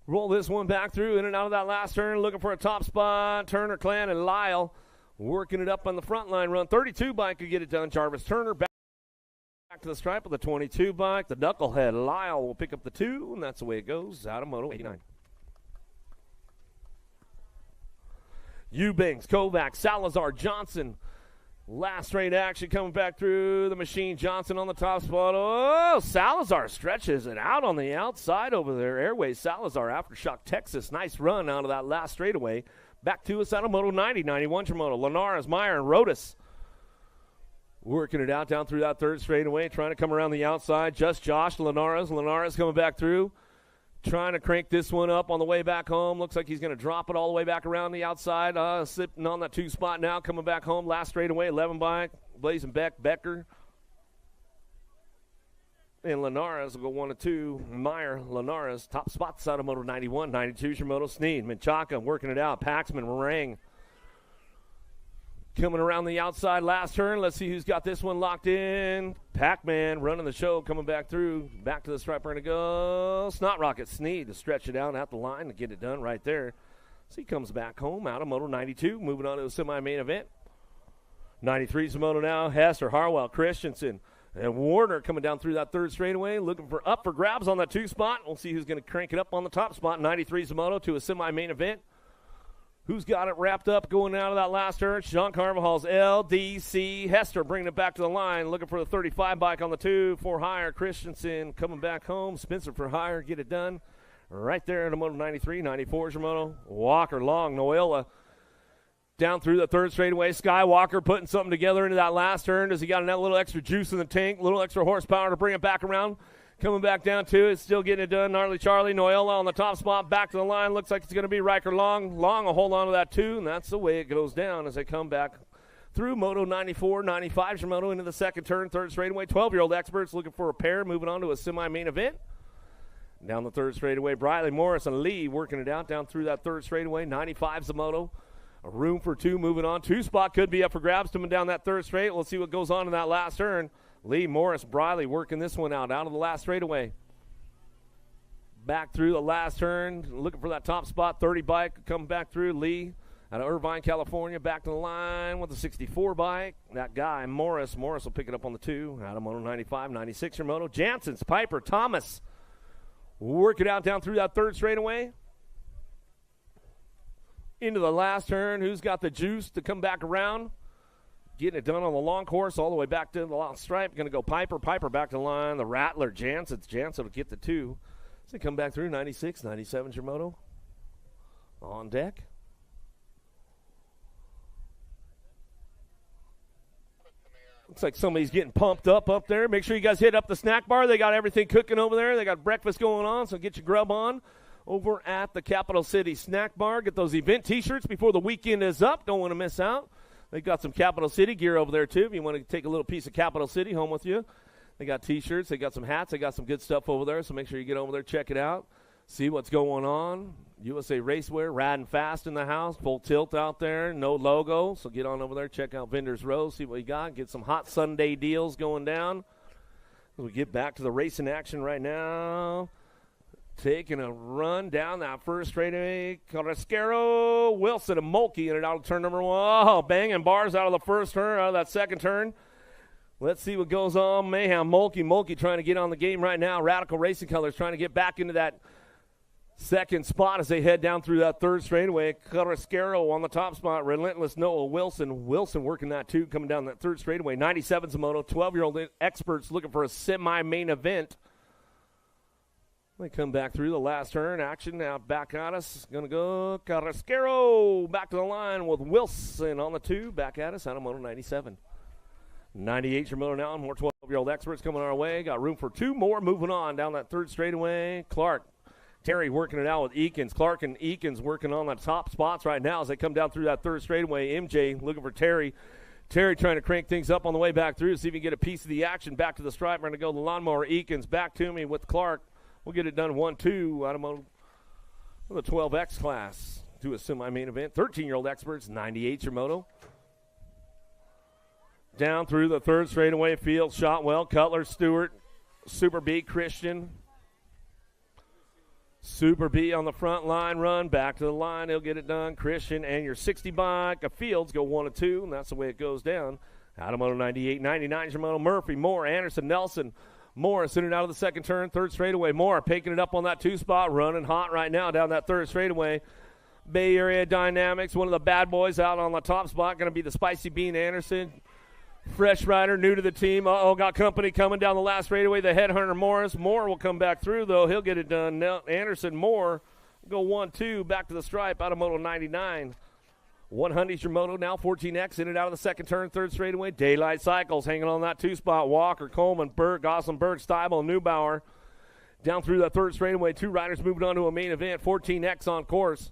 Roll this one back through, in and out of that last turn, looking for a top spot. Turner, Clan, and Lyle working it up on the front line run. 32 bike could get it done. Jarvis Turner back to the stripe with the 22 bike. The knucklehead Lyle will pick up the 2, and that's the way it goes out of Moto 89. Eubanks, Kovac, Salazar, Johnson. Last straight action coming back through the machine. Johnson on the top spot. Oh, Salazar stretches it out on the outside over there. Airways Salazar, Aftershock Texas. Nice run out of that last straightaway. Back to us out of Moto 90, 91 Moto. Linares, Meyer, and Rodas working it out down through that third straightaway, trying to come around the outside. Just Josh Linares. Linares coming back through, trying to crank this one up on the way back home. Looks like he's going to drop it all the way back around the outside. Sitting on that 2 spot now, coming back home. Last straightaway, 11 bike. Blazing Becker. And Linares will go 1 and 2. Meyer, Linares, top spots out of Moto 91, 92 Moto Sneed. Menchaca working it out. Paxman, Rang. Coming around the outside, last turn. Let's see who's got this one locked in. Pac-Man running the show, coming back through. Back to the stripe, we're going to go. Snot Rocket Sneed to stretch it out at the line to get it done right there. So he comes back home out of Moto 92, moving on to the semi-main event. 93's Moto now. Hester, Harwell, Christensen, and Warner coming down through that third straightaway, looking for up for grabs on that 2 spot. We'll see who's going to crank it up on the top spot. 93's Moto to a semi-main event. Who's got it wrapped up going out of that last turn? Sean Carvajal's LDC. Hester bringing it back to the line, looking for the 35 bike on the 2. For hire, Christensen coming back home. Spencer for hire, get it done. Right there in the Moto 93, 94's your Moto. Walker, Long, Noela. Down through the third straightaway. Skywalker putting something together into that last turn. Does he got a little extra juice in the tank, a little extra horsepower to bring it back around? Coming back down to it, still getting it done. Gnarly Charlie, Noela on the top spot, back to the line. Looks like it's going to be Riker Long. Long will hold on to that 2, and that's the way it goes down as they come back through Moto 94, 95 Shimoto into the second turn, third straightaway. 12-year-old experts looking for a pair, moving on to a semi-main event. Down the third straightaway, Briley, Morris, and Lee working it out down through that third straightaway. 95's the Moto. A room for 2 moving on. 2 spot could be up for grabs coming down that third straight. We'll see what goes on in that last turn. Lee, Morris, Briley working this one out of the last straightaway. Back through the last turn, looking for that top spot. 30 bike coming back through. Lee out of Irvine, California, back to the line with the 64 bike. That guy, Morris will pick it up on the 2 out of Moto 95, 96 your Moto. Jansen's, Piper, Thomas work it out down through that third straightaway. Into the last turn. Who's got the juice to come back around? Getting it done on the long course all the way back to the long stripe. Going to go Piper back to the line. The Rattler, Jansen will get the 2. So they come back through 96, 97 your Moto. On deck. Looks like somebody's getting pumped up there. Make sure you guys hit up the snack bar. They got everything cooking over there. They got breakfast going on, so get your grub on over at the Capital City Snack Bar. Get those event T-shirts before the weekend is up. Don't want to miss out. They got some Capital City gear over there, too, if you want to take a little piece of Capital City home with you. They got T-shirts. They got some hats. They got some good stuff over there, so make sure you get over there, check it out, see what's going on. USA Racewear, riding fast in the house, full tilt out there, no logo. So get on over there, check out Vendors Row, see what you got. Get some hot Sunday deals going down. We get back to the racing action right now. Taking a run down that first straightaway. Carrasquero, Wilson, and Mulkey in it out of turn number 1. Oh, banging bars out of the first turn, out of that second turn. Let's see what goes on. Mayhem, Mulkey trying to get on the game right now. Radical Racing Colors trying to get back into that second spot as they head down through that third straightaway. Carrasquero on the top spot. Relentless Noah Wilson working that too, coming down that third straightaway. 97's a Moto. 12-year-old experts looking for a semi-main event. They come back through the last turn. Action now back at us. Going to go Carrasquero back to the line with Wilson on the 2. Back at us out of Moto 97. 98 your Moto now. More 12-year-old experts coming our way. Got room for 2 more moving on down that third straightaway. Terry working it out with Eakins. Clark and Eakins working on the top spots right now as they come down through that third straightaway. MJ looking for Terry. Terry trying to crank things up on the way back through, see if he can get a piece of the action. Back to the stripe. We're going to go the lawnmower. Eakins back to me with Clark. We'll get it done 1-2 out of the 12X class to a semi-main event. 13-year-old experts, 98 your Moto. Down through the third straightaway. Fields, Shotwell, Cutler, Stewart, Super B, Christian. Super B on the front line run. Back to the line. He'll get it done. Christian and your 60 bike. Fields go 1-2, and that's the way it goes down. Out of moto 98, 99 is your moto. Murphy, Moore, Anderson, Nelson. Morris in and out of the second turn, third straightaway. Moore picking it up on that 2 spot, running hot right now down that third straightaway. Bay Area Dynamics, one of the bad boys out on the top spot, going to be the Spicy Bean Anderson. Fresh rider, new to the team. Got company coming down the last straightaway. The headhunter Morris. Moore will come back through, though. He'll get it done. Now, Anderson, Moore go 1-2 back to the stripe out of moto 99. 100's your moto now, 14X in and out of the second turn, third straightaway. Daylight Cycles hanging on that 2 spot. Walker, Coleman, Berg, Gossenberg, Steibel, and Neubauer. Down through that third straightaway, 2 riders moving on to a main event. 14X on course.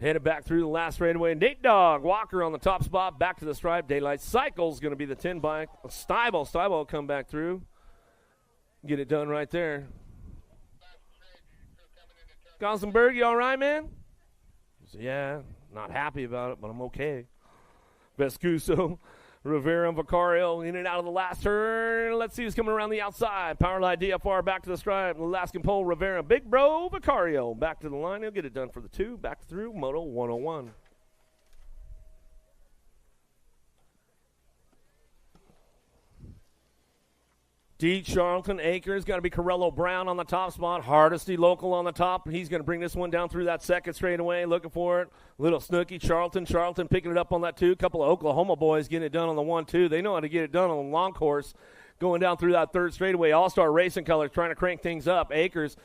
Headed back through the last straightaway. Nate Dogg, Walker on the top spot, back to the stripe. Daylight Cycles going to be the 10 bike. Steibel will come back through. Get it done right there. Gossenberg, you all right, man? Yeah. Not happy about it, but I'm okay. Vescuso, Rivera, and Vicario in and out of the last turn. Let's see who's coming around the outside. Powerline DFR back to the stripe. Alaskan Pole, Rivera, Big Bro, Vicario back to the line. He'll get it done for the 2. Back through Moto 101. Deet, Charlton, Akers, got to be Corello Brown on the top spot. Hardesty local on the top. He's going to bring this one down through that second straightaway. Looking for it. Little Snooky, Charlton picking it up on that 2. Couple of Oklahoma boys getting it done on the 1-2. They know how to get it done on the long course. Going down through that third straightaway. All-Star Racing Colors trying to crank things up. Akers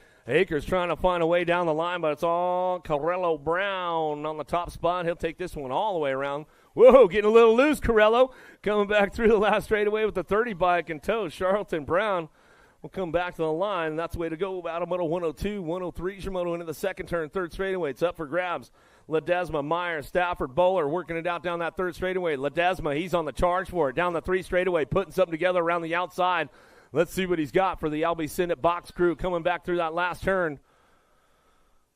trying to find a way down the line, but it's all Corello Brown on the top spot. He'll take this one all the way around. Whoa, getting a little loose, Corello. Coming back through the last straightaway with the 30 bike in tow. Charlton Brown will come back to the line, and that's the way to go. Out of moto 102, 103 is your moto into the second turn, third straightaway. It's up for grabs. Ledesma, Myers, Stafford, Bowler working it out down that third straightaway. Ledesma, he's on the charge for it. Down the 3 straightaway, putting something together around the outside. Let's see what he's got for the Albie Senate box crew coming back through that last turn.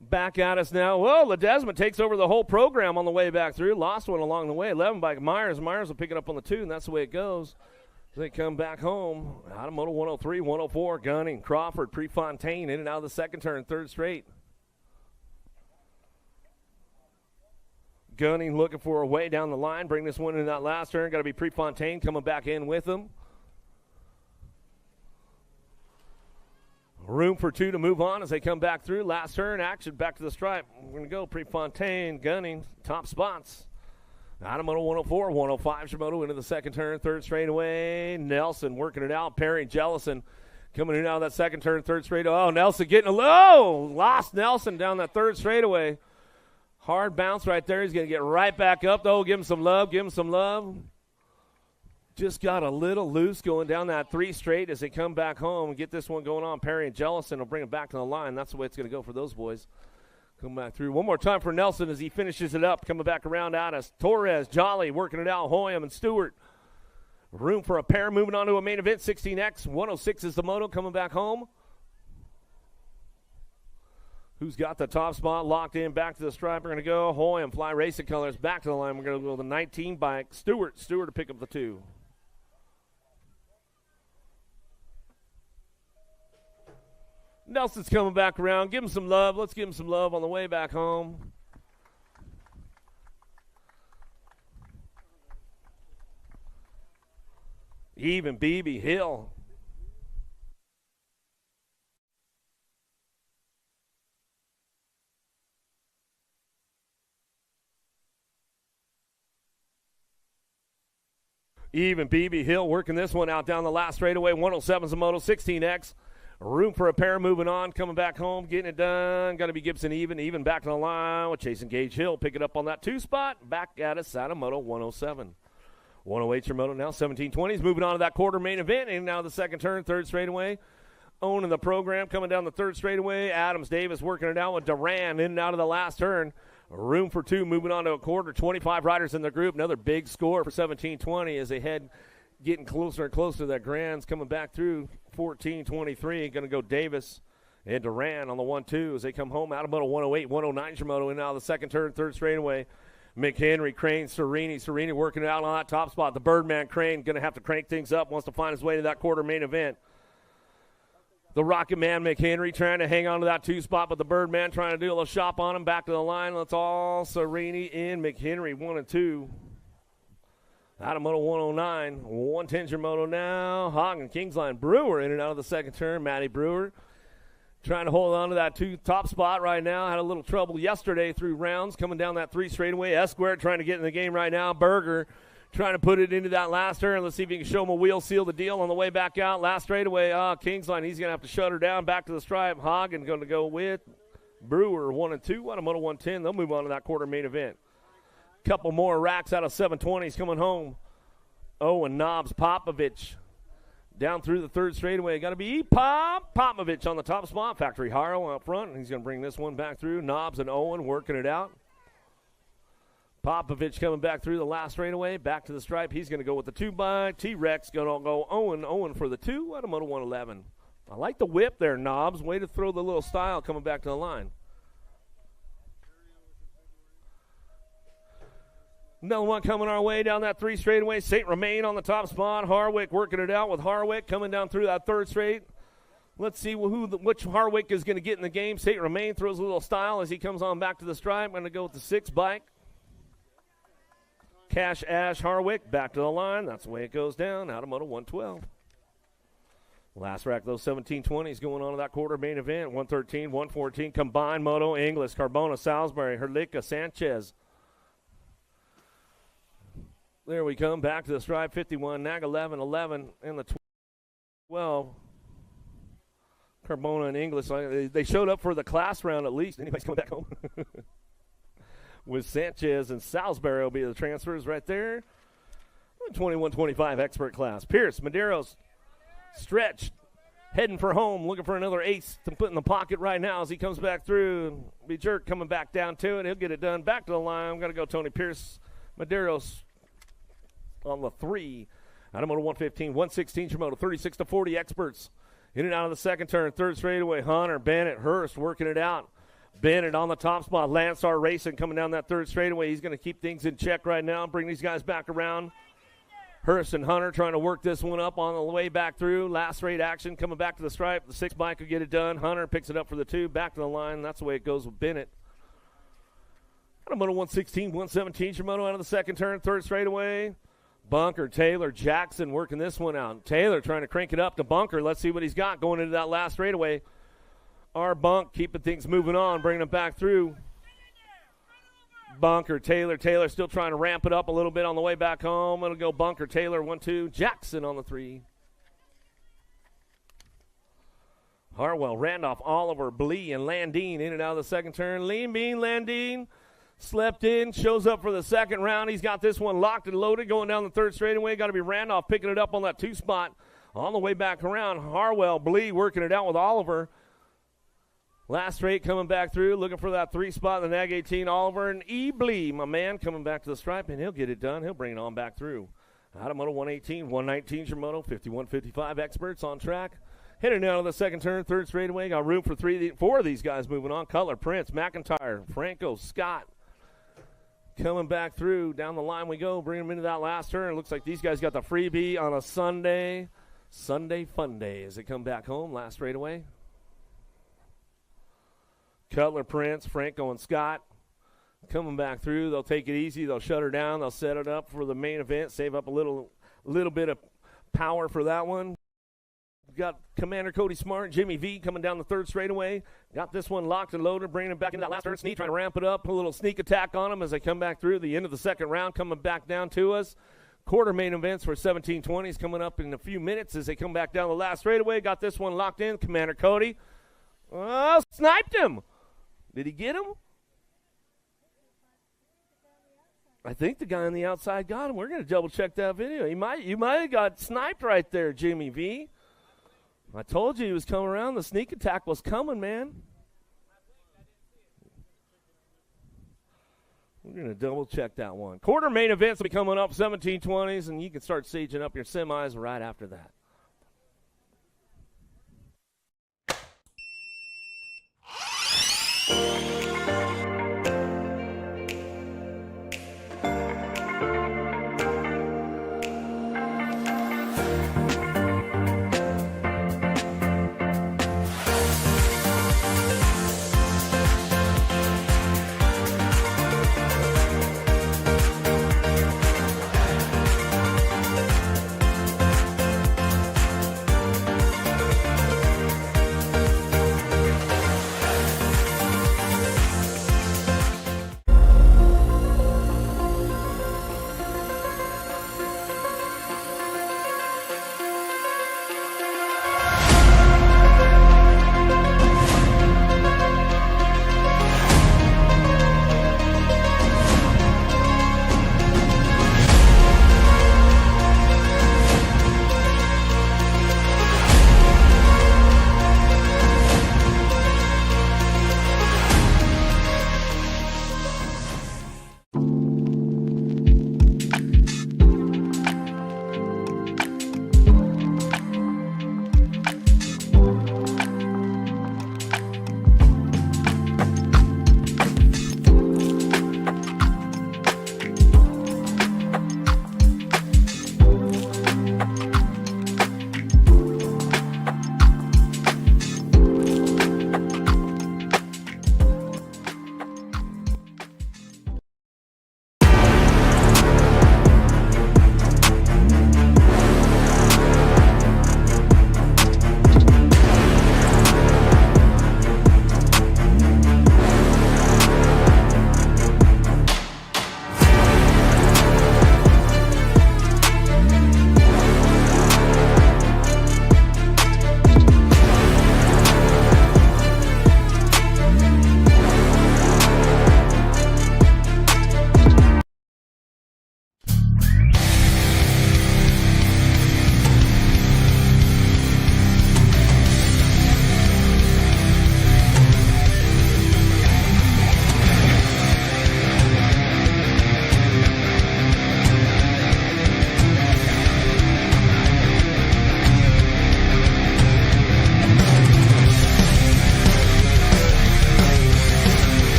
Back at us now. Whoa, Ledesma takes over the whole program on the way back through. Lost one along the way. 11 by Myers. Myers will pick it up on the 2, and that's the way it goes. They come back home. Out of moto 103, 104, Gunning, Crawford, Prefontaine in and out of the second turn, third straight. Gunning looking for a way down the line. Bring this one in that last turn. Got to be Prefontaine coming back in with him. Room for 2 to move on as they come back through. Last turn, action back to the stripe. We're going to go Prefontaine, Gunning, top spots. Out of moto 104, 105 Shimoto into the second turn, third straightaway. Nelson working it out. Perry Jellison coming in out of that second turn, third straightaway. Oh, Nelson getting a low. Lost Nelson down that third straightaway. Hard bounce right there. He's going to get right back up, though. Give him some love. Just got a little loose going down that 3 straight as they come back home and get this one going on. Perry and Jellison will bring it back to the line. That's the way it's going to go for those boys. Come back through. One more time for Nelson as he finishes it up. Coming back around at us. Torres, Jolly working it out. Hoyam and Stewart. Room for a pair moving on to a main event. 16X. 106 is the moto coming back home. Who's got the top spot locked in? Back to the stripe. We're going to go. Hoyam, Fly Racing Colors back to the line. We're going to go with the 19 bike. Stewart to pick up the 2. Nelson's coming back around. Give him some love. Let's give him some love on the way back home. Even BB Hill. Even BB Hill working this one out down the last straightaway. 107's a moto, 16X. Room for a pair moving on, coming back home, getting it done. Got to be Gibson even back to the line with Chasing Gage Hill. Pick it up on that 2 spot. Back at us, Sadamoto 107. 108's your moto now, 1720s. Moving on to that quarter main event. And now the second turn, third straightaway. Owning the program, coming down the third straightaway. Adams Davis working it out with Duran in and out of the last turn. Room for 2, moving on to a quarter. 25 riders in the group. Another big score for 1720 as they head getting closer and closer to that Grands coming back through 14-23. Going to go Davis and Duran on the 1-2 as they come home. Out of moto 108, 109 Shimoto in and out of the second turn, third straightaway. McHenry, Crane, Serini working it out on that top spot. The Birdman Crane going to have to crank things up, wants to find his way to that quarter main event. The Rocket Man McHenry trying to hang on to that 2 spot, but the Birdman trying to do a little shop on him. Back to the line. Let's all Serini in McHenry 1 and 2. Out of Moto 109, 110's your moto now. Hogg and Kingsline. Brewer in and out of the second turn. Matty Brewer trying to hold on to that top spot right now. Had a little trouble yesterday through rounds coming down that 3 straightaway. Esquire trying to get in the game right now. Berger trying to put it into that last turn. Let's see if he can show him a wheel, seal the deal on the way back out. Last straightaway, Kingsline, he's going to have to shut her down back to the stripe. Hogg and going to go with Brewer 1 and 2. Out of Moto 110, they'll move on to that quarter main event. Couple more racks out of 720s coming home. And Knobs Popovich down through the 3rd straightaway. Got to be Popovich on the top spot. Factory Harrow up front. He's going to bring this one back through. Knobs and Owen working it out. Popovich coming back through the last straightaway. Back to the stripe. He's going to go with the 2x. T-Rex going to go Owen for the 2 out of Moto 111. I like the whip there, Knobs. Way to throw the little style coming back to the line. Another one coming our way down that 3 straightaway. St. Romain on the top spot. Harwick working it out with Harwick coming down through that 3rd straight. Let's see which Harwick is going to get in the game. St. Romain throws a little style as he comes on back to the stripe. I'm going to go with the 6 bike. Cash Ash Harwick back to the line. That's the way it goes down. Out of Moto 112. Last rack, those 1720s going on to that quarter main event. 113, 114 combined moto. Inglis, Carbona, Salisbury, Herlica, Sanchez. There we come, back to the stripe, 51, Nag 11, 11, and the 12. Carbona and Inglis, they showed up for the class round at least. Anybody's coming back home? With Sanchez and Salisbury will be the transfers right there. 21-25 expert class. Pierce, Medeiros, stretched, heading for home, looking for another ace to put in the pocket right now as he comes back through. Be Jerk coming back down to it. He'll get it done. Back to the line. I'm going to go Tony Pierce, Medeiros on the 3. Out of Moto 115, 116 your moto, 36-40 experts. In and out of the second turn, 3rd straightaway. Hunter, Bennett, Hurst working it out. Bennett on the top spot. Landstar Racing coming down that 3rd straightaway. He's going to keep things in check right now, bring these guys back around. Hurst and Hunter trying to work this one up on the way back through. Last straight action coming back to the stripe. The 6 bike will get it done. Hunter picks it up for the 2. Back to the line. That's the way it goes with Bennett. Out of Moto 116, 117 your moto out of the second turn, 3rd straightaway. Bunker, Taylor, Jackson working this one out. Taylor trying to crank it up to Bunker. Let's see what he's got going into that last straightaway. Our Bunk keeping things moving on, bringing them back through. Bunker, Taylor still trying to ramp it up a little bit on the way back home. It'll go Bunker, Taylor, 1-2. Jackson on the 3. Harwell, Randolph, Oliver, Blee, and Landine in and out of the second turn. Lean Bean, Landine. Slept in, shows up for the second round. He's got this one locked and loaded going down the 3rd straightaway. Got to be Randolph picking it up on that 2 spot on the way back around. Harwell, Blee working it out with Oliver. Last straight coming back through, looking for that 3 spot in the Nag 18. Oliver and E. Blee, my man, coming back to the stripe, and he'll get it done. He'll bring it on back through. Out of Moto 118, 119's your moto, 51-55 experts on track. Heading out of the second turn, 3rd straightaway. Got room for 4 of these guys moving on. Cutler, Prince, McIntyre, Franco, Scott. Coming back through, down the line we go, bring them into that last turn. It looks like these guys got the freebie on a Sunday fun day as they come back home, last straightaway. Cutler, Prince, Franco, and Scott coming back through. They'll take it easy. They'll shut her down. They'll set it up for the main event, save up a little bit of power for that one. Got Commander Cody Smart, Jimmy V coming down the 3rd straightaway. Got this one locked and loaded, bringing him back into that last turn. Sneak trying to ramp it up, a little sneak attack on them as they come back through the end of the second round, coming back down to us. Quarter main events for 1720s coming up in a few minutes as they come back down the last straightaway. Got this one locked in. Commander Cody sniped him. Did he get him? I think the guy on the outside got him. We're going to double check that video. You might have got sniped right there, Jimmy V. I told you he was coming around. The sneak attack was coming, man. We're going to double check that one. Quarter main events will be coming up, 1720s, and you can start sieging up your semis right after that.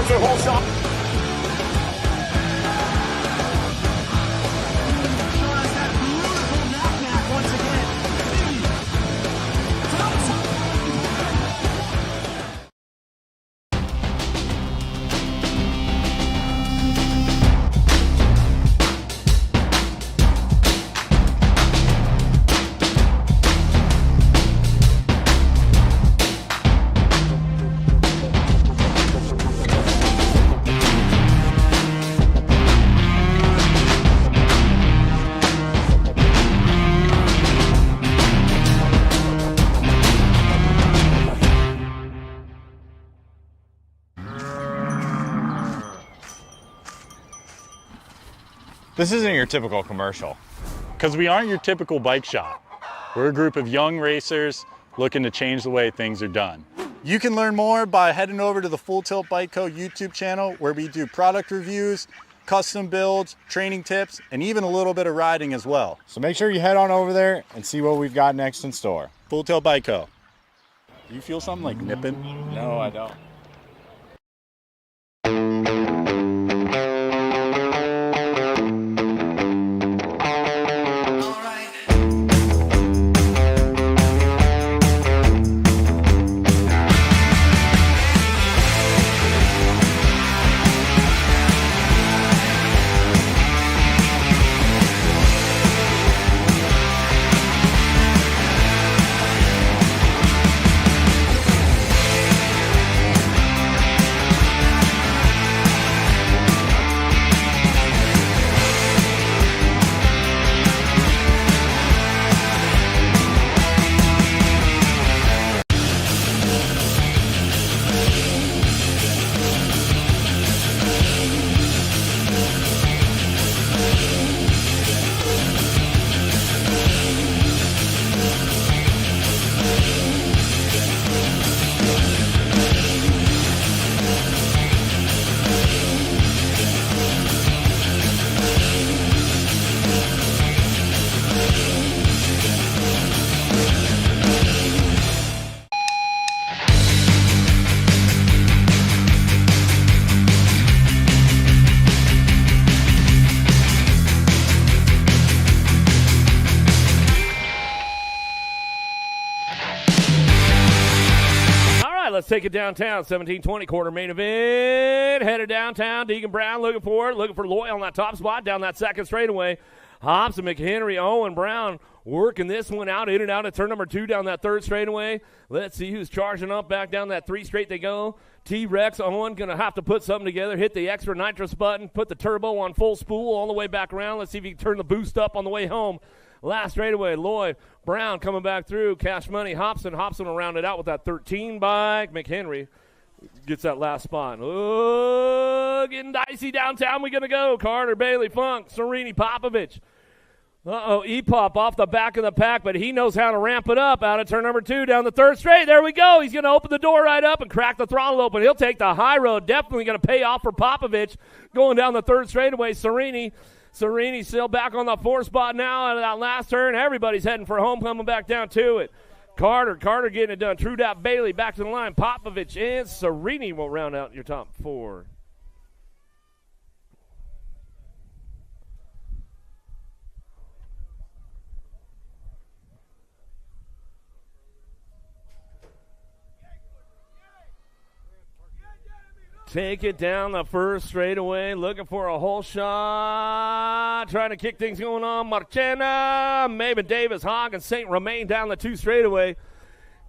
their whole shot. This isn't your typical commercial. Because we aren't your typical bike shop. We're a group of young racers looking to change the way things are done. You can learn more by heading over to the Full Tilt Bike Co. YouTube channel, where we do product reviews, custom builds, training tips, and even a little bit of riding as well. So make sure you head on over there and see what we've got next in store. Full Tilt Bike Co. You feel something like nipping? No, I don't. Let's take it downtown. 1720 quarter main event. Headed downtown. Deegan Brown looking for Loy on that top spot down that second straightaway. Hobson, McHenry, Owen Brown working this one out, in and out at turn number 2 down that third straightaway. Let's see who's charging up back down that 3 straight they go. T-Rex, Owen going to have to put something together, hit the extra nitrous button, put the turbo on full spool all the way back around. Let's see if he can turn the boost up on the way home. Last straightaway, Lloyd Brown coming back through. Cash Money, Hobson will round it out with that 13 bike. McHenry gets that last spot. Oh, getting dicey downtown. We going to go. Carter, Bailey, Funk, Serini, Popovich. E-Pop off the back of the pack, but he knows how to ramp it up out of turn number 2 down the third straight. There we go. He's going to open the door right up and crack the throttle open. He'll take the high road. Definitely going to pay off for Popovich going down the third straightaway. Serini still back on the 4th spot now out of that last turn. Everybody's heading for home, coming back down to it. Carter getting it done. True Dat Bailey back to the line. Popovich and Serini will round out your top 4. Take it down the first straightaway, looking for a hole shot, trying to kick things going on. Marchena, Maven Davis, Hogg, and St. Romain down the 2 straightaway.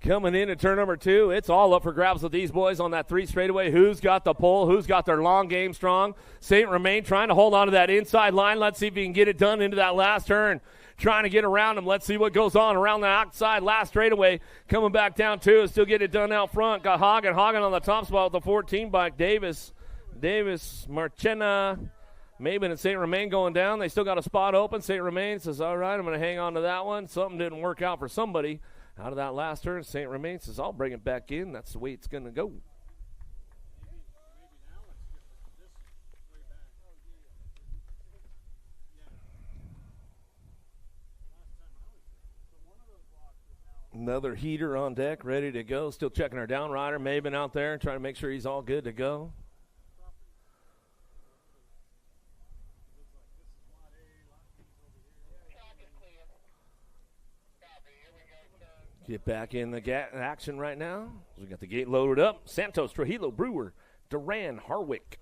Coming in at turn number 2, it's all up for grabs with these boys on that 3 straightaway. Who's got the pull? Who's got their long game strong? St. Romain trying to hold on to that inside line. Let's see if he can get it done into that last turn. Trying to get around him. Let's see what goes on around the outside. Last straightaway coming back down to still get it done out front. Got Hagen on the top spot with the 14 bike. Davis, Marchena, Maben and St. Romain going down. They still got a spot open. St. Romain says, all right, I'm going to hang on to that one. Something didn't work out for somebody out of that last turn. St. Romain says, I'll bring it back in. That's the way it's going to go. Another heater on deck, ready to go. Still checking our downrider. Maven out there, trying to make sure he's all good to go. get back in the action right now. We got the gate loaded up. Santos, Trujillo, Brewer, Duran, Harwick.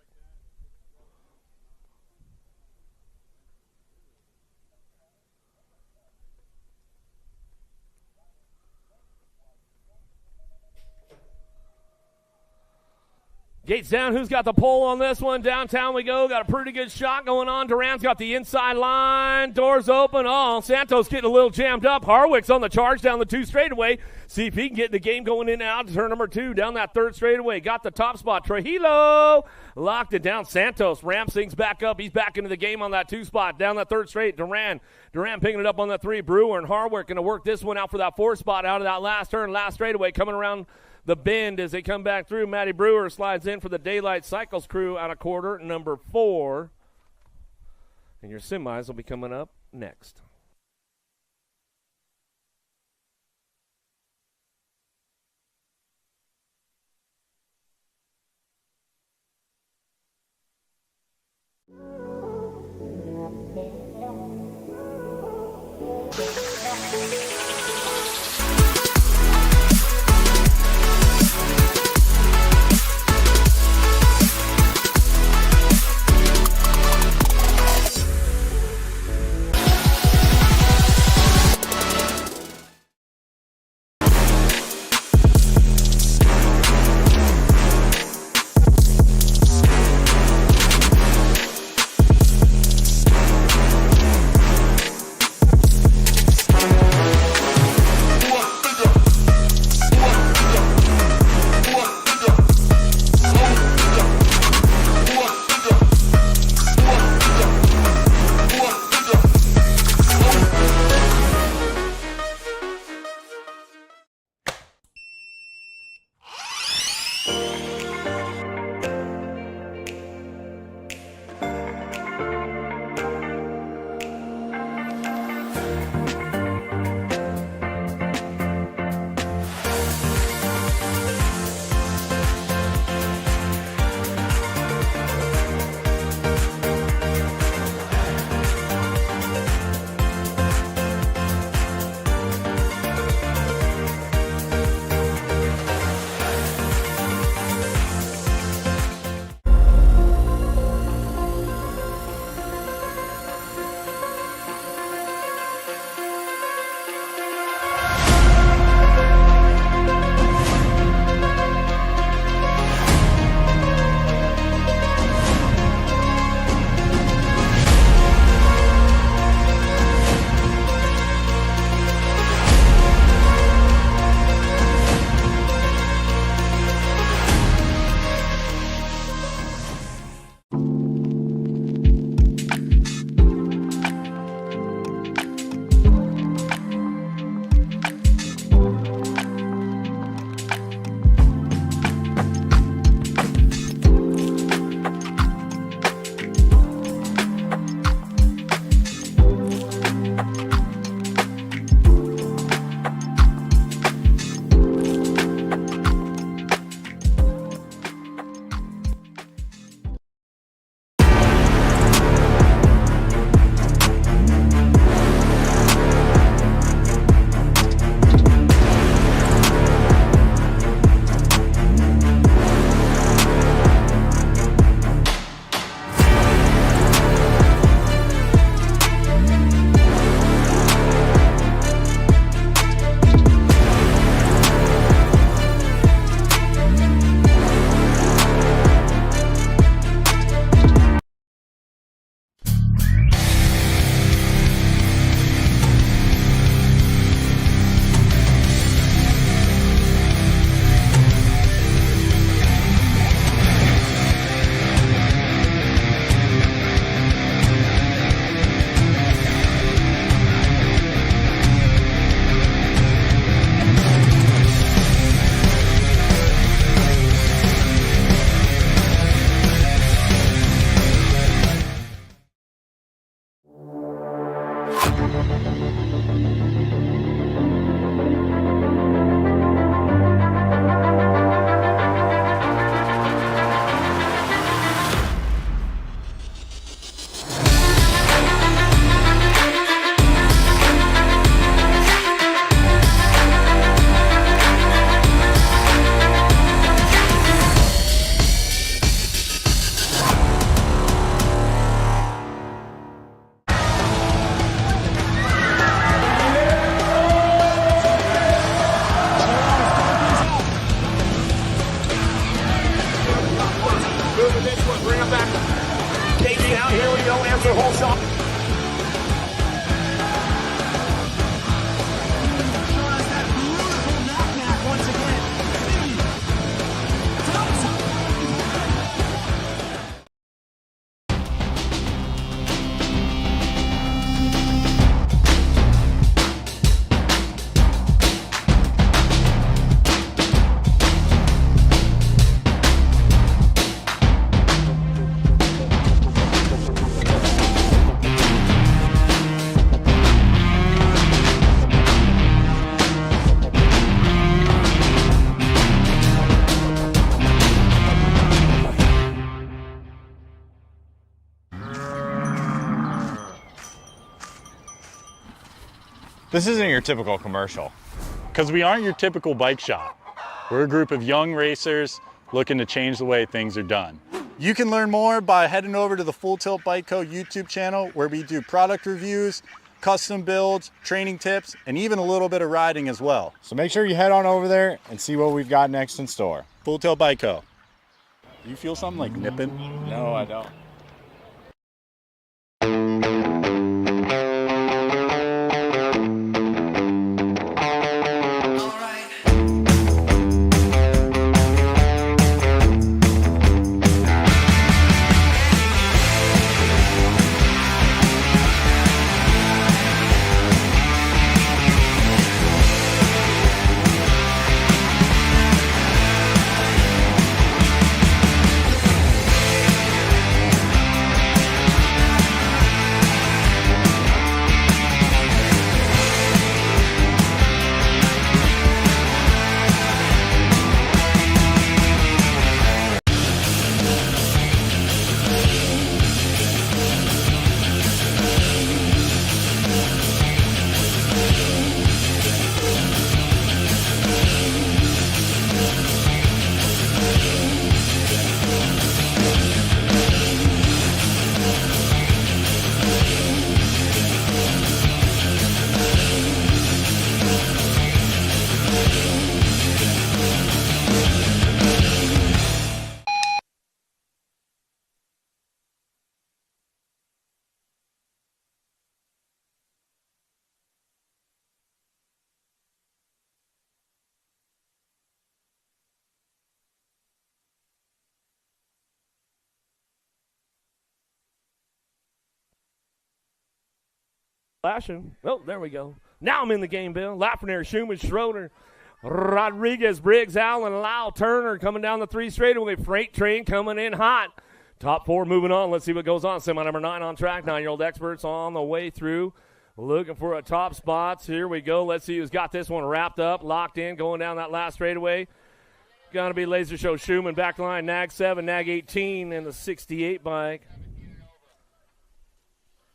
Gates down. Who's got the pole on this one? Downtown we go. Got a pretty good shot going on. Duran's got the inside line. Doors open. Oh, Santos getting a little jammed up. Harwick's on the charge down the 2 straightaway. See if he can get the game going in and out to turn number 2 down that 3rd straightaway. Got the top spot. Trujillo locked it down. Santos ramps things back up. He's back into the game on that 2 spot down that 3rd straight. Duran picking it up on that 3. Brewer and Harwick going to work this one out for that 4 spot out of that last turn, last straightaway coming around the bend as they come back through. Matty Brewer slides in for the Daylight Cycles crew out of quarter number 4. And your semis will be coming up next. This isn't your typical commercial. Because we aren't your typical bike shop. We're a group of young racers looking to change the way things are done. You can learn more by heading over to the Full Tilt Bike Co. YouTube channel, where we do product reviews, custom builds, training tips, and even a little bit of riding as well. So make sure you head on over there and see what we've got next in store. Full Tilt Bike Co. You feel something like nipping? No, I don't. Flashing. Oh, there we go. Now I'm in the game, Bill. Lafreniere, Schumann, Schroeder, Rodriguez, Briggs, Allen, Lau, Turner coming down the 3 straightaway. Freight train coming in hot. Top 4 moving on. Let's see what goes on. Semi number 9 on track. 9-year-old experts on the way through. Looking for a top spots. Here we go. Let's see who's got this one wrapped up, locked in, going down that last straightaway. Going to be Laser Show Schumann, back line, Nag 7, Nag 18, and the 68 bike.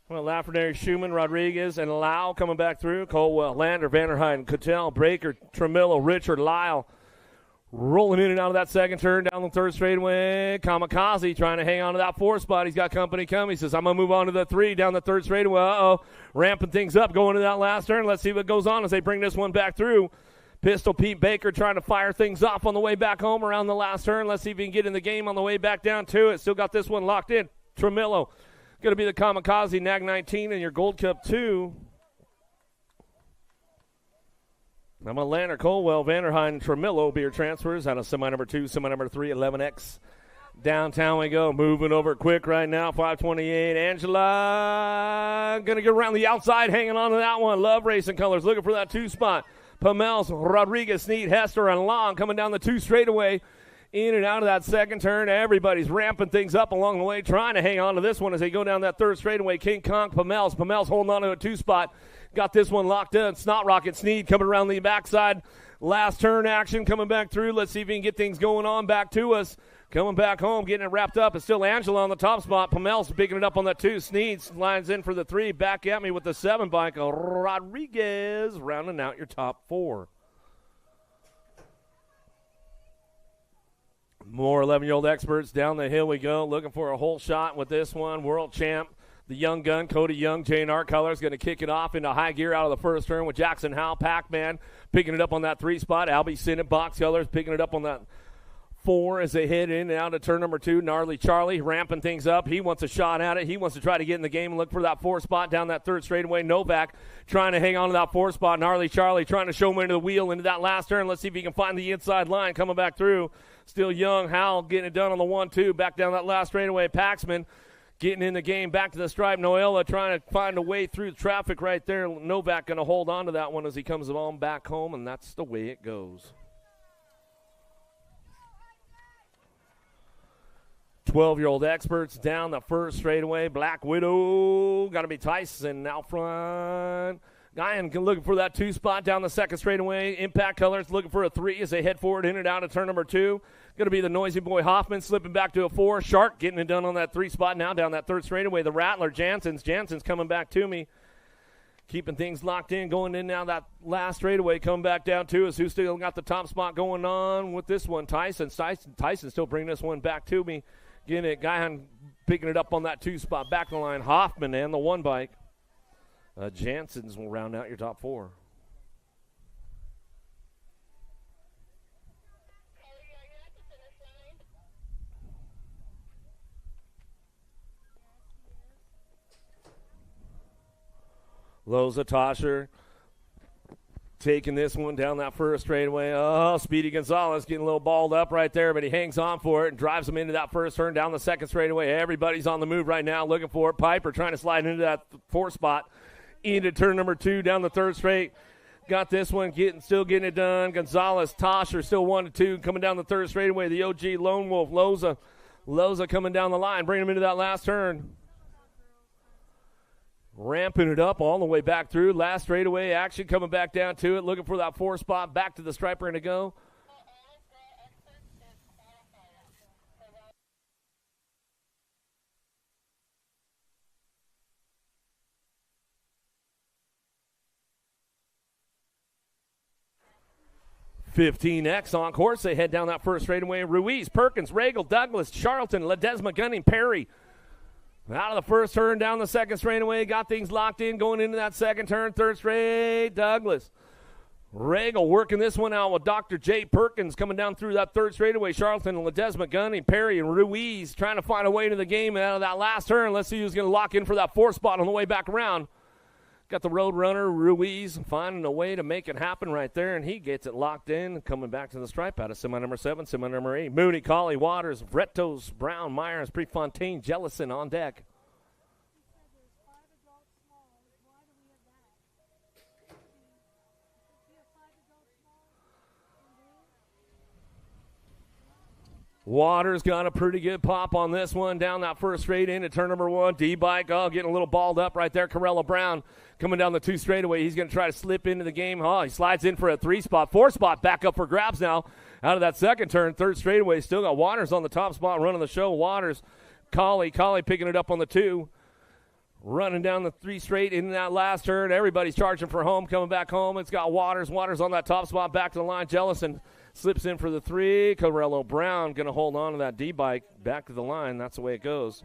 Well, Lafreniere, Schumann, Rodriguez, and Lau coming back through. Colwell, Lander, Vanderheiden, Cattell, Breaker, Tremillo, Richard, Lyle. Rolling in and out of that second turn down the 3rd straightaway. Kamikaze trying to hang on to that 4 spot. He's got company coming. He says, I'm going to move on to the 3 down the 3rd straightaway. Uh-oh. Ramping things up going to that last turn. Let's see what goes on as they bring this one back through. Pistol Pete Baker trying to fire things off on the way back home around the last turn. Let's see if he can get in the game on the way back down to it. Still got this one locked in. Tremillo. Going to be the Kamikaze, Nag 19, and your Gold Cup 2. I'm a Lander, Colwell, Vanderheiden, Tremillo will be your transfers out of semi number 2, semi number 3, 11X. Downtown we go, moving over quick right now, 528. Angela going to get around the outside, hanging on to that one. Love Racing Colors, looking for that 2 spot. Pamels, Rodriguez, Sneed, Hester, and Long coming down the 2 straightaway. In and out of that second turn. Everybody's ramping things up along the way, trying to hang on to this one as they go down that 3rd straightaway. King Kong, Pamels holding on to a 2 spot. Got this one locked in. Snot Rocket, Sneed coming around the backside. Last turn action coming back through. Let's see if we can get things going on back to us. Coming back home, getting it wrapped up. It's still Angela on the top spot. Pamels picking it up on that 2. Sneed lines in for the 3. Back at me with the 7 bike. Rodriguez rounding out your top 4. More 11-year-old experts down the hill we go, looking for a whole shot with this one. World champ, the young gun, Cody Young, J&R Colors, going to kick it off into high gear out of the 1st turn with Jackson Howe, Pac-Man, picking it up on that 3 spot. Albie Sinnott, Box Colors, picking it up on that 4 as they head in and out of turn number 2. Gnarly Charlie ramping things up. He wants a shot at it. He wants to try to get in the game and look for that 4 spot down that 3rd straightaway. Novak trying to hang on to that 4 spot. Gnarly Charlie trying to show him into the wheel into that last turn. Let's see if he can find the inside line coming back through. Still Young, Howell getting it done on the 1-2. Back down that last straightaway. Paxman getting in the game. Back to the stripe. Noella trying to find a way through the traffic right there. Novak going to hold on to that one as he comes on back home, and that's the way it goes. 12-year-old experts down the 1st straightaway. Black Widow. Got to be Tyson out front. Guyan looking for that 2 spot down the 2nd straightaway. Impact Colors looking for a 3 as they head forward in and out of turn number 2. Going to be the Noisy Boy Hoffman slipping back to a 4. Shark getting it done on that 3 spot now down that 3rd straightaway. The Rattler Jansen's coming back to me. keeping things locked in, going in now that last straightaway, coming back down to us. Who's still got the top spot going on with this one? Tyson still bringing this one back to me. Getting it, Guyan picking it up on that 2 spot. Back the line, Hoffman and the 1 bike. Jansen's will round out your top 4. Loza Tosher taking this one down that first straightaway. Oh, Speedy Gonzalez getting a little balled up right there, but he hangs on for it and drives him into that first turn down the second straightaway. Everybody's on the move right now looking for it. Piper trying to slide into that 4 spot into turn number 2 down the third straight. Got this one still getting it done. Gonzalez, Tosher still 1-2 coming down the third straightaway. The OG Lone Wolf, Loza coming down the line, bringing him into that last turn. Ramping it up all the way back through. Last straightaway action coming back down to it. Looking for that 4 spot. Back to the striper and to go. $15X on course. They head down that first straightaway. Ruiz, Perkins, Regal, Douglas, Charlton, Ledesma, Gunning, Perry. Out of the first turn, down the second straightaway, got things locked in, going into that second turn, third straight, Douglas. Regal working this one out with Dr. J. Perkins coming down through that third straightaway. Charlton, Ledesma, Gunning, Perry, and Ruiz trying to find a way into the game out of that last turn. Let's see who's going to lock in for that 4th spot on the way back around. Got the road runner, Ruiz, finding a way to make it happen right there, and he gets it locked in, coming back to the stripe out of semi number 7, semi number 8. Mooney, Colley, Waters, Vretos, Brown, Myers, Prefontaine, Jellison on deck. Waters got a pretty good pop on this one down that first straight into turn number 1. D-Bike, getting a little balled up right there. Corella Brown coming down the 2 straightaway. He's going to try to slip into the game. He slides in for a 3 spot. 4 spot back up for grabs now out of that second turn. Third straightaway, still got Waters on the top spot running the show. Waters, Colley picking it up on the 2. Running down the 3 straight in that last turn. Everybody's charging for home, coming back home. It's got Waters on that top spot, back to the line. Jellison slips in for the 3. Corello Brown going to hold on to that D-Bike back to the line. That's the way it goes.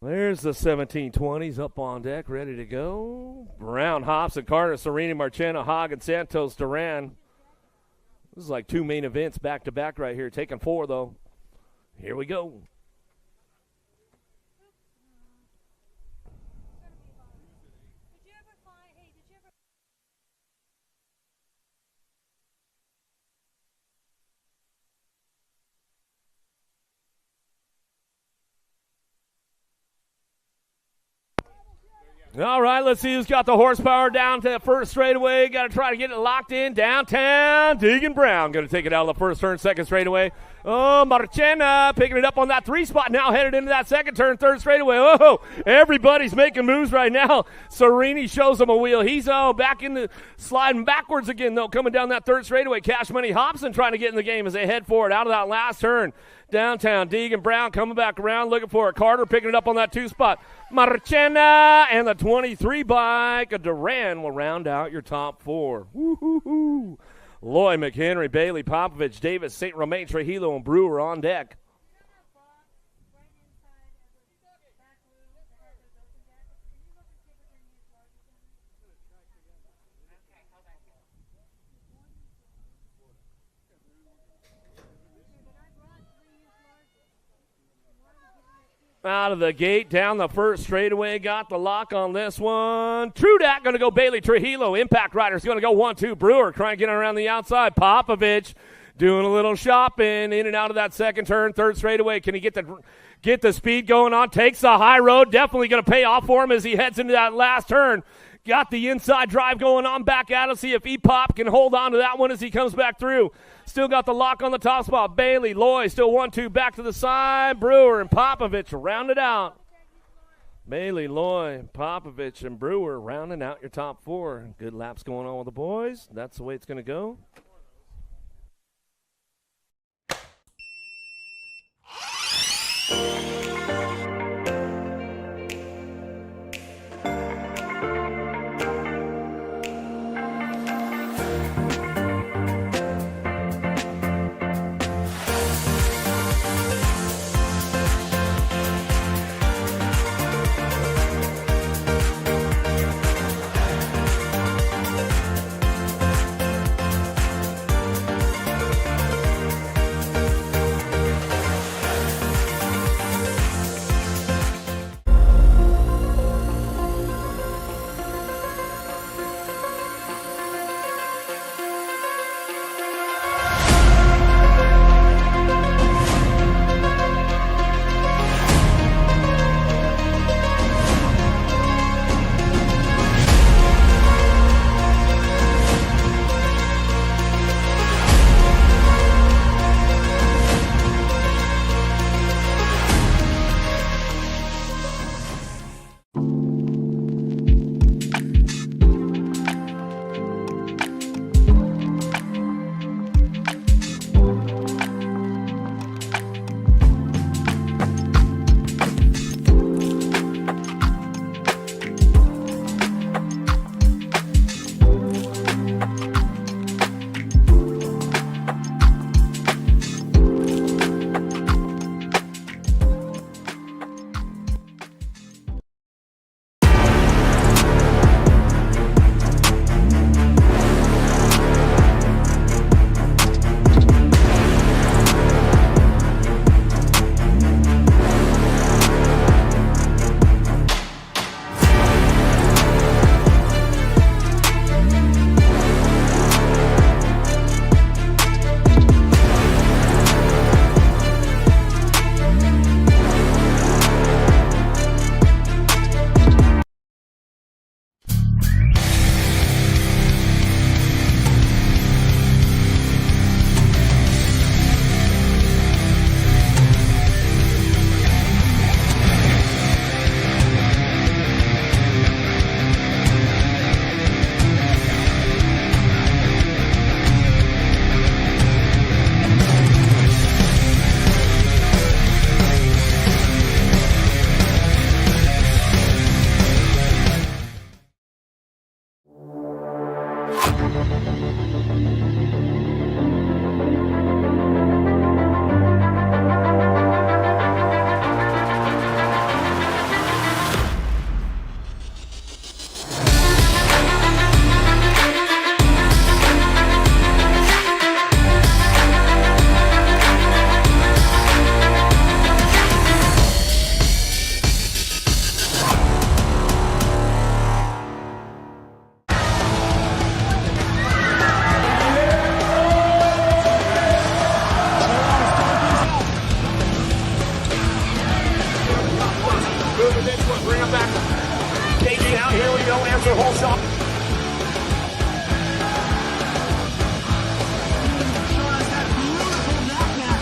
There's the 1720s up on deck, ready to go. Brown, Hobson, Carter, Sereni, Marchena, Hagen, Santos, Duran. This is like 2 main events back-to-back right here. Taking 4, though. Here we go. All right, let's see who's got the horsepower down to the first straightaway. Got to try to get it locked in. Downtown, Deegan Brown going to take it out of the first turn, second straightaway. Oh, Marchena picking it up on that 3 spot. Now headed into that second turn, third straightaway. Oh, everybody's making moves right now. Serini shows him a wheel. He's back in the sliding backwards again, though, coming down that third straightaway. Cash Money Hobson trying to get in the game as they head forward out of that last turn. Downtown, Deegan Brown coming back around, looking for it. Carter picking it up on that 2 spot. Marchena and the 23 bike of Duran will round out your top 4. Woo-hoo-hoo. Loy, McHenry, Bailey, Popovich, Davis, St. Romain, Trujillo, and Brewer on deck. Out of the gate, down the first straightaway, got the lock on this one. Trudak going to go Bailey, Trujillo. Impact Rider's going to go 1-2. Brewer trying to get around the outside. Popovich doing a little shopping in and out of that second turn, third straightaway. Can he get the speed going on? Takes the high road. Definitely going to pay off for him as he heads into that last turn. Got the inside drive going on back at him. See if E-Pop can hold on to that one as he comes back through. Still got the lock on the top spot. Bailey, Loy, still 1-2 back to the side. Brewer and Popovich round it out. Bailey, Loy, Popovich, and Brewer rounding out your top 4. Good laps going on with the boys. That's the way it's going to go.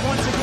Once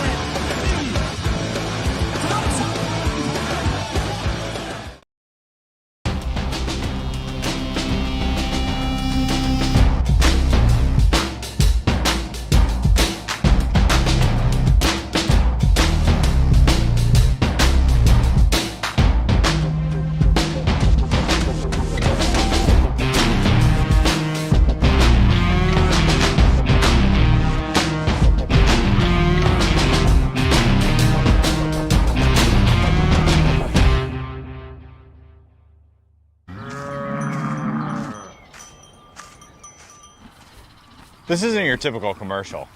This isn't your typical commercial.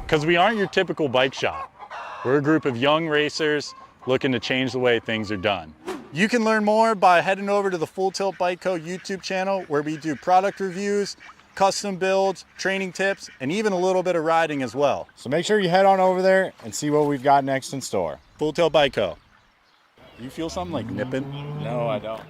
Because we aren't your typical bike shop. We're a group of young racers looking to change the way things are done. You can learn more by heading over to the Full Tilt Bike Co. YouTube channel, where we do product reviews, custom builds, training tips, and even a little bit of riding as well. So make sure you head on over there and see what we've got next in store. Full Tilt Bike Co. You feel something like nipping? No, I don't.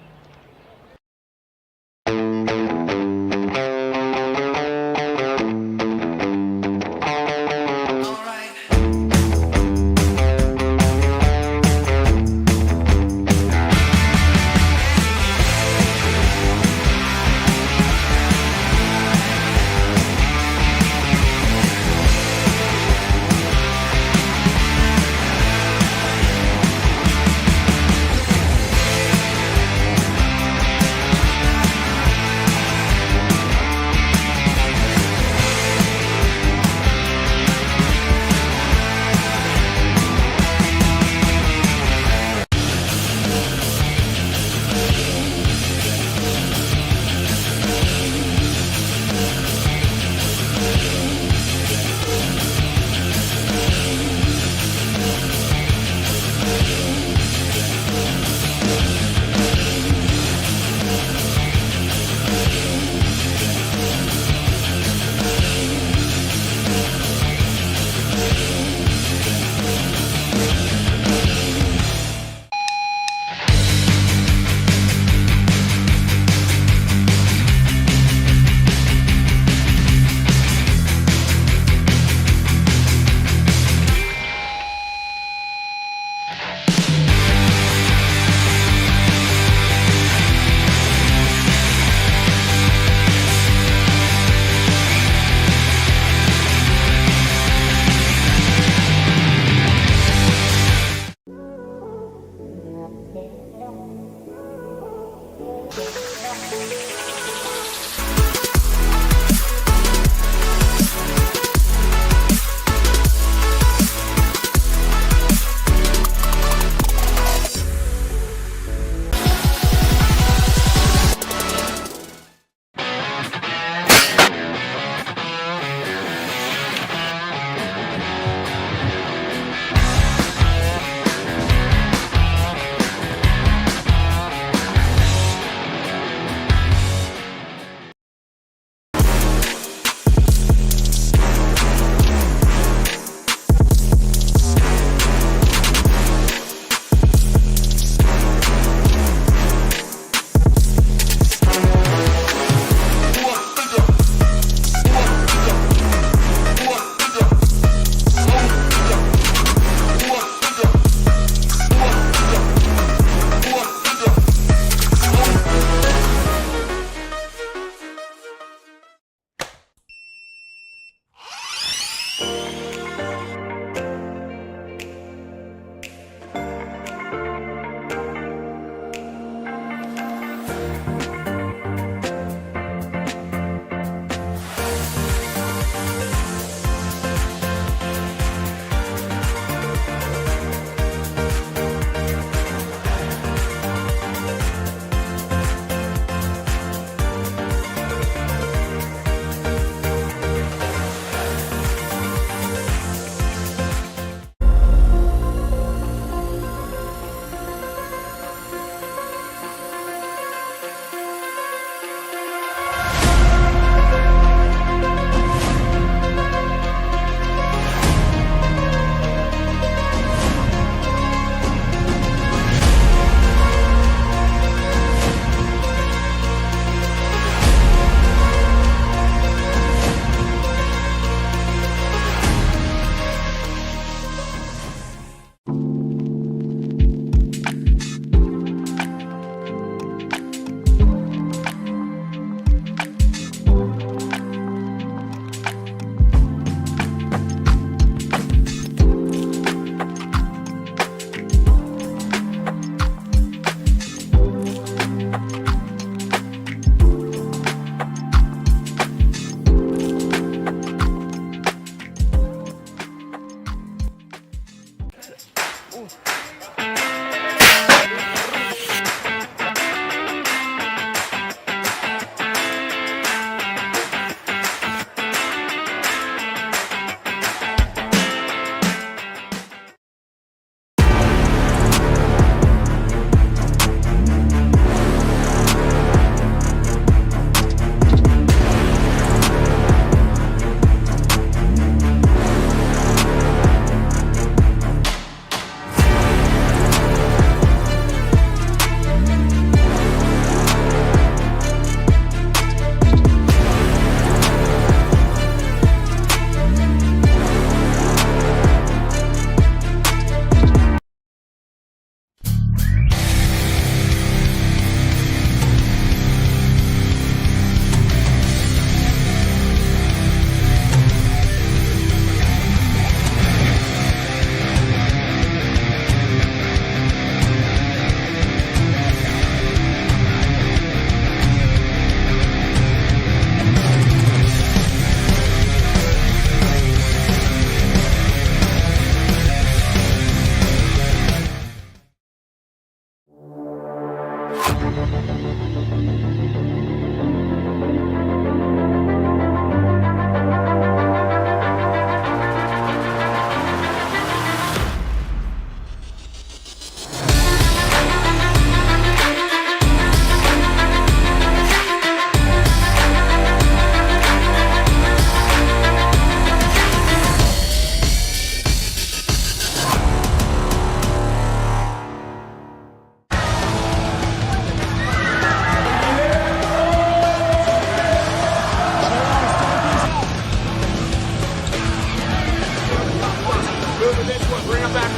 Bring him back.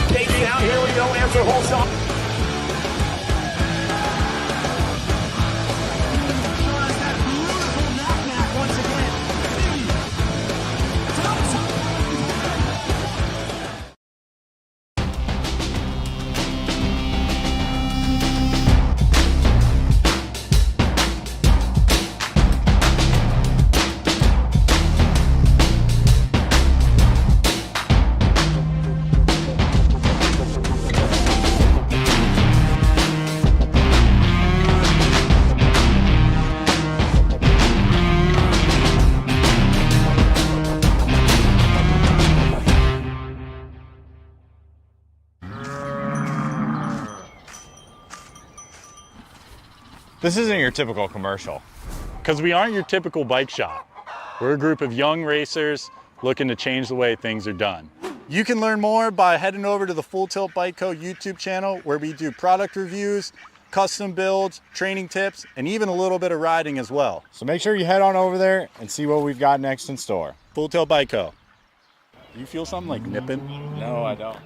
Staging out, here we go, answer whole shot. This isn't your typical commercial. Because we aren't your typical bike shop. We're a group of young racers looking to change the way things are done. You can learn more by heading over to the Full Tilt Bike Co. YouTube channel, where we do product reviews, custom builds, training tips, and even a little bit of riding as well. So make sure you head on over there and see what we've got next in store. Full Tilt Bike Co. You feel something like nipping? No, I don't.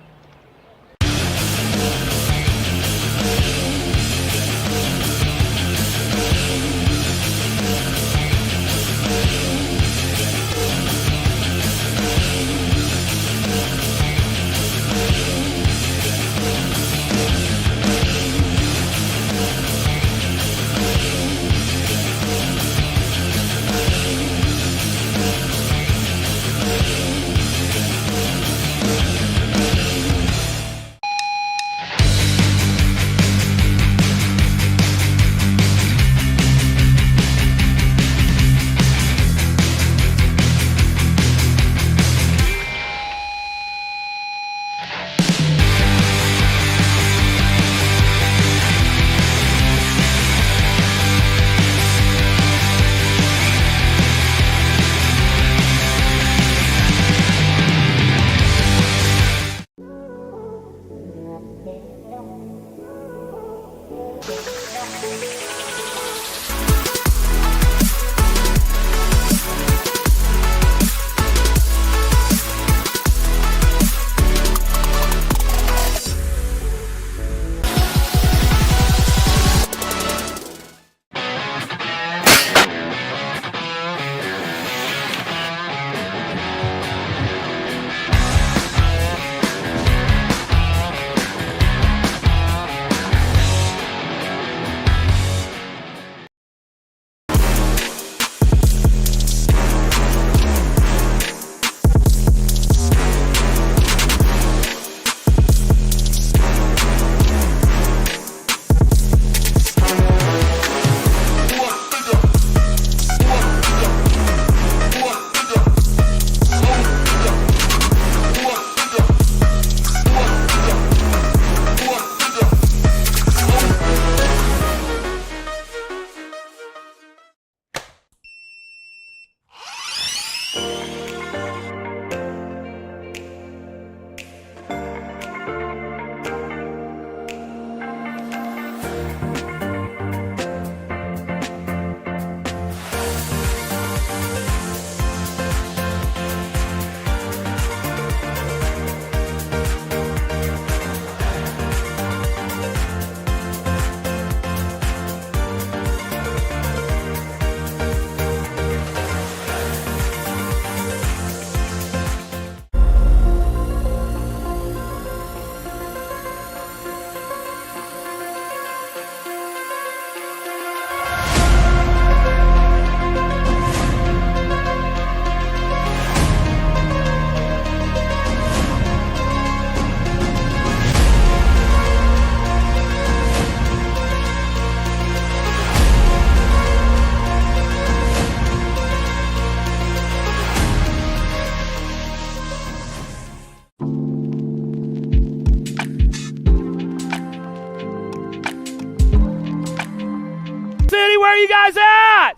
City, where you guys at?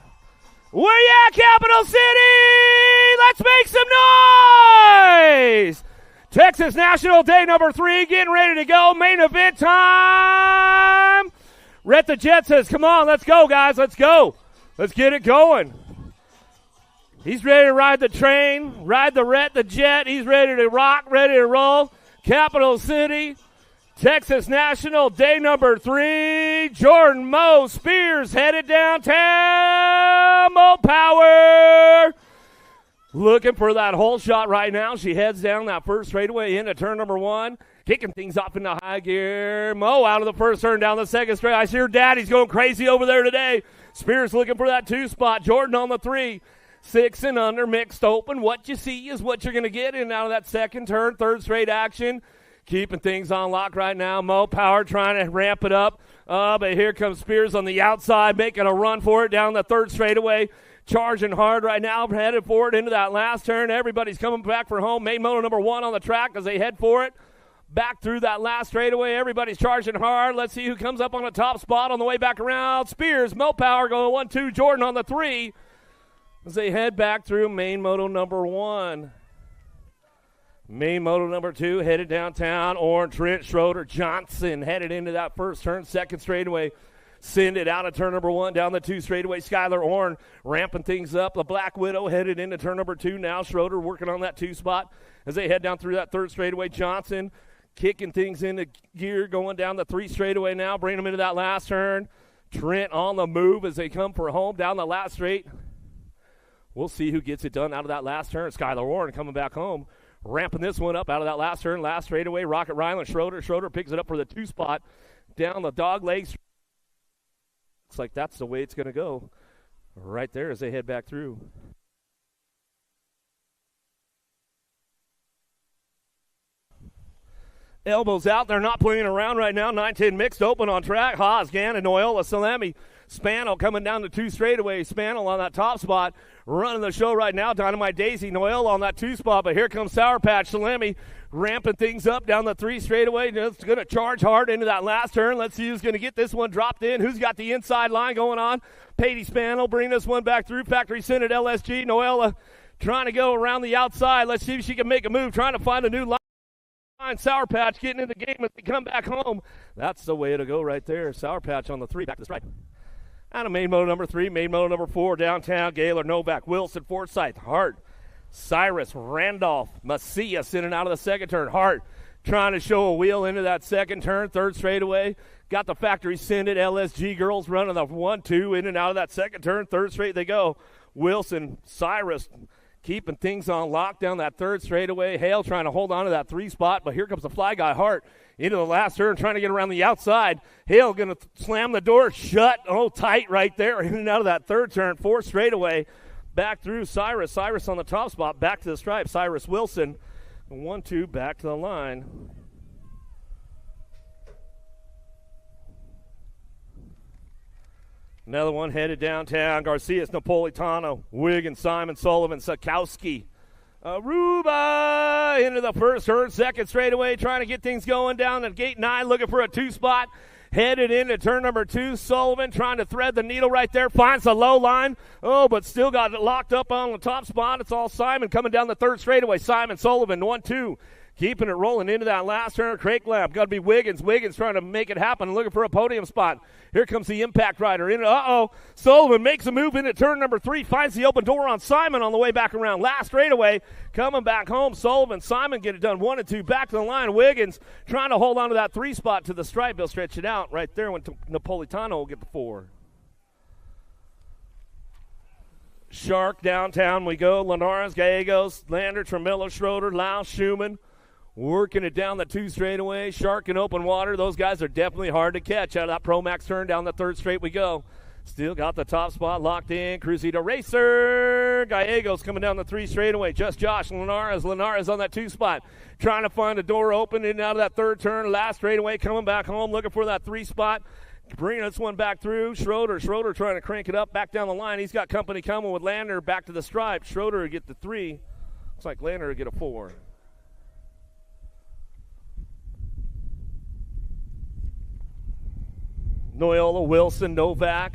Where you at, Capital City? Let's make some noise! Texas National Day number 3, getting ready to go. Main event time. Rhett the Jet says, come on, let's go, guys. Let's go. Let's get it going. He's ready to ride the train, ride the Rhett the Jet. He's ready to rock, ready to roll. Capital City, Texas National Day number 3. Jordan Mo Spears headed downtown. Mo Power. Looking for that hole shot right now. She heads down that first straightaway into turn number 1. Kicking things off into high gear. Mo out of the first turn down the second straight. I see her daddy's going crazy over there today. Spears looking for that 2 spot. Jordan on the 3. 6 and under, mixed open. What you see is what you're going to get in and out of that second turn, third straight action. Keeping things on lock right now. Mo Power trying to ramp it up. But here comes Spears on the outside, making a run for it down the third straightaway. Charging hard right now, headed forward into that last turn. Everybody's coming back for home. Main moto number 1 on the track as they head for it. Back through that last straightaway. Everybody's charging hard. Let's see who comes up on the top spot on the way back around. Spears, Mo Power going 1-2. Jordan on the 3 as they head back through main moto number 1. Main moto number 2 headed downtown. Orrin, Trent, Schroeder, Johnson headed into that first turn, second straightaway. Send it out of turn number 1 down the 2 straightaway. Skylar Orrin ramping things up. The Black Widow headed into turn number 2 now. Schroeder working on that 2 spot as they head down through that third straightaway. Johnson kicking things into gear, going down the 3 straightaway now, bringing them into that last turn. Trent on the move as they come for home down the last straight. We'll see who gets it done out of that last turn. Skylar Orrin coming back home, ramping this one up out of that last turn. Last straightaway, Rocket Ryland, Schroeder. Schroeder picks it up for the 2 spot down the dog legs. Looks like that's the way it's going to go right there as they head back through. Elbows out. They're not playing around right now. 9-10 mixed open on track. Haas, Gannon, Noyola, Salemi, Spano coming down the 2 straightaway. Spano on that top spot. Running the show right now. Dynamite Daisy, Noyola on that 2 spot. But here comes Sour Patch. Salemi ramping things up down the 3 straightaway. Just going to charge hard into that last turn. Let's see who's going to get this one dropped in. Who's got the inside line going on? Patty Spano bring this one back through. Factory Senate LSG. Noyola trying to go around the outside. Let's see if she can make a move. Trying to find a new line. Sour Patch getting in the game as they come back home. That's the way to go right there. Sour Patch on the 3, back to the stripe. Out of main moto number 3, main moto number 4, downtown, Gaylor, Novak, Wilson, Forsyth, Hart, Cyrus, Randolph, Macias in and out of the second turn. Hart trying to show a wheel into that second turn, third straightaway. Got the factory send it. LSG girls running the 1-2 in and out of that second turn, third straight they go. Wilson, Cyrus, keeping things on lock down that third straightaway. Hale trying to hold on to that 3 spot, but here comes the fly guy, Hart, into the last turn, trying to get around the outside. Hale going to slam the door shut. Oh, tight right there, in and out of that third turn, 4 straightaway. Back through Cyrus. Cyrus on the top spot, back to the stripe. Cyrus Wilson, 1-2, back to the line. Another one headed downtown. Garcias, Napolitano, Wiggins, Simon, Sullivan, Sakowski. Aruba into the first turn, second straightaway, trying to get things going down at gate 9, looking for a 2 spot. Headed into turn number 2. Sullivan trying to thread the needle right there. Finds the low line. Oh, but still got it locked up on the top spot. It's all Simon coming down the third straightaway. Simon, Sullivan, 1-2. Keeping it rolling into that last turn. Craig Lab. Got to be Wiggins. Wiggins trying to make it happen, looking for a podium spot. Here comes the impact rider. Sullivan makes a move into turn number 3. Finds the open door on Simon on the way back around. Last straightaway. Coming back home. Sullivan, Simon get it done. 1 and 2. Back to the line. Wiggins trying to hold on to that 3 spot to the stripe. He'll stretch it out right there when Napolitano will get the 4. Shark downtown we go. Linares, Gallegos, Lander, Tremillo, Schroeder, Lau, Schumann. Working it down the 2 straightaway. Shark in open water. Those guys are definitely hard to catch. Out of that Pro Max turn down the third straight we go. Still got the top spot locked in. Cruzeiro Racer. Gallegos coming down the 3 straightaway. Just Josh Linares. Linares on that 2 spot. Trying to find a door open in and out of that third turn. Last straightaway coming back home. Looking for that 3 spot. Bringing this one back through. Schroeder trying to crank it up. Back down the line. He's got company coming with Lander back to the stripe. Schroeder will get the 3. Looks like Lander will get a 4. Noyola, Wilson, Novak,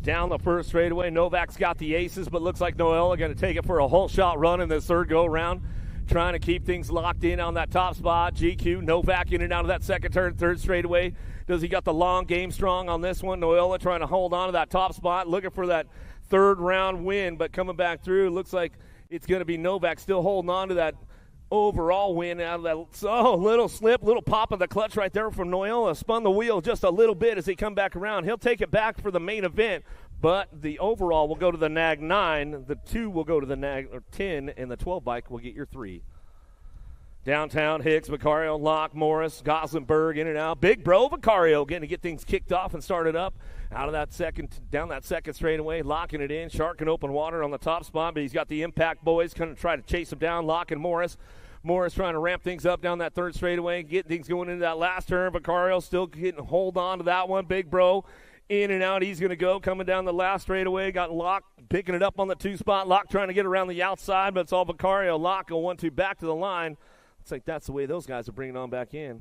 Down the first straightaway, Novak's got the aces, but looks like Noella going to take it for a whole shot run in this third go-around. Trying to keep things locked in on that top spot. GQ, Novak in and out of that second turn, third straightaway. Does he got the long game strong on this one? Noella trying to hold on to that top spot, looking for that third round win, but coming back through. Looks like it's going to be Novak still holding on to that overall win out of that. So little slip, little pop of the clutch right there from Noella. Spun the wheel just a little bit as he come back around. He'll take it back for the main event, but the overall will go to the NAG 9. The 2 will go to the NAG 10, and the 12 bike will get your 3. Downtown, Hicks, Vicario, Locke, Morris, Goslenberg, in and out. Big bro Vicario getting to get things kicked off and started up. Out of that second, down that second straightaway, locking it in. Shark in open water on the top spot, but he's got the Impact boys going to try to chase him down. Locke and Morris. Morris trying to ramp things up down that third straightaway, getting things going into that last turn. Vicario still getting hold on to that one. Big bro in and out. He's going to go coming down the last straightaway. Got Locke picking it up on the 2 spot. Locke trying to get around the outside, but it's all Vicario. Locke go 1-2 back to the line. Looks like that's the way those guys are bringing on back in.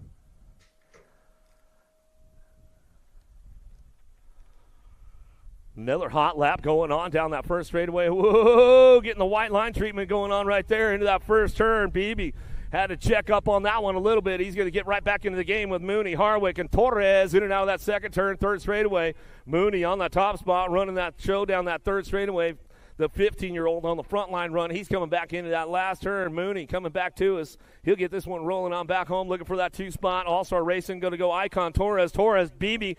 Another hot lap going on down that first straightaway. Whoa, getting the white line treatment going on right there into that first turn. Beebe had to check up on that one a little bit. He's going to get right back into the game with Mooney, Harwick, and Torres in and out of that second turn, third straightaway. Mooney on the top spot, running that show down that third straightaway. The 15-year-old on the front line run, he's coming back into that last turn. Mooney coming back to us. He'll get this one rolling on back home, looking for that 2 spot. All-Star Racing going to go Icon, Torres, Beebe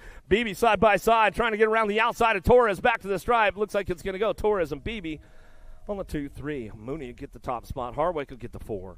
side by side, trying to get around the outside of Torres, back to the stripe. Looks like it's going to go Torres and Beebe on the 2-3. Mooney will get the top spot. Harwick will get the 4.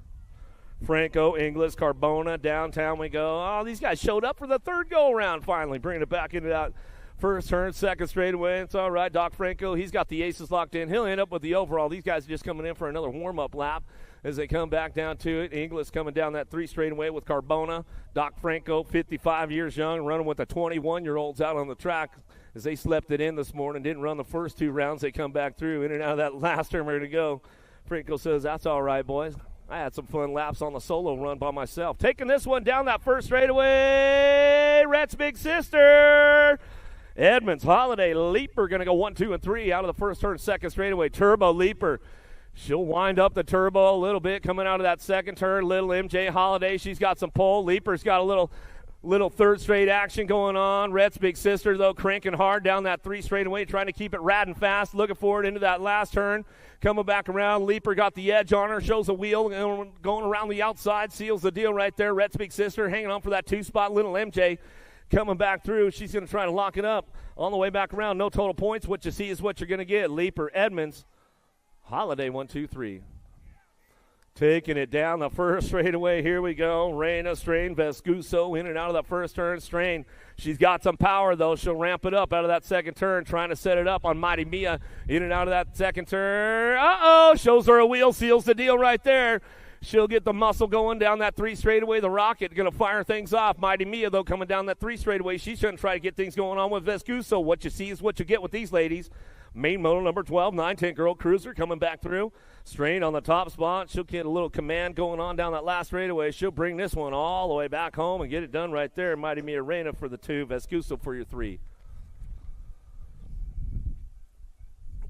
Franco, Inglis, Carbona, downtown we go. Oh, these guys showed up for the third go-around finally, bringing it back into that first turn, second straightaway. It's all right. Doc Franco, he's got the aces locked in. He'll end up with the overall. These guys are just coming in for another warm-up lap as they come back down to it. Inglis coming down that 3 straightaway with Carbona. Doc Franco, 55 years young, running with the 21-year-olds out on the track as they slept it in this morning. Didn't run the first 2 rounds. They come back through in and out of that last turn, ready to go. Franco says, that's all right, boys. I had some fun laps on the solo run by myself. Taking this one down that first straightaway, Rhett's big sister. Edmonds, Holiday, Leaper going to go 1, 2, and 3 out of the first turn, second straightaway. Turbo, Leaper. She'll wind up the turbo a little bit coming out of that second turn. Little MJ Holiday, she's got some pull. Leaper's got a little third straight action going on. Rhett's big sister, though, cranking hard down that 3 straightaway, trying to keep it ratting fast. Looking forward into that last turn. Coming back around, Leaper got the edge on her, shows a wheel, going around the outside, seals the deal right there. Rhett's big sister hanging on for that 2 spot. Little MJ coming back through. She's going to try to lock it up on the way back around. No total points. What you see is what you're going to get. Leaper, Edmonds, Holiday, 1, 2, 3. Taking it down the first straightaway. Here we go. Reyna, Strain, Vescuso in and out of the first turn. Strain, she's got some power, though. She'll ramp it up out of that second turn, trying to set it up on Mighty Mia in and out of that second turn. Uh-oh, shows her a wheel, seals the deal right there. She'll get the muscle going down that 3 straightaway. The Rocket going to fire things off. Mighty Mia, though, coming down that 3 straightaway. She's going to try to get things going on with Vescuso. What you see is what you get with these ladies. Main model number 12, 910 Girl Cruiser coming back through. Strain on the top spot. She'll get a little command going on down that last straightaway. She'll bring this one all the way back home and get it done right there. Mighty Mia Reyna for the 2, Vescuso for your 3.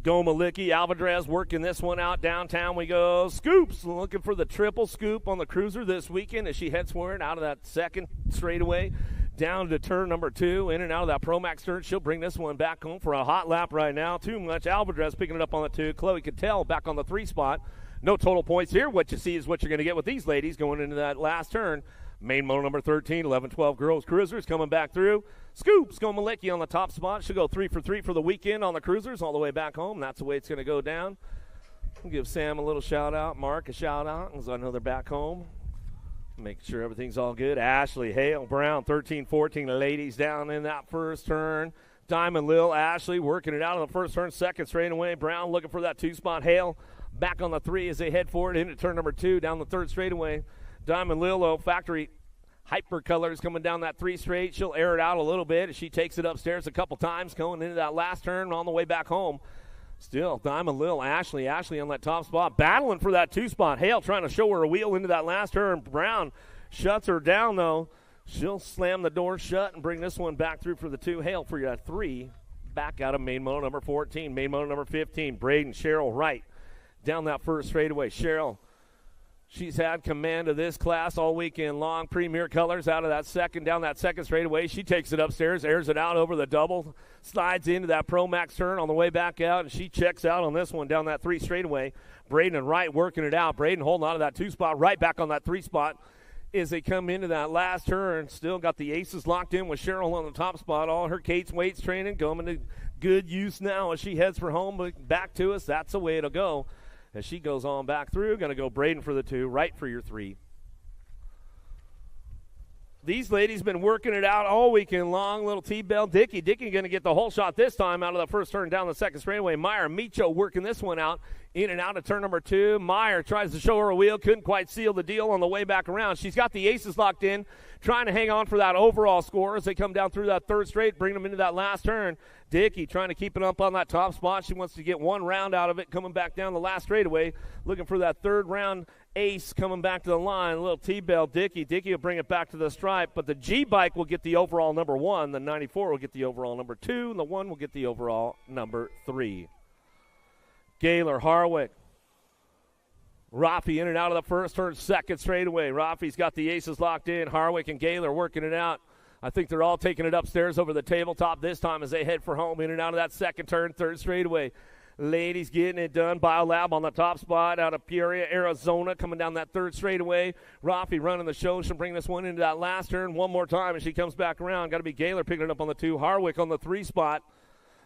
Gomalicki, Alvarez working this one out. Downtown we go. Scoops looking for the triple scoop on the Cruiser this weekend as she heads for it out of that second straightaway down to turn number 2. In and out of that Pro-Max turn. She'll bring this one back home for a hot lap right now. Too much. Alvarez picking it up on the 2. Chloe Cattell back on the 3 spot. No total points here. What you see is what you're going to get with these ladies going into that last turn. Main model number 13, 11-12 Girls Cruisers coming back through. Scoops Gomalicki on the top spot. She'll go 3 for 3 for the weekend on the Cruisers all the way back home. That's the way it's going to go down. We'll give Sam a little shout-out, Mark a shout-out, because I know they're back home. Making sure everything's all good. Ashley, Hale, Brown, 13-14 ladies down in that first turn. Diamond Lil, Ashley working it out on the first turn, second straightaway. Brown looking for that 2 spot. Hale back on the 3 as they head forward into turn number 2 down the third straightaway. Diamond Lilo, factory hyper colors coming down that 3 straight. She'll air it out a little bit as she takes it upstairs a couple times going into that last turn on the way back home. Still, Diamond Lil, Ashley on that top spot, battling for that 2 spot. Hale trying to show her a wheel into that last turn. Brown shuts her down, though. She'll slam the door shut and bring this one back through for the 2. Hale for your 3. back out of main moto number 14. Main moto number 15, Braden, Cheryl Wright. Down that first straightaway, Cheryl. She's had command of this class all weekend long. Premier colors out of that second, down that second straightaway. She takes it upstairs, airs it out over the double, slides into that Pro Max turn on the way back out, and she checks out on this one down that 3 straightaway. Braden and Wright working it out. Braden holding on to that 2 spot, right back on that 3 spot as they come into that last turn. Still got the aces locked in with Cheryl on the top spot. All her Kate's weights training coming to good use now as she heads for home. But back to us, that's the way it'll go. As she goes on back through, going to go Braden for the 2, Wright for your 3. These ladies been working it out all weekend long. Little T-Bell, Dickey going to get the whole shot this time out of the first turn down the second straightaway. Meyer Micho working this one out in and out of turn number 2. Meyer tries to show her a wheel, couldn't quite seal the deal on the way back around. She's got the aces locked in, trying to hang on for that overall score as they come down through that third straight, bring them into that last turn. Dickey trying to keep it up on that top spot. She wants to get 1 round out of it, coming back down the last straightaway, looking for that third round ace coming back to the line. A little T-Bell, Dickey will bring it back to the stripe, but the G-Bike will get the overall number 1, the 94 will get the overall number 2, and the 1 will get the overall number 3. Gaylor, Harwick. Rafi in and out of the first turn, second straightaway. Rafi's got the aces locked in. Harwick and Gaylor working it out. I think they're all taking it upstairs over the tabletop this time as they head for home in and out of that second turn, third straightaway. Ladies getting it done. Biolab on the top spot out of Peoria, Arizona, coming down that third straightaway. Rafi running the show. She'll bring this one into that last turn one more time as she comes back around. Got to be Gaylor picking it up on the 2. Harwick on the 3 spot.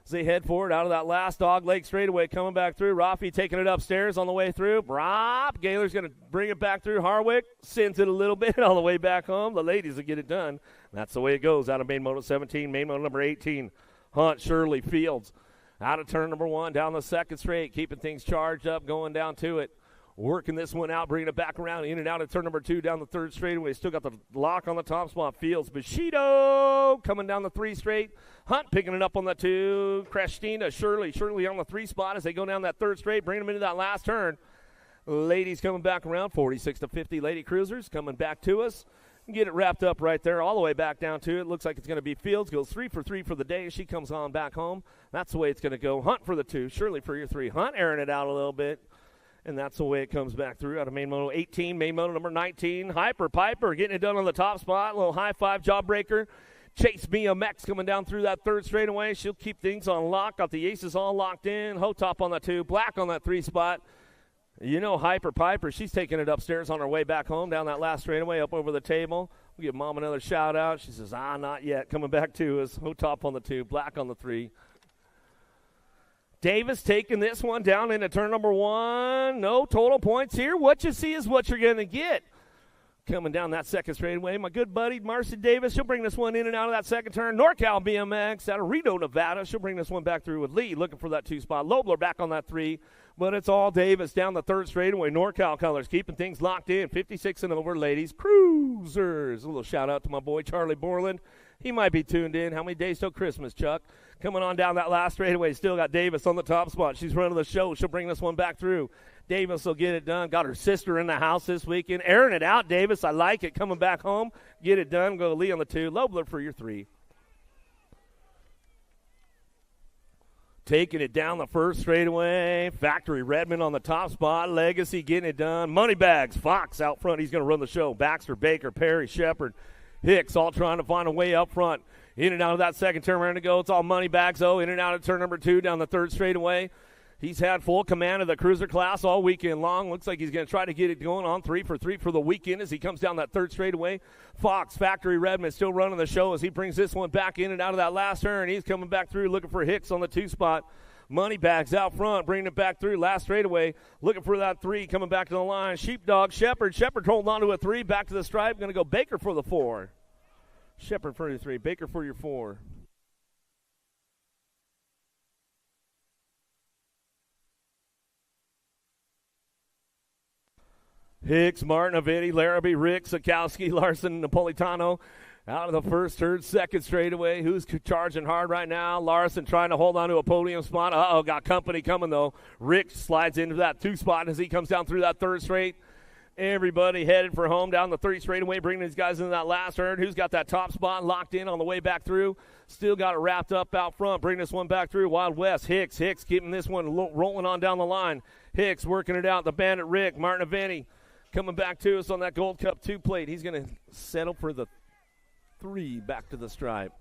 As they head forward out of that last dog leg straightaway, coming back through. Rafi taking it upstairs on the way through. Brop. Gaylor's going to bring it back through. Harwick sends it a little bit all the way back home. The ladies will get it done. That's the way it goes out of main moto 17. Main moto number 18, Hunt Shirley Fields. Out of turn number 1, down the second straight, keeping things charged up, going down to it. Working this one out, bringing it back around, in and out of turn number 2, down the third straightaway. Still got the lock on the top spot. Fields, Bushido coming down the 3 straight. Hunt picking it up on the 2. Christina, Shirley on the 3 spot as they go down that third straight, bringing them into that last turn. Ladies coming back around, 46-50 Lady Cruisers coming back to us. Get it wrapped up right there, all the way back down to it. Looks like it's going to be Fields. Goes 3 for 3 for the day. She comes on back home. That's the way it's going to go. Hunt for the 2. Shirley for your 3. Hunt airing it out a little bit. And that's the way it comes back through out of main moto 18. Main moto number 19. Hyper Piper getting it done on the top spot. A little high five jawbreaker. Chase BMX coming down through that third straightaway. She'll keep things on lock. Got the aces all locked in. Hotop on the 2. Black on that 3 spot. You know Hyper Piper, she's taking it upstairs on her way back home down that last straightaway up over the table. We'll give Mom another shout out. She says, not yet. Coming back to us. Hotop on the 2, Black on the 3. Davis taking this one down into turn number 1. No total points here. What you see is what you're going to get. Coming down that second straightaway, my good buddy Marcy Davis. She'll bring this one in and out of that second turn. NorCal BMX out of Reno, Nevada. She'll bring this one back through with Lee, looking for that 2 spot. Lobler back on that 3, but it's all Davis down the third straightaway. NorCal colors keeping things locked in. 56 and over, Ladies Cruisers. A little shout out to my boy Charlie Borland. He might be tuned in. How many days till Christmas, Chuck? Coming on down that last straightaway. Still got Davis on the top spot. She's running the show. She'll bring this one back through. Davis will get it done. Got her sister in the house this weekend. Airing it out, Davis. I like it. Coming back home. Get it done. Go Lee on the 2. Lobler for your 3. Taking it down the first straightaway. Factory Redmond on the top spot. Legacy getting it done. Moneybags. Fox out front. He's going to run the show. Baxter, Baker, Perry, Shepard, Hicks all trying to find a way up front. In and out of that second turn. We're going to go. It's all Moneybags, though. In and out of turn number 2 down the third straightaway. He's had full command of the cruiser class all weekend long. Looks like he's going to try to get it going on 3 for 3 for the weekend as he comes down that third straightaway. Fox, Factory Redmond still running the show as he brings this one back in and out of that last turn. He's coming back through looking for Hicks on the 2 spot. Moneybags out front, bringing it back through last straightaway. Looking for that 3 coming back to the line. Sheepdog, Shepard holding on to a 3. Back to the stripe. Going to go Baker for the 4. Shepard for your 3. Baker for your 4. Hicks, Martin, Avitti, Larrabee, Rick, Sikowski, Larson, Napolitano out of the first turn, second straightaway. Who's charging hard right now? Larson trying to hold on to a podium spot. Got company coming, though. Rick slides into that 2 spot as he comes down through that third straight. Everybody headed for home down the 3 straightaway, bringing these guys into that last turn. Who's got that top spot locked in on the way back through? Still got it wrapped up out front. Bring this one back through. Wild West. Hicks keeping this one rolling on down the line. Hicks working it out. The Bandit Rick. Martin Avanti coming back to us on that Gold Cup 2 plate. He's going to settle for the 3 back to the stripe.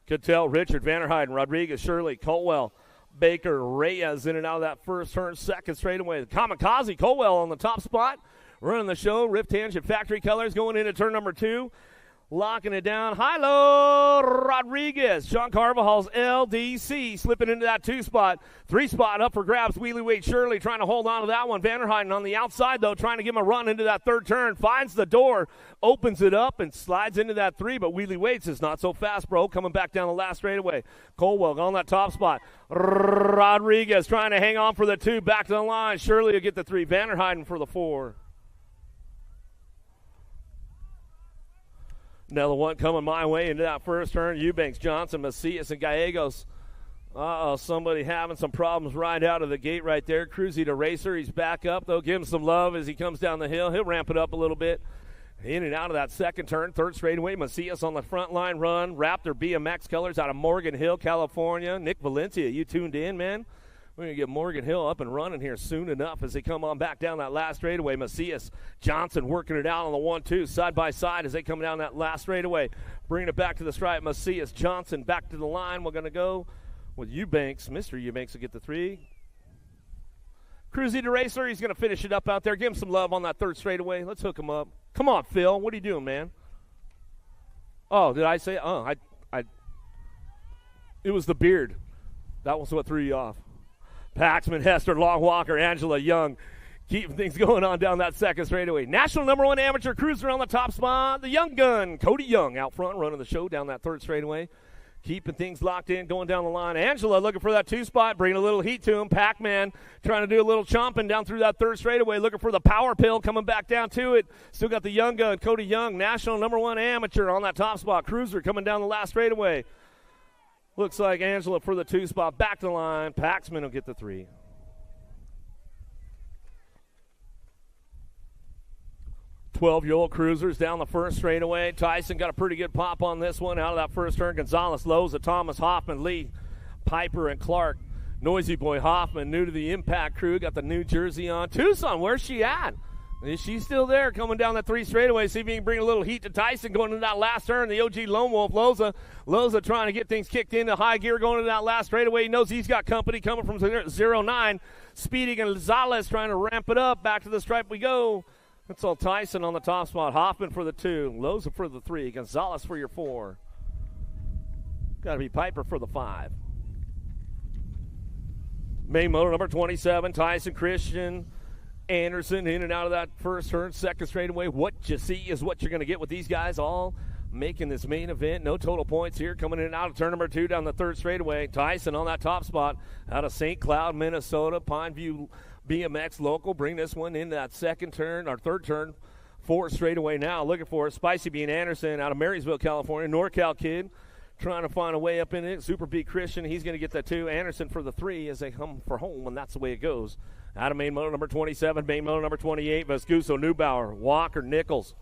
Cattell, Richard, Vanderheiden, Rodriguez, Shirley, Colwell, Baker, Reyes in and out of that first turn, second straightaway. Kamikaze, Colwell on the top spot. Running the show, Rift Tangent Factory Colors going into turn number 2. Locking it down. Hilo Rodriguez. Sean Carvajal's LDC slipping into that 2 spot. 3 spot up for grabs. Wheelie Wade Shirley trying to hold on to that one. Vanderheiden on the outside, though, trying to give him a run into that 3rd turn. Finds the door, opens it up, and slides into that 3. But Wheelie Wade says, not so fast, bro. Coming back down the last straightaway. Colwell on that top spot. Rodriguez trying to hang on for the 2. Back to the line. Shirley will get the 3. Vanderheiden for the 4. Another one coming my way into that first turn. Eubanks, Johnson, Macias, and Gallegos. Somebody having some problems right out of the gate right there. Cruzy to Racer. He's back up, though. Give him some love as he comes down the hill. He'll ramp it up a little bit. In and out of that second turn. 3rd straightaway. Macias on the front line run. Raptor BMX Colors out of Morgan Hill, California. Nick Valencia, you tuned in, man? We're going to get Morgan Hill up and running here soon enough as they come on back down that last straightaway. Macias, Johnson working it out on the 1-2, side by side as they come down that last straightaway. Bringing it back to the stripe. Macias, Johnson back to the line. We're going to go with Eubanks. Mr. Eubanks will get the 3. Cruzy to Racer. He's going to finish it up out there. Give him some love on that 3rd straightaway. Let's hook him up. Come on, Phil. What are you doing, man? Oh, did I say? Oh, it was the beard. That was what threw you off. Paxman, Hester, Long Walker, Angela Young, keeping things going on down that second straightaway. National #1 amateur cruiser on the top spot, the young gun, Cody Young, out front running the show down that 3rd straightaway. Keeping things locked in, going down the line. Angela looking for that 2 spot, bringing a little heat to him. Pac-Man trying to do a little chomping down through that 3rd straightaway, looking for the power pill, coming back down to it. Still got the young gun, Cody Young, national #1 amateur on that top spot. Cruiser coming down the last straightaway. Looks like Angela for the 2 spot. Back to the line. Paxman will get the 3. Twelve-year-old cruisers down the first straightaway. Tyson got a pretty good pop on this one out of that first turn. Gonzalez, Loza, Thomas, Hoffman, Lee, Piper, and Clark. Noisy Boy Hoffman, new to the Impact crew, got the new jersey on. Tucson, where's she at? Is she still there coming down that 3 straightaway? See if he can bring a little heat to Tyson going into that last turn. The OG Lone Wolf, Loza trying to get things kicked into high gear going into that last straightaway. He knows he's got company coming from 0-9. Speedy Gonzalez trying to ramp it up. Back to the stripe we go. That's all Tyson on the top spot. Hoffman for the 2. Loza for the 3. Gonzalez for your 4. Got to be Piper for the 5. Main motor number 27, Tyson Christian Anderson in and out of that first turn, second straightaway. What you see is what you're going to get with these guys all making this main event. No total points here. Coming in and out of turn number 2 down the 3rd straightaway. Tyson on that top spot out of St. Cloud, Minnesota. Pineview BMX local. Bring this one into that second turn, or 3rd turn. 4 straightaway now. Looking for Spicy Bean Anderson out of Marysville, California. NorCal kid trying to find a way up in it. Super B Christian. He's going to get that 2. Anderson for the 3 as they come for home, and that's the way it goes. Out of main motor number 27, main motor number 28, Vescuso, Neubauer, Walker, Nichols.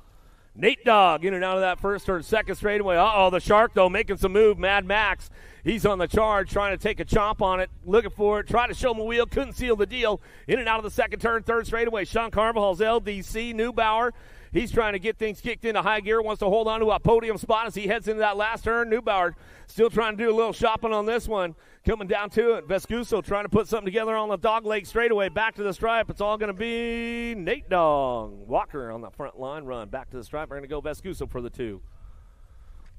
Nate Dogg in and out of that first turn, second straightaway. The Shark, though, making some move. Mad Max, he's on the charge, trying to take a chomp on it, looking for it, trying to show him a wheel, couldn't seal the deal. In and out of the second turn, 3rd straightaway. Sean Carvajal's LDC, Neubauer. He's trying to get things kicked into high gear, wants to hold on to a podium spot as he heads into that last turn. Neubauer still trying to do a little shopping on this one. Coming down to it, Vescuso trying to put something together on the dog leg straightaway. Back to the stripe. It's all going to be Nate Dogg. Walker on the front line run. Back to the stripe. We're going to go Vescuso for the 2.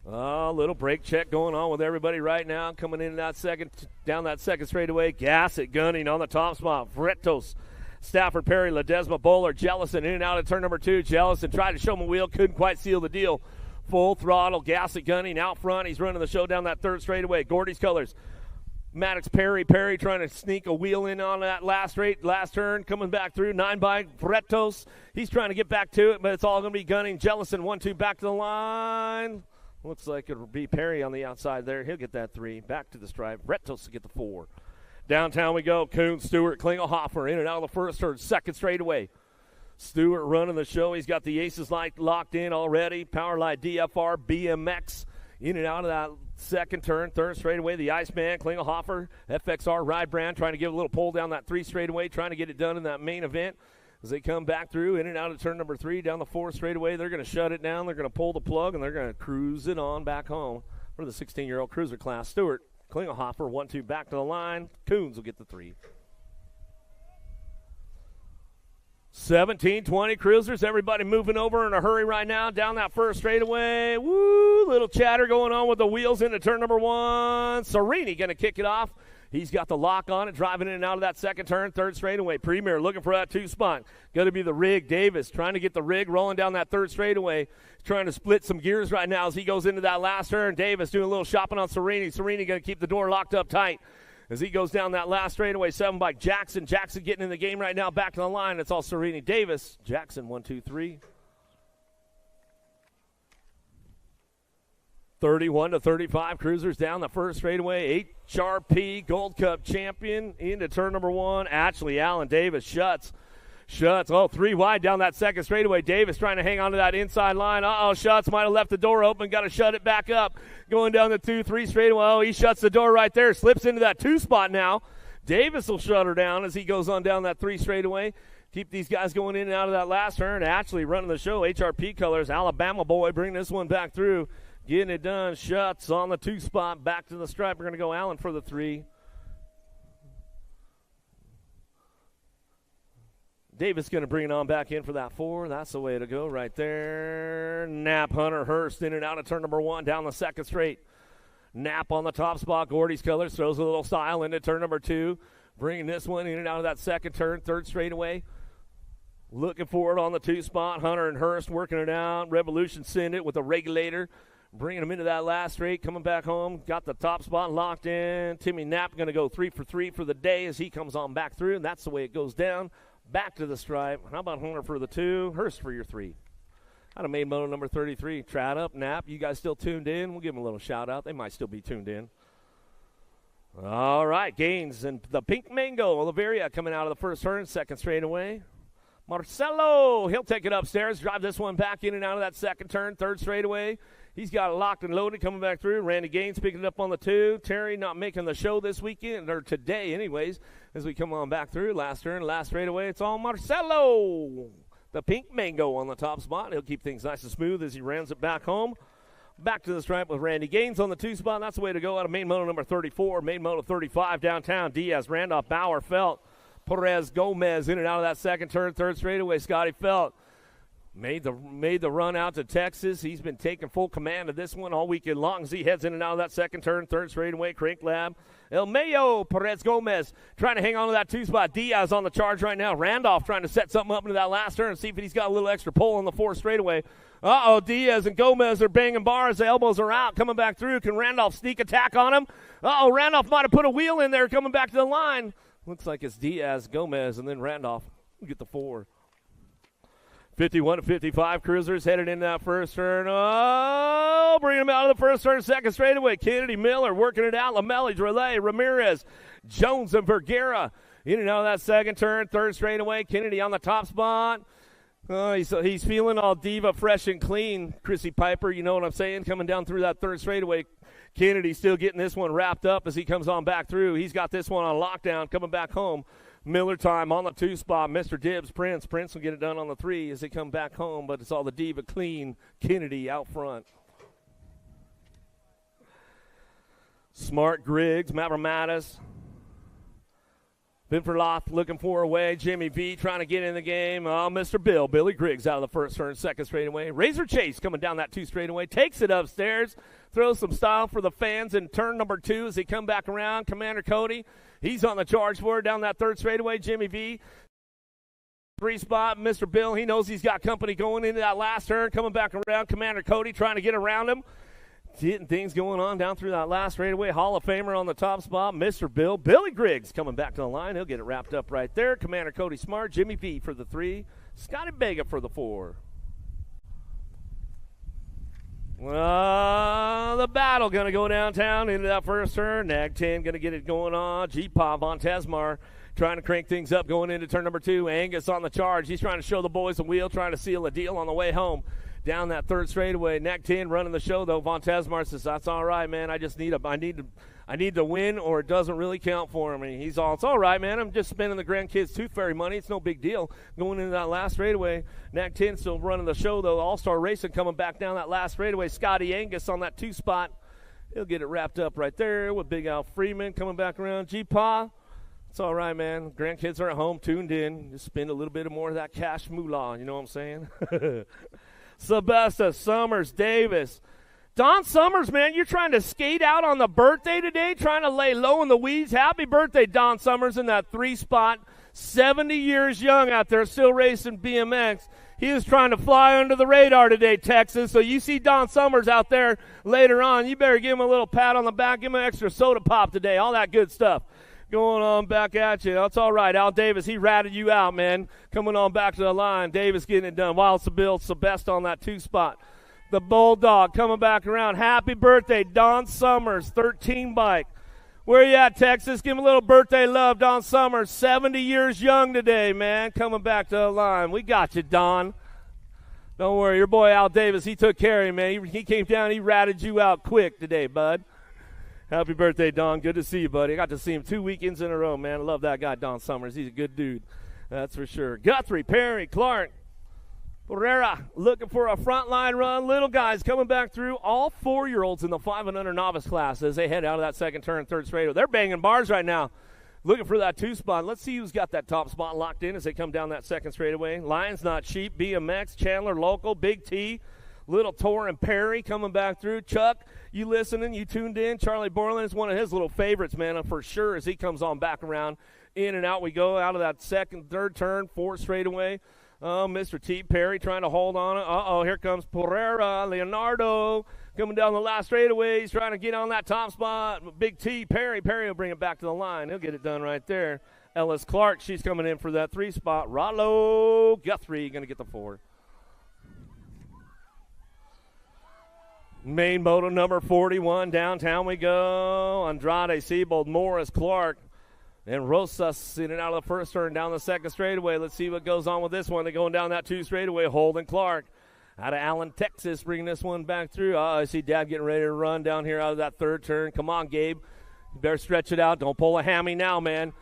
Little brake check going on with everybody right now. Coming in down that second straightaway. Gassett gunning on the top spot. Vretos, Stafford Perry, Ledesma Bowler, Jellison in and out of turn number 2. Jellison tried to show him a wheel, couldn't quite seal the deal. Full throttle, Gassett gunning out front. He's running the show down that 3rd straightaway. Gordy's colors. Maddox Perry trying to sneak a wheel in on that last turn, coming back through. 9 by Vretos. He's trying to get back to it, but it's all going to be gunning. Jellison 1-2 back to the line. Looks like it'll be Perry on the outside there. He'll get that 3. Back to the stripe. Vretos to get the 4. Downtown we go. Coon, Stewart, Klingelhofer in and out of the first turn, second straightaway. Stewart running the show. He's got the aces locked in already. Powerlight DFR, BMX, in and out of that second turn, third straightaway. The Iceman, Klingelhofer, FXR, Ride Brand trying to give a little pull down that three straightaway, trying to get it done in that main event. As they come back through, in and out of turn number 3, down the fourth straightaway, they're going to shut it down. They're going to pull the plug, and they're going to cruise it on back home for the 16-year-old cruiser class. Stewart, Klingelhofer, 1-2 back to the line. Coons will get the 3. 17-20 cruisers. Everybody moving over in a hurry right now down that first straightaway. Woo, little chatter going on with the wheels into turn number 1. Serini going to kick it off. He's got the lock on it, driving in and out of that second turn, third straightaway. Premier looking for that 2 spot. Going to be the rig. Davis trying to get the rig rolling down that third straightaway. Trying to split some gears right now as he goes into that last turn. Davis doing a little shopping on Serini. Serini going to keep the door locked up tight as he goes down that last straightaway. 7 by Jackson. Jackson getting in the game right now, back to the line. It's all Serini. Davis. Jackson, 1, 2, 3. 31-35 cruisers down the first straightaway. HRP Gold Cup champion into turn number 1. Actually, Allen Davis shuts. Oh, 3 wide down that second straightaway. Davis trying to hang on to that inside line. Shuts might have left the door open. Got to shut it back up. Going down the 2-3 straightaway. Oh, he shuts the door right there. Slips into that 2 spot now. Davis will shut her down as he goes on down that 3 straightaway. Keep these guys going in and out of that last turn. Actually running the show. HRP colors. Alabama boy bringing this one back through. Getting it done. Shuts on the 2 spot. Back to the stripe. We're going to go Allen for the 3. Davis going to bring it on back in for that 4. That's the way to go right there. Knapp, Hunter, Hurst in and out of turn number 1 down the second straight. Knapp on the top spot. Gordy's colors throws a little style into turn number 2. Bringing this one in and out of that second turn, third straightaway. Looking for it on the 2 spot. Hunter and Hurst working it out. Revolution send it with a regulator. Bringing him into that last straight, coming back home. Got the top spot locked in. Timmy Knapp going to go 3 for 3 for the day as he comes on back through, and that's the way it goes down. Back to the stripe. How about Hunter for the 2? Hurst for your 3. Out of main moto number 33. Trad up, Knapp. You guys still tuned in? We'll give them a little shout out. They might still be tuned in. All right, Gaines and the Pink Mango. Oliveria coming out of the first turn, second straightaway. Marcelo, he'll take it upstairs, drive this one back in and out of that second turn, third straightaway. He's got it locked and loaded coming back through. Randy Gaines picking it up on the 2. Terry not making the show this weekend, or today anyways, as we come on back through. Last turn, last straightaway, it's all Marcelo. The Pink Mango on the top spot. He'll keep things nice and smooth as he rams it back home. Back to the stripe with Randy Gaines on the 2 spot. That's the way to go out of main moto number 34. Main moto 35 downtown. Diaz, Randolph, Bauer, Felt, Perez, Gomez in and out of that second turn, third straightaway. Scotty Felt made the run out to Texas. He's been taking full command of this one all weekend long as he heads in and out of that second turn, third straightaway. Crank Lab. El Mayo, Perez Gomez trying to hang on to that 2 spot. Diaz on the charge right now. Randolph trying to set something up into that last turn and see if he's got a little extra pull on the 4th straightaway. Diaz and Gomez are banging bars. The elbows are out. Coming back through. Can Randolph sneak attack on him? Randolph might have put a wheel in there coming back to the line. Looks like it's Diaz, Gomez, and then Randolph. We'll get the 4. 51-55 cruisers headed in that first turn. Bringing them out of the first turn, second straightaway. Kennedy, Miller working it out. Lamelli, Relay, Ramirez, Jones, and Vergara in and out of that second turn, third straightaway. Kennedy on the top spot. He's feeling all diva, fresh and clean. Chrissy Piper, you know what I'm saying, coming down through that third straightaway. Kennedy still getting this one wrapped up as he comes on back through. He's got this one on lockdown coming back home. Miller time on the 2 spot. Mr. Dibbs, Prince will get it done on the 3 as they come back home, but it's all the diva clean Kennedy out front. Smart, Griggs, Mavromatis. Vinferloth looking for a way. Jimmy V trying to get in the game. Mr. Billy Griggs out of the first turn, second straightaway. Razor Chase coming down that 2 straightaway. Takes it upstairs. Throws some style for the fans in turn number 2 as they come back around. Commander Cody, he's on the charge for it down that third straightaway. Jimmy V, 3 spot. Mr. Bill, he knows he's got company going into that last turn. Coming back around. Commander Cody trying to get around him. Getting things going on down through that last straightaway. Hall of Famer on the top spot. Mr. Bill. Billy Griggs coming back to the line. He'll get it wrapped up right there. Commander Cody Smart. Jimmy V for the 3. Scotty Bega for the 4. The battle going to go downtown into that first turn. Nag 10 going to get it going on. G-Pop on Tesmar trying to crank things up going into turn number 2. Angus on the charge. He's trying to show the boys a wheel, trying to seal a deal on the way home. Down that third straightaway. Nag 10 running the show, though. Von Tesmar says, that's all right, man. I need to win or it doesn't really count for him. And he's all, it's all right, man. I'm just spending the grandkids' tooth fairy money. It's no big deal. Going into that last straightaway. Nag 10 still running the show, though. All-Star Racing coming back down that last straightaway. Scotty Angus on that 2 spot. He'll get it wrapped up right there with Big Al Freeman coming back around. G-Pa. It's all right, man. Grandkids are at home, tuned in. Just spend a little bit more of that cash moolah. You know what I'm saying? Sebesta, Summers, Davis. Don Summers, man, you're trying to skate out on the birthday today, trying to lay low in the weeds. Happy birthday, Don Summers, in that 3 spot. 70 years young out there, still racing BMX. He was trying to fly under the radar today, Texas. So you see Don Summers out there later on, you better give him a little pat on the back, give him an extra soda pop today, all that good stuff. Going on back at you. That's all right. Al Davis, he ratted you out, man. Coming on back to the line. Davis getting it done. Wild Seville, Sebesta on that 2 spot. The Bulldog coming back around. Happy birthday, Don Summers, 13 bike. Where you at, Texas? Give him a little birthday love, Don Summers. 70 years young today, man. Coming back to the line. We got you, Don. Don't worry. Your boy Al Davis, he took care of you, man. He came down, he ratted you out quick today, bud. Happy birthday, Don. Good to see you, buddy. I got to see him 2 weekends in a row, man. I love that guy, Don Summers. He's a good dude. That's for sure. Guthrie, Perry, Clark, Pereira looking for a frontline run. Little guys coming back through. All 4-year-olds in the 5 and under novice class as they head out of that second turn, third straight. They're banging bars right now. Looking for that 2 spot. Let's see who's got that top spot locked in as they come down that second straightaway. Lions Not Cheap, BMX, Chandler Local, Big T, Little Tor and Perry coming back through. Chuck, you listening, you tuned in. Charlie Borland is one of his little favorites, man, for sure, as he comes on back around. In and out we go out of that second, third turn, 4 straightaway. Mr. T. Perry trying to hold on it. Here comes Pereira, Leonardo coming down the last straightaway. He's trying to get on that top spot. Big T. Perry will bring it back to the line. He'll get it done right there. Ellis Clark, she's coming in for that 3 spot. Rollo Guthrie going to get the 4. Main moto number 41, downtown we go. Andrade, Siebold, Morris, Clark, and Rosas in and out of the first turn, down the second straightaway. Let's see what goes on with this one. They're going down that 2 straightaway. Holden Clark out of Allen, Texas, bringing this one back through. I see Dad getting ready to run down here out of that third turn. Come on, Gabe. You better stretch it out. Don't pull a hammy now, man.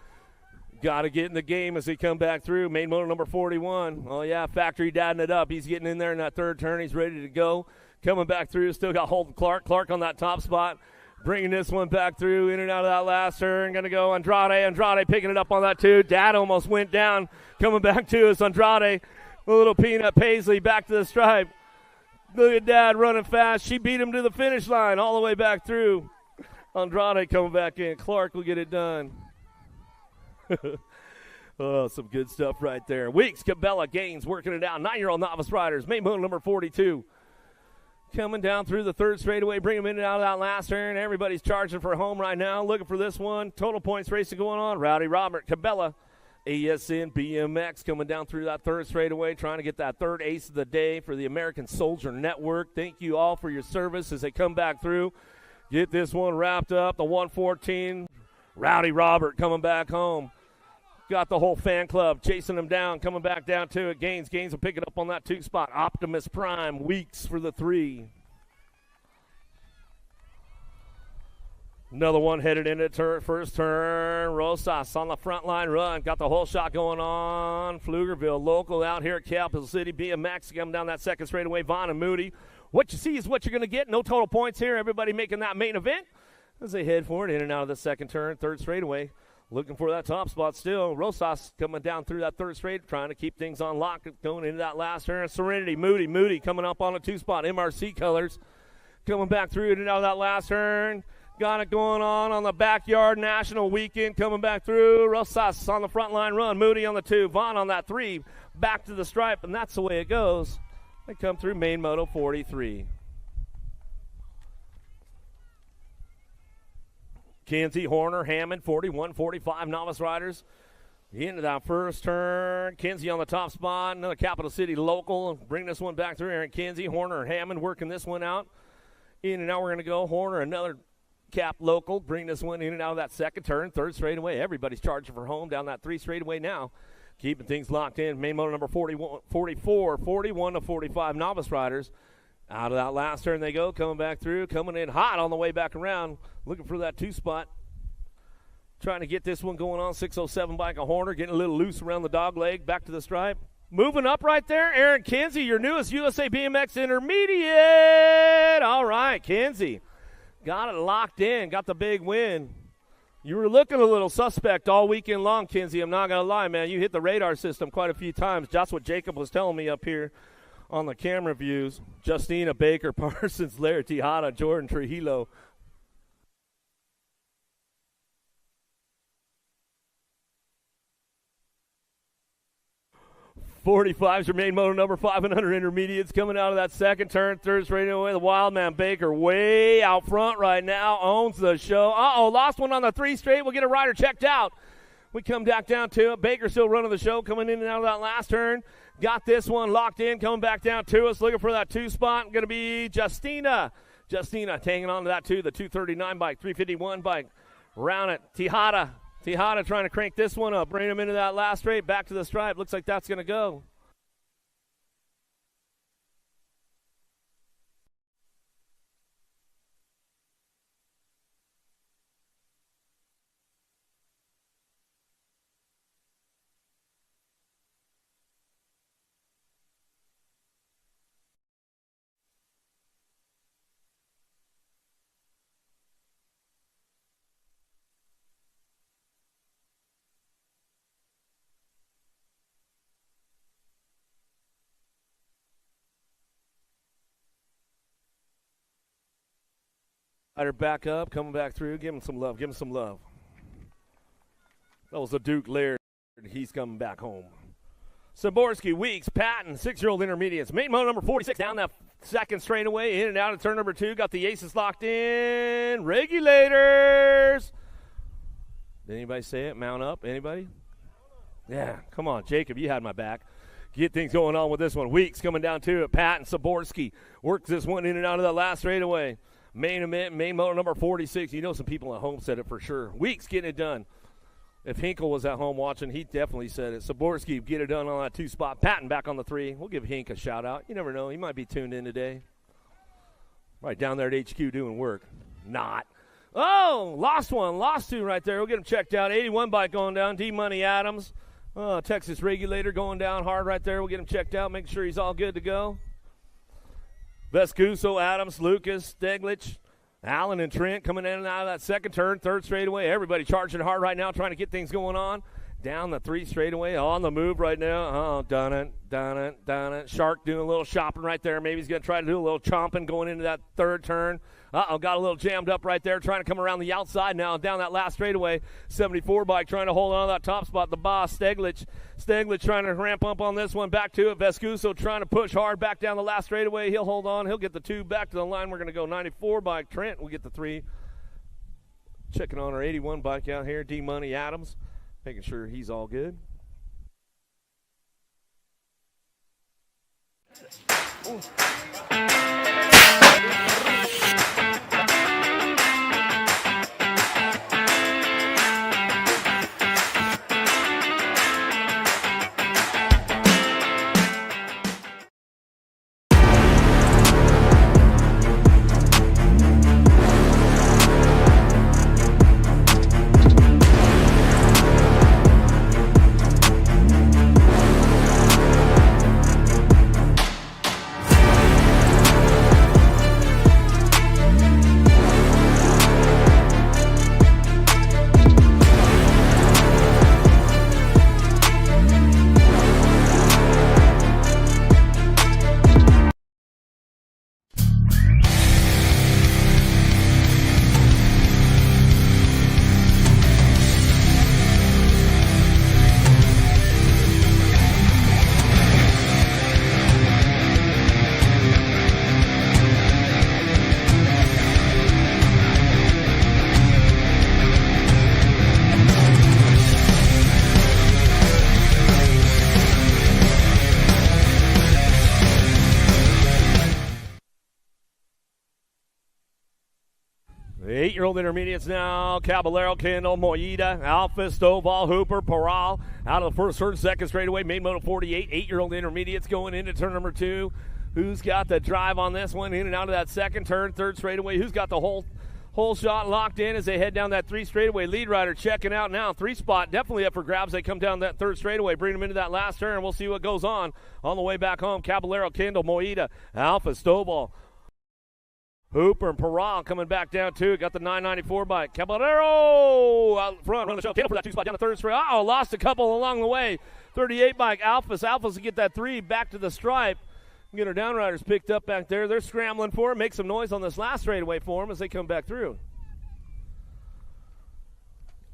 Got to get in the game as they come back through. Main motor number 41. Oh, yeah, factory dadding it up. He's getting in there in that third turn. He's ready to go. Coming back through, still got Holden Clark. Clark on that top spot, bringing this one back through, in and out of that last turn. Going to go Andrade picking it up on that 2. Dad almost went down. Coming back to us, Andrade. A little peanut Paisley back to the stripe. Look at Dad running fast. She beat him to the finish line all the way back through. Andrade coming back in. Clark will get it done. Oh, some good stuff right there. Weeks, Cabela, Gaines working it out. 9-year-old novice riders. Main motor number 42. Coming down through the third straightaway, bring them in and out of that last turn. Everybody's charging for home right now, looking for this one. Total points racing going on. Rowdy Robert, Cabela, ASN, BMX coming down through that third straightaway, trying to get that third ace of the day for the American Soldier Network. Thank you all for your service as they come back through. Get this one wrapped up. The 114, Rowdy Robert coming back home. Got the whole fan club chasing him down, coming back down to it. Gaines will pick it up on that 2 spot. Optimus Prime, Weeks for the 3. Another one headed into first turn. Rosas on the front line run. Got the whole shot going on. Pflugerville local out here at Capital City. BMX coming down that second straightaway. Vaughn and Moody. What you see is what you're going to get. No total points here. Everybody making that main event as they head forward in and out of the second turn, third straightaway. Looking for that top spot still. Rosas coming down through that third straight, trying to keep things on lock going into that last turn. Serenity, Moody coming up on a 2 spot. MRC colors coming back through and out of that last turn. Got it going on the Backyard National Weekend coming back through. Rosas on the front line run. Moody on the 2. Vaughn on that 3. Back to the stripe, and that's the way it goes. They come through main moto 43. Kinsey, Horner, Hammond, 41, 45 novice riders. Into that first turn. Kinsey on the top spot. Another Capital City local. Bring this one back through. Aaron Kinsey, Horner, Hammond working this one out. In and out we're going to go. Horner, another cap local. Bring this one in and out of that second turn. Third straightaway. Everybody's charging for home down that 3 straightaway now. Keeping things locked in. Main motor number 44, 41 to 45 novice riders. Out of that last turn they go. Coming back through. Coming in hot on the way back around. Looking for that 2 spot. Trying to get this one going on. 607 bike of Horner. Getting a little loose around the dog leg. Back to the stripe. Moving up right there, Aaron Kinsey, your newest USA BMX Intermediate. All right, Kinsey. Got it locked in. Got the big win. You were looking a little suspect all weekend long, Kinsey. I'm not going to lie, man. You hit the radar system quite a few times. That's what Jacob was telling me up here on the camera views. Justina, Baker, Parsons, Larry Tejada, Jordan Trujillo. 45's your main motor number 500 intermediates coming out of that second turn. Third straightaway. The Wildman Baker way out front right now. Owns the show. Lost one on the 3 straight. We'll get a rider checked out. We come back down to it. Baker still running the show, coming in and out of that last turn. Got this one locked in, coming back down to us. Looking for that 2 spot. Going to be Justina. Justina hanging on to that too. The 239 bike, 351 bike. Round it. Tejada trying to crank this one up. Bring him into that last straight. Back to the stripe. Looks like that's going to go. Rider back up, coming back through. Give him some love. Give him some love. That was a Duke Laird. He's coming back home. Saborski, Weeks, Patton, 6-year-old intermediates. Main motor number 46 down that second straightaway. In and out of turn number 2. Got the aces locked in. Regulators. Did anybody say it? Mount up? Anybody? Yeah, come on, Jacob. You had my back. Get things going on with this one. Weeks coming down to it. Patton, Saborski works this one in and out of that last straightaway. Main event, main motor number 46. You know some people at home said it for sure. Weeks getting it done. If Hinkle was at home watching, he definitely said it. Saborski get it done on that 2 spot. Patton back on the 3. We'll give Hink a shout out. You never know. He might be tuned in today. Right down there at HQ doing work. Not. Oh, lost one. Lost 2 right there. We'll get him checked out. 81 bike going down. D-Money Adams. Texas Regulator going down hard right there. We'll get him checked out. Make sure he's all good to go. Vescuso, Adams, Lucas, Steglich, Allen, and Trent coming in and out of that second turn. Third straightaway. Everybody charging hard right now, trying to get things going on. Down the 3 straightaway, on the move right now. Oh, done it. Shark doing a little shopping right there. Maybe he's going to try to do a little chomping going into that third turn. Got a little jammed up right there, trying to come around the outside now down that last straightaway. 74 bike trying to hold on to that top spot. The boss, Steglich trying to ramp up on this one. Back to it. Vescuso trying to push hard back down the last straightaway. He'll hold on. He'll get the 2 back to the line. We're going to go 94 bike. Trent will get the 3. Checking on our 81 bike out here. D-Money Adams. Making sure he's all good. Ooh. 8-year-old intermediates now. Caballero, Kendall, Moida, Alpha, Stovall, Hooper, Paral. Out of the first turn, second straightaway. Main moto 48. 8-year-old intermediates going into turn number 2. Who's got the drive on this one? In and out of that second turn, third straightaway. Who's got the whole shot locked in as they head down that 3 straightaway? Lead rider checking out now. 3 spot definitely up for grabs. They come down that third straightaway, bring them into that last turn. We'll see what goes on the way back home. Caballero, Kendall, Moida, Alpha, Stovall, Hooper, and Paral coming back down too. Got the 994 bike. Caballero out front, run the show. Kendall for that 2 spot down the third straight. Lost a couple along the way. 38 bike. Alphas to get that 3 back to the stripe. Get our downriders picked up back there. They're scrambling for it. Make some noise on this last straightaway for them as they come back through.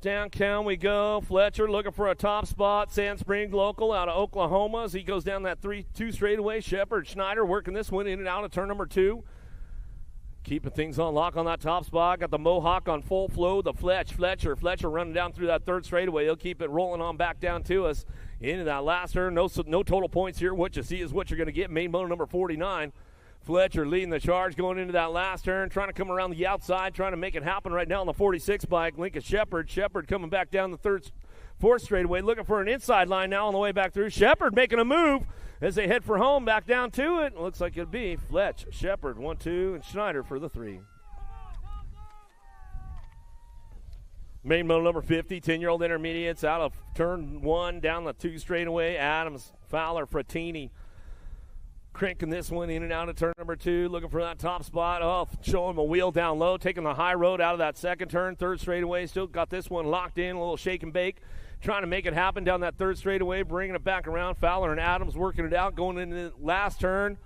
Downtown we go. Fletcher looking for a top spot. Sand Springs local out of Oklahoma as he goes down that 3-2 straightaway. Shepard, Schneider working this one in and out of turn number 2. Keeping things on lock on that top spot. Got the Mohawk on full flow. The Fletcher running down through that third straightaway. He'll keep it rolling on back down to us into that last turn. No total points here. What you see is what you're going to get. Main moto number 49. Fletcher leading the charge going into that last turn. Trying to come around the outside. Trying to make it happen right now on the 46 bike. Lincoln Shepard coming back down the fourth straightaway. Looking for an inside line now on the way back through. Shepard making a move as they head for home, back down to it. Looks like it'll be Fletch, Shepard, 1-2, and Schneider for the 3. Main moto number 50, 10-year-old intermediates out of turn 1 down the 2 straightaway. Adams, Fowler, Frattini cranking this one in and out of turn number 2, looking for that top spot. Showing him a wheel down low, taking the high road out of that second turn, third straightaway. Still got this one locked in, a little shake and bake. Trying to make it happen down that third straightaway, bringing it back around. Fowler and Adams working it out, going into the last turn.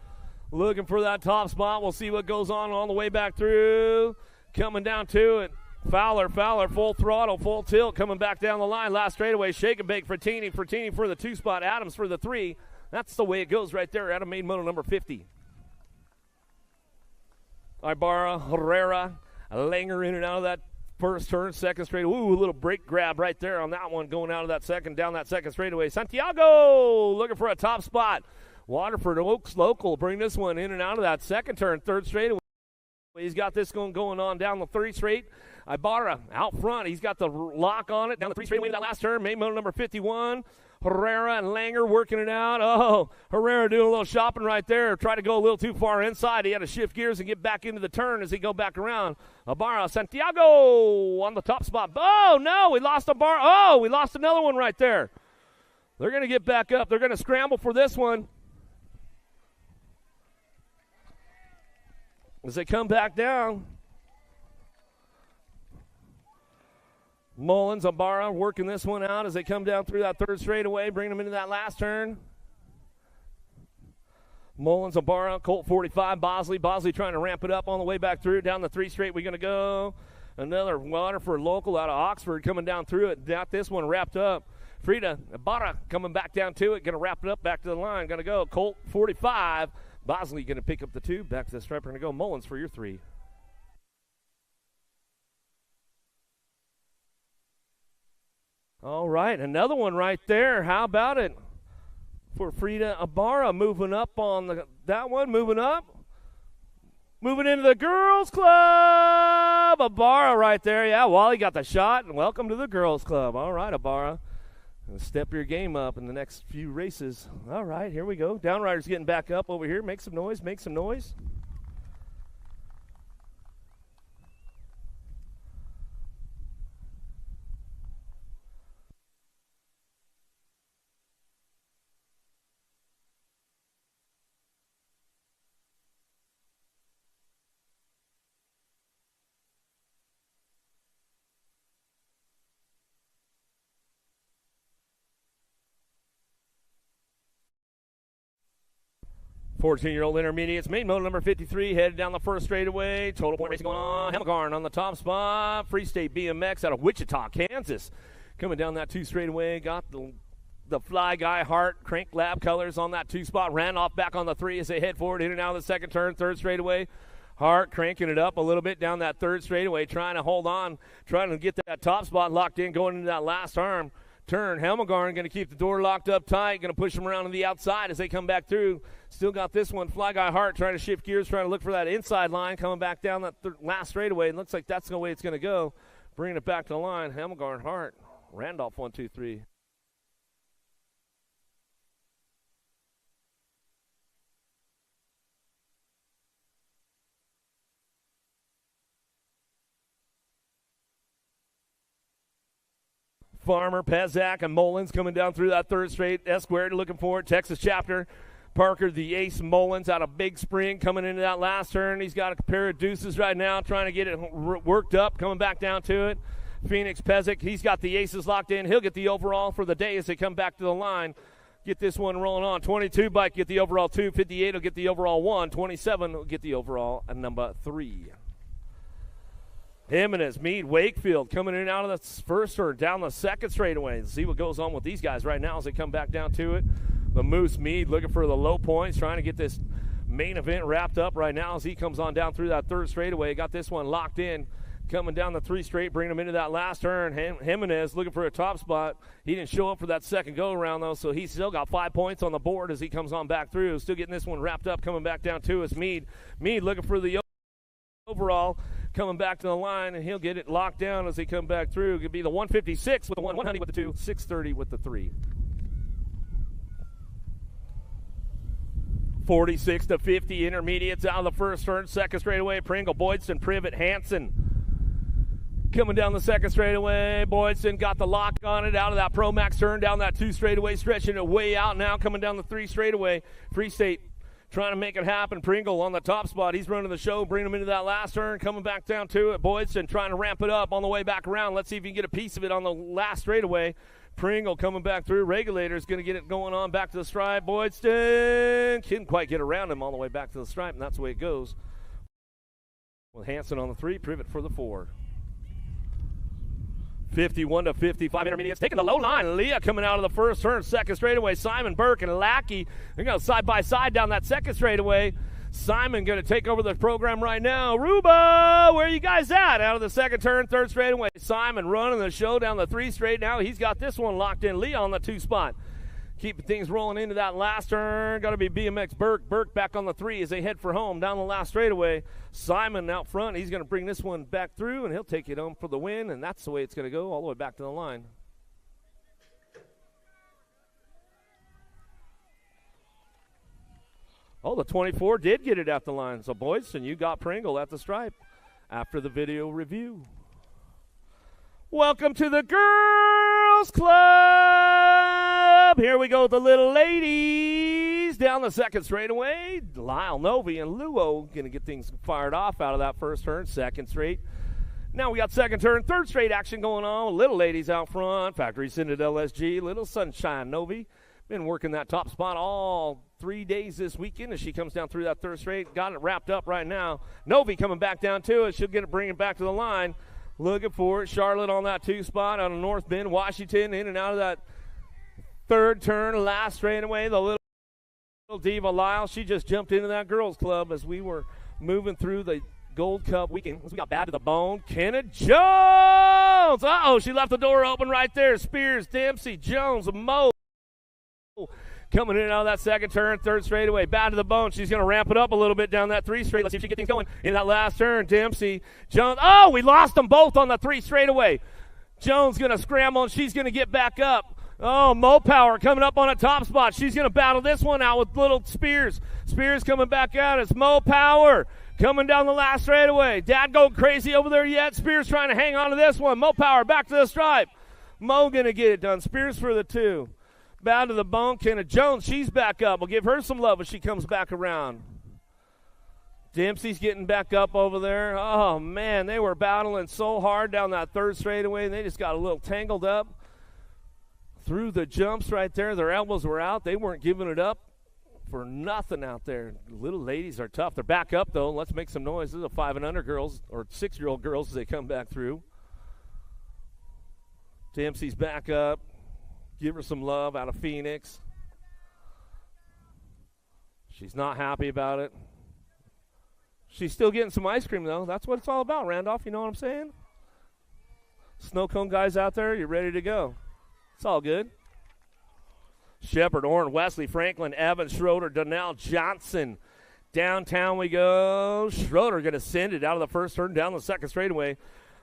Looking for that top spot. We'll see what goes on the way back through. Coming down to it. Fowler, full throttle, full tilt, coming back down the line. Last straightaway, shake and bake. Frattini for the 2 spot. Adams for the 3. That's the way it goes right there out of main moto number 50. Ibarra, Herrera, Langer in and out of that first turn, second straight. Ooh, a little brake grab right there on that one, going out of that second, down that second straightaway. Santiago looking for a top spot. Waterford Oaks local bring this one in and out of that second turn, third straightaway. He's got this going on down the 3 straight. Ibarra out front. He's got the lock on it down the 3 straightaway to that last turn. Main moto number 51. Herrera and Langer working it out. Herrera doing a little shopping right there. Tried to go a little too far inside. He had to shift gears and get back into the turn as he go back around. Ibarra, Santiago on the top spot. Oh, no, we lost Ibarra. Oh, we lost another one right there. They're going to get back up. They're going to scramble for this one as they come back down. Mullins, Ibarra working this one out as they come down through that third straightaway, bringing them into that last turn. Mullins, Ibarra, Colt 45, Bosley trying to ramp it up on the way back through. Down the 3 straight we're going to go. Another Waterford local out of Oxford coming down through it. Got this one wrapped up. Frida, Ibarra coming back down to it. Going to wrap it up back to the line. Going to go Colt 45. Bosley going to pick up the 2. Back to the stripe. We're going to go Mullins for your 3. All right, another one right there. How about it for Frida Ibarra moving up on that one, moving up. Moving into the girls' club. Ibarra right there. Yeah, Wally got the shot, and welcome to the girls' club. All right, Ibarra. Step your game up in the next few races. All right, here we go. Downriders getting back up over here. Make some noise, make some noise. 14-year-old intermediates. Main moto number 53 headed down the first straightaway. Total point racing going on. Hemgarn on the top spot. Free State BMX out of Wichita, Kansas. Coming down that 2 straightaway. Got the Fly Guy Hart Crank Lab colors on that 2 spot. Ran off back on the 3 as they head forward in and out of the second turn. Third straightaway. Hart cranking it up a little bit down that third straightaway. Trying to hold on. Trying to get that top spot locked in going into that last arm. turn. Helmgarn going to keep the door locked up tight, going to push them around to the outside as they come back through. Still got this one. Fly Guy Hart trying to shift gears, trying to look for that inside line, coming back down that last straightaway. It looks like that's the way it's going to go. Bringing it back to the line. Helmgarn Hart. Randolph 1, 2, 3. Farmer, Pezak, and Mullins coming down through that third straight. S-squared looking for it. Texas chapter. Parker, the ace Mullins out of Big Spring coming into that last turn. He's got a pair of deuces right now trying to get it worked up, coming back down to it. Phoenix Pezak, he's got the aces locked in. He'll get the overall for the day as they come back to the line. Get this one rolling on. 22 bike, get the overall 2. 58 will get the overall 1. 27 will get the overall number 3. Jimenez, Meade, Wakefield coming in and out of the first or down the second straightaway. See what goes on with these guys right now as they come back down to it. The Moose Meade looking for the low points, trying to get this main event wrapped up right now as he comes on down through that third straightaway. Got this one locked in, coming down the 3 straight, bringing him into that last turn. Jimenez looking for a top spot. He didn't show up for that second go-around, though, so he's still got 5 points on the board as he comes on back through. Still getting this one wrapped up, coming back down to us. Meade looking for the overall, coming back to the line, and he'll get it locked down as they come back through. It could be the 156 with the 1, 100 with the 2, 630 with the 3. 46 to 50 intermediates out of the first turn. Second straightaway, Pringle, Boydston, Privet, Hansen. Coming down the second straightaway, Boydston got the lock on it out of that Pro Max turn, down that 2 straightaway, stretching it way out now, coming down the 3 straightaway. Free State trying to make it happen. Pringle on the top spot. He's running the show, bringing him into that last turn, coming back down to it. Boydston trying to ramp it up on the way back around. Let's see if he can get a piece of it on the last straightaway. Pringle coming back through. Regulator's going to get it going on back to the stripe. Boydston couldn't quite get around him all the way back to the stripe, and that's the way it goes. With Hansen on the 3, Privet for the 4. 51 to 55 intermediates, taking the low line. Leah coming out of the first turn, second straightaway. Simon Burke and Lackey, they're going side by side down that second straightaway. Simon going to take over the program right now. Ruba, where are you guys at? Out of the second turn, third straightaway. Simon running the show down the 3 straight now. He's got this one locked in. Leah on the 2 spot. Keeping things rolling into that last turn. Got to be BMX Burke. Burke back on the 3 as they head for home down the last straightaway. Simon out front. He's going to bring this one back through, and he'll take it home for the win, and that's the way it's going to go all the way back to the line. Oh, the 24 did get it at the line. So, Boydston, you got Pringle at the stripe after the video review. Welcome to the Girls Club. Here we go with the little ladies down the second straightaway. Lyle Novi and Luo going to get things fired off out of that first turn, second straight. Now we got second turn, third straight action going on with little ladies out front. Factory Citadel SG, Little Sunshine Novi. Been working that top spot all 3 days this weekend as she comes down through that third straight. Got it wrapped up right now. Novi coming back down to it. She'll get it, bring it back to the line. Looking for it. Charlotte on that 2 spot out of North Bend. Washington in and out of that third turn. Last straightaway, the little diva Lyle. She just jumped into that girls club as we were moving through the Gold Cup weekend. We got bad to the bone. Kenna Jones. Uh-oh, she left the door open right there. Spears, Dempsey, Jones, Mo. Coming in and out of that second turn, third straightaway, bad to the bone. She's going to ramp it up a little bit down that 3 straight. Let's see if she gets things going in that last turn. Dempsey, Jones. Oh, we lost them both on the 3 straightaway. Jones going to scramble, and she's going to get back up. Oh, Mo Power coming up on a top spot. She's going to battle this one out with little Spears. Spears coming back out. It's Mo Power coming down the last straightaway. Dad going crazy over there yet. Spears trying to hang on to this one. Mo Power back to the stripe. Mo going to get it done. Spears for the 2. Bow to the bone. Kenna Jones, she's back up. We'll give her some love as she comes back around. Dempsey's getting back up over there. Oh, man, they were battling so hard down that third straightaway, and they just got a little tangled up. Through the jumps right there, their elbows were out. They weren't giving it up for nothing out there. Little ladies are tough. They're back up, though. Let's make some noise. This is a 5 and under girls, or 6-year-old girls as they come back through. Dempsey's back up. Give her some love out of Phoenix. She's not happy about it. She's still getting some ice cream, though. That's what it's all about, Randolph. You know what I'm saying? Snow cone guys out there, you're ready to go. It's all good. Shepard, Orrin, Wesley, Franklin, Evans, Schroeder, Donnell, Johnson. Downtown we go. Schroeder going to send it out of the first turn down the second straightaway.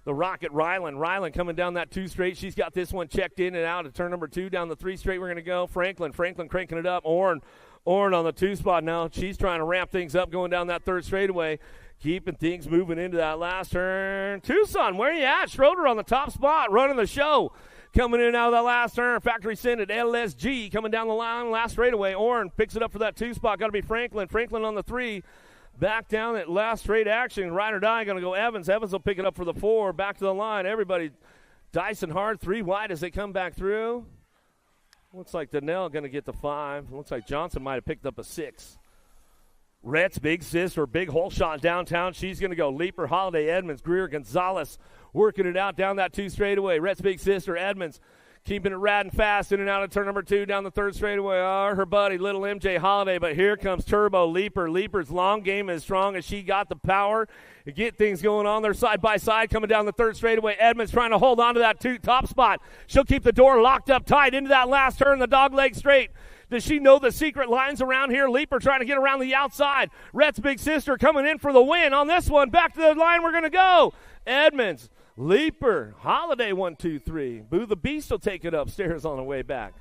The Rocket, Ryland. Ryland coming down that 2 straight. She's got this one checked in and out of turn number 2. Down the 3 straight we're going to go. Franklin cranking it up. Orrin on the 2 spot now. She's trying to ramp things up going down that 3rd straightaway. Keeping things moving into that last turn. Tucson, where you at? Schroeder on the top spot, running the show. Coming in out of that last turn. Factory send it. LSG coming down the line last straightaway. Orrin picks it up for that 2 spot. Got to be Franklin. Franklin on the 3. Back down at last straight action. Ride or die going to go Evans. Evans will pick it up for the 4. Back to the line. Everybody dicing hard. 3 wide as they come back through. Looks like Donnell going to get the 5. Looks like Johnson might have picked up a 6. Rhett's big sister, big hole shot downtown. She's going to go. Leaper, Holiday, Edmonds, Greer, Gonzalez working it out down that 2 straightaway. Rhett's big sister, Edmonds, keeping it rad and fast in and out of turn number 2 down the 3rd straightaway. Her buddy, little MJ Holiday, but here comes Turbo Leaper. Leaper's long game as strong as she got the power to get things going on there side by side coming down the 3rd straightaway. Edmonds trying to hold on to that top spot. She'll keep the door locked up tight into that last turn, the dog leg straight. Does she know the secret lines around here? Leaper trying to get around the outside. Rhett's big sister coming in for the win on this one. Back to the line we're going to go. Edmonds, Leaper, Holiday 1, 2, 3. Boo the Beast will take it upstairs on the way back.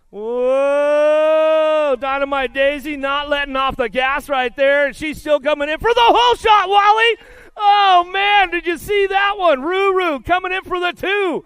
Whoa, Dynamite Daisy not letting off the gas right there, and she's still coming in for the whole shot, Wally. Oh, man, did you see that one? Ruru coming in for the 2.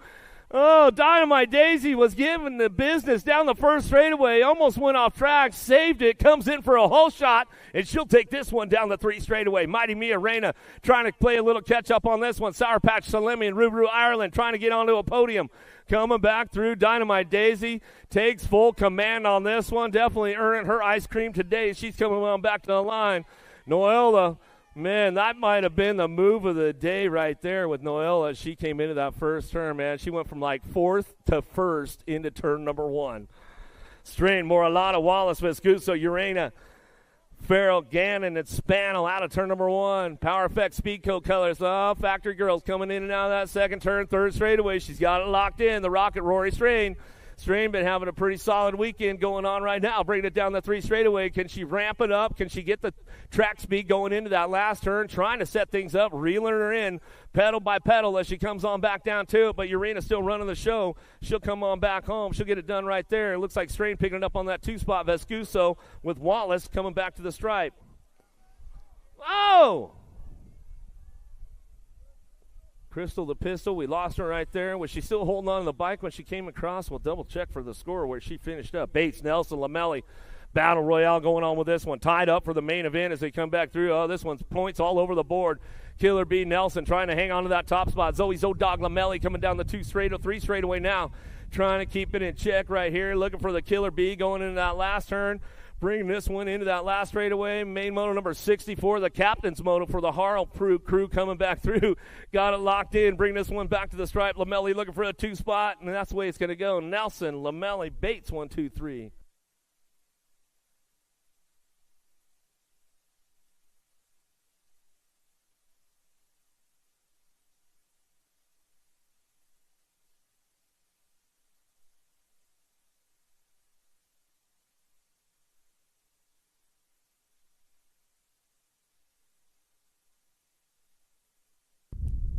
Oh, Dynamite Daisy was given the business down the 1st straightaway. Almost went off track, saved it, comes in for a whole shot, and she'll take this one down the 3 straightaway. Mighty Mia Reyna trying to play a little catch-up on this one. Sour Patch Salemi and Ruru Ireland trying to get onto a podium. Coming back through, Dynamite Daisy takes full command on this one. Definitely earning her ice cream today. She's coming on back to the line. Noella, man, that might have been the move of the day right there with Noella. She came into that 1st turn, man. She went from like 4th to 1st into turn number 1. Strain, Moralata, Wallace, Vescuso, Urena, Farrell, Gannon, and Spannel out of turn number 1. Power Effect, Speedco Colors. Oh, Factory Girls coming in and out of that 2nd turn, 3rd straightaway. She's got it locked in. The Rocket, Rory Strain. Strain been having a pretty solid weekend going on right now. Bringing it down the 3 straightaway. Can she ramp it up? Can she get the track speed going into that last turn? Trying to set things up, reeling her in pedal by pedal as she comes on back down to it. But Urena's still running the show. She'll come on back home. She'll get it done right there. It looks like Strain picking it up on that 2 spot. Vescuso with Wallace coming back to the stripe. Oh! Crystal the Pistol, we lost her right there. Was she still holding on to the bike when she came across? We'll double check for the score where she finished up. Bates, Nelson, Lamelli. Battle Royale going on with this one. Tied up for the main event as they come back through. Oh, this one's points all over the board. Killer B, Nelson trying to hang on to that top spot. Zoe Zodog, Lamelli coming down the 3 straightaway now. Trying to keep it in check right here. Looking for the Killer B going into that last turn. Bringing this one into that last straightaway. Main moto number 64, the captain's moto for the Harl crew coming back through. Got it locked in. Bring this one back to the stripe. Lamelli looking for a 2 spot, and that's the way it's going to go. Nelson, Lamelli, Bates, 1, 2, 3.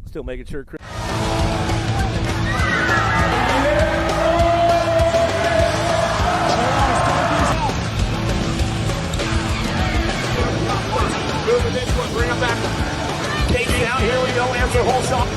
Still making sure. Moving this one, bring him back. Taking out, here we go, answer whole shot.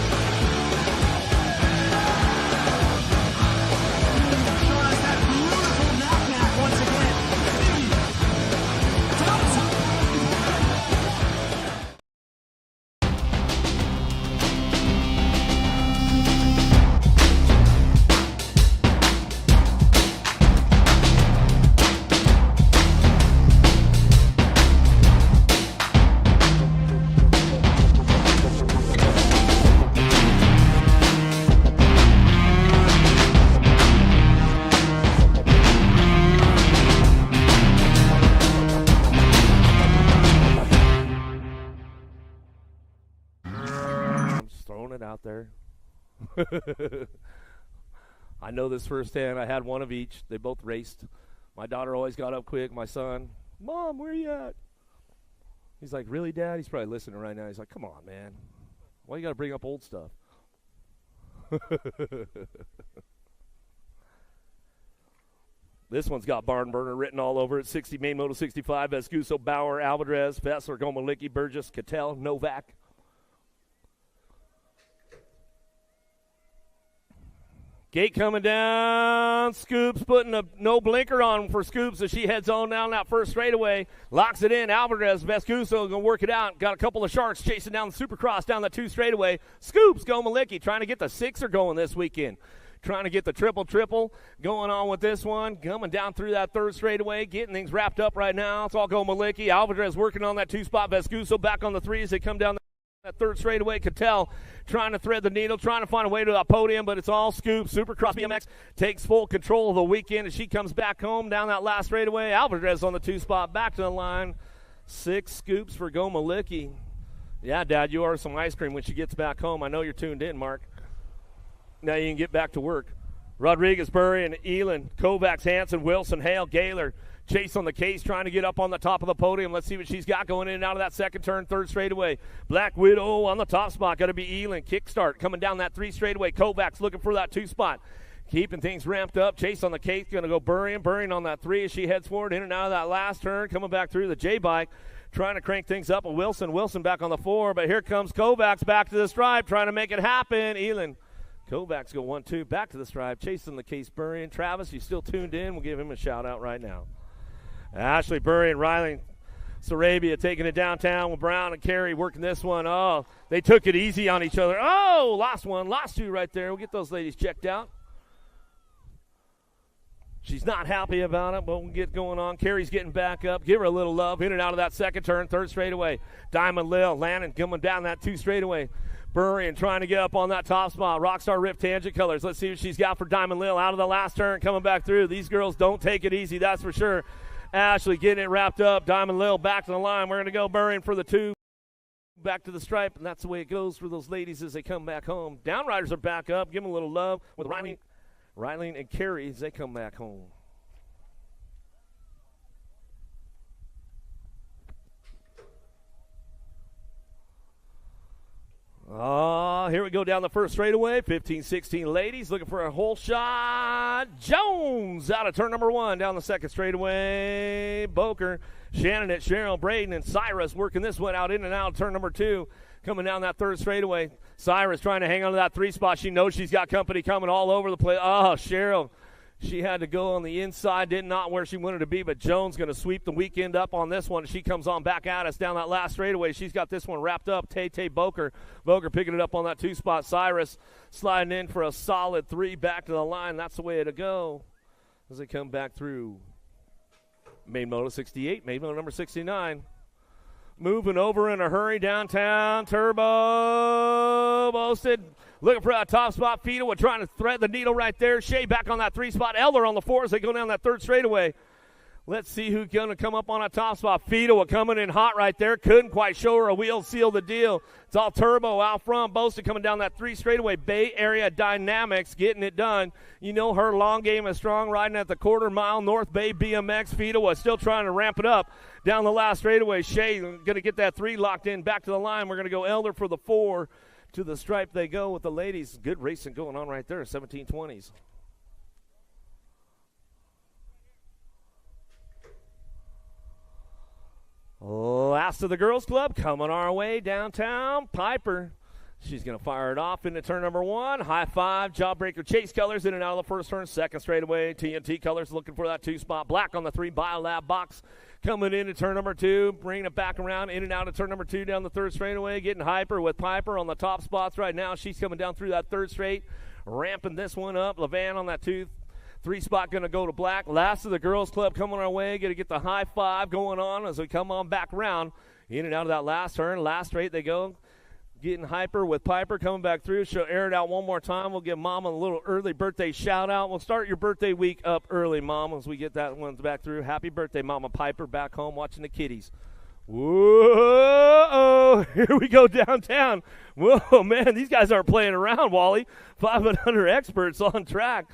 Out there. I know this firsthand. I had one of each. They both raced. My daughter always got up quick. My son, Mom, where you at? He's like, really, Dad? He's probably listening right now. He's like, come on, man. Why you got to bring up old stuff? This one's got Barn Burner written all over it. 60 Main Moto 65, Vescuso, Bauer, Alvarez, Fessler, Gomalicki, Burgess, Cattell, Novak. Gate coming down. Scoops putting a no blinker on for Scoops as she heads on down that first straightaway. Locks it in. Alvarez, Vescuso going to work it out. Got a couple of sharks chasing down the Supercross down the 2 straightaway. Scoops, Gomalicki trying to get the 6er going this weekend. Trying to get the triple going on with this one. Coming down through that 3rd straightaway. Getting things wrapped up right now. It's all Gomalicki. Alvarez working on that 2 spot. Vescuso back on the 3 as they come down that 3rd straightaway. Cattell trying to thread the needle, trying to find a way to the podium, but it's all Scoops. Supercross BMX takes full control of the weekend as she comes back home down that last straightaway. Alvarez on the 2 spot, back to the line. 6 Scoops for Gomalicki. Yeah, Dad, you order some ice cream when she gets back home. I know you're tuned in, Mark. Now you can get back to work. Rodriguez, Burry, and Elin, Kovacs, Hansen, Wilson, Hale, Gaylor. Chase on the case, trying to get up on the top of the podium. Let's see what she's got going in and out of that 2nd turn, 3rd straightaway. Black Widow on the top spot. Got to be Elin. Kickstart coming down that 3 straightaway. Kovacs looking for that 2 spot. Keeping things ramped up. Chase on the case, going to go Burry on that 3 as she heads forward in and out of that last turn. Coming back through the J-bike. Trying to crank things up with Wilson. Wilson back on the 4, but here comes Kovacs back to the stripe, trying to make it happen. Elin. Kovacs go 1-2, back to the stripe, chasing the case, Burry and Travis. You still tuned in? We'll give him a shout out right now. Ashley, Burry, and Riley Sarabia taking it downtown with Brown and Carey working this one. Oh, they took it easy on each other. Oh, lost 1, lost 2 right there. We'll get those ladies checked out. She's not happy about it, but we'll get going on. Carey's getting back up. Give her a little love. In and out of that 2nd turn, 3rd straightaway. Diamond Lil, Lannon coming down that 2 straightaway. Burry and trying to get up on that top spot. Rockstar Rip Tangent Colors. Let's see what she's got for Diamond Lil out of the last turn, coming back through. These girls don't take it easy, that's for sure. Ashley getting it wrapped up. Diamond Lil back to the line. We're going to go Burry for the 2. Back to the stripe, and that's the way it goes for those ladies as they come back home. Downriders are back up. Give them a little love with Riley and Carey as they come back home. Here we go down the 1st straightaway. 15-16 ladies looking for a hole shot. Jones out of turn number 1 down the 2nd straightaway. Boker, Shannon at Cheryl, Braden, and Cyrus working this one out in and out of turn number 2. Coming down that 3rd straightaway. Cyrus trying to hang on to that 3 spot. She knows she's got company coming all over the place. Oh, Cheryl. She had to go on the inside, did not where she wanted to be, but Jones going to sweep the weekend up on this one. She comes on back at us down that last straightaway. She's got this one wrapped up. Tay Boker. Boker picking it up on that 2 spot. Cyrus sliding in for a solid 3 back to the line. That's the way to go as they come back through. Main Moto 68, Main Moto number 69. Moving over in a hurry downtown. Turbo boasted. Looking for that top spot. Fido trying to thread the needle right there. Shea back on that 3 spot. Elder on the 4 as they go down that 3rd straightaway. Let's see who's going to come up on a top spot. Fido coming in hot right there. Couldn't quite show her a wheel, seal the deal. It's all Turbo out front. Boasted coming down that 3 straightaway. Bay Area Dynamics getting it done. You know her long game is strong, riding at the quarter mile. North Bay BMX. Fido still trying to ramp it up down the last straightaway. Shea going to get that 3 locked in. Back to the line. We're going to go Elder for the 4. To the stripe they go with the ladies. Good racing going on right there, 1720s. Last of the girls club coming our way downtown. Piper. She's going to fire it off into turn number 1. High 5, Jawbreaker Chase Colors in and out of the 1st turn. 2nd straightaway, TNT Colors looking for that 2 spot. Black on the 3, Biolab Box coming into turn number 2. Bringing it back around in and out of turn number 2 down the 3rd straightaway. Getting hyper with Piper on the top spots right now. She's coming down through that 3rd straight. Ramping this one up. Levan on that 3 spot going to go to Black. Last of the girls club coming our way. Going to get the high 5 going on as we come on back around. In and out of that last turn. Last straight they go. Getting hyper with Piper coming back through. She'll air it out one more time. We'll give Mama a little early birthday shout out. We'll start your birthday week up early, Mom, as we get that one back through. Happy birthday, Mama Piper, back home watching the kiddies. Whoa, here we go downtown. Whoa, man, these guys aren't playing around, Wally. 500 experts on track.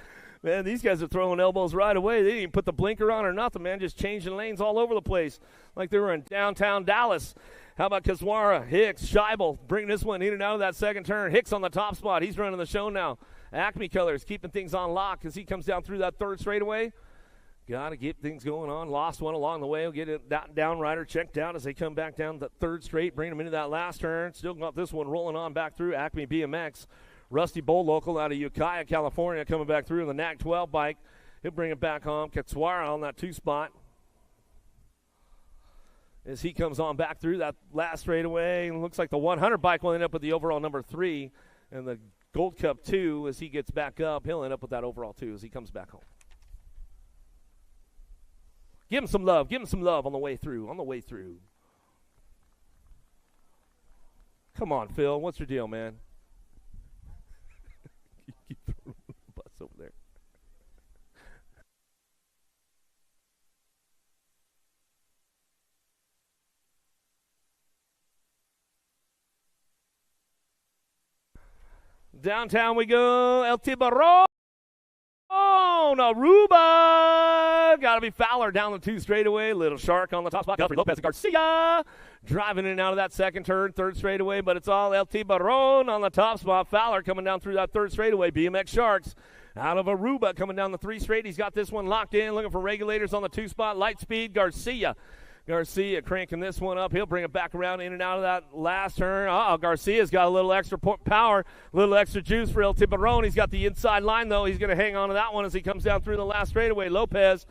Man, these guys are throwing elbows right away. They didn't even put the blinker on or nothing, man. Just changing lanes all over the place like they were in downtown Dallas. How about Kaswara, Hicks, Scheibel bringing this one in and out of that second turn. Hicks on the top spot. He's running the show now. Acme Colors keeping things on lock as he comes down through that third straightaway. Got to get things going on. Lost one along the way. We'll get it down rider checked out as they come back down the third straight, bringing them into that last turn. Still got this one rolling on back through Acme BMX. Rusty Bowl local out of Ukiah, California, coming back through in the NAC 12 bike. He'll bring it back home. Katswara on that 2 spot. As he comes on back through that last straightaway. Looks like the 100 bike will end up with the overall number 3. And the Gold Cup 2, as he gets back up, he'll end up with that overall 2 as he comes back home. Give him some love. Give him some love on the way through. On the way through. Come on, Phil. What's your deal, man? You keep throwing the bus over there. Downtown we go. El Tiburon. Aruba. Got to be Fowler down the 2 straightaway. Little Shark on the top spot. Guthrie Lopez Garcia driving in and out of that second turn, third straightaway, but it's all El Tiburon on the top spot. Fowler coming down through that third straightaway. BMX Sharks out of Aruba coming down the 3 straight. He's got this one locked in, looking for regulators on the 2 spot. Lightspeed Garcia cranking this one up. He'll bring it back around in and out of that last turn. Garcia's got a little extra power, a little extra juice for El Tiburon. He's got the inside line, though. He's going to hang on to that one as he comes down through the last straightaway. Lopez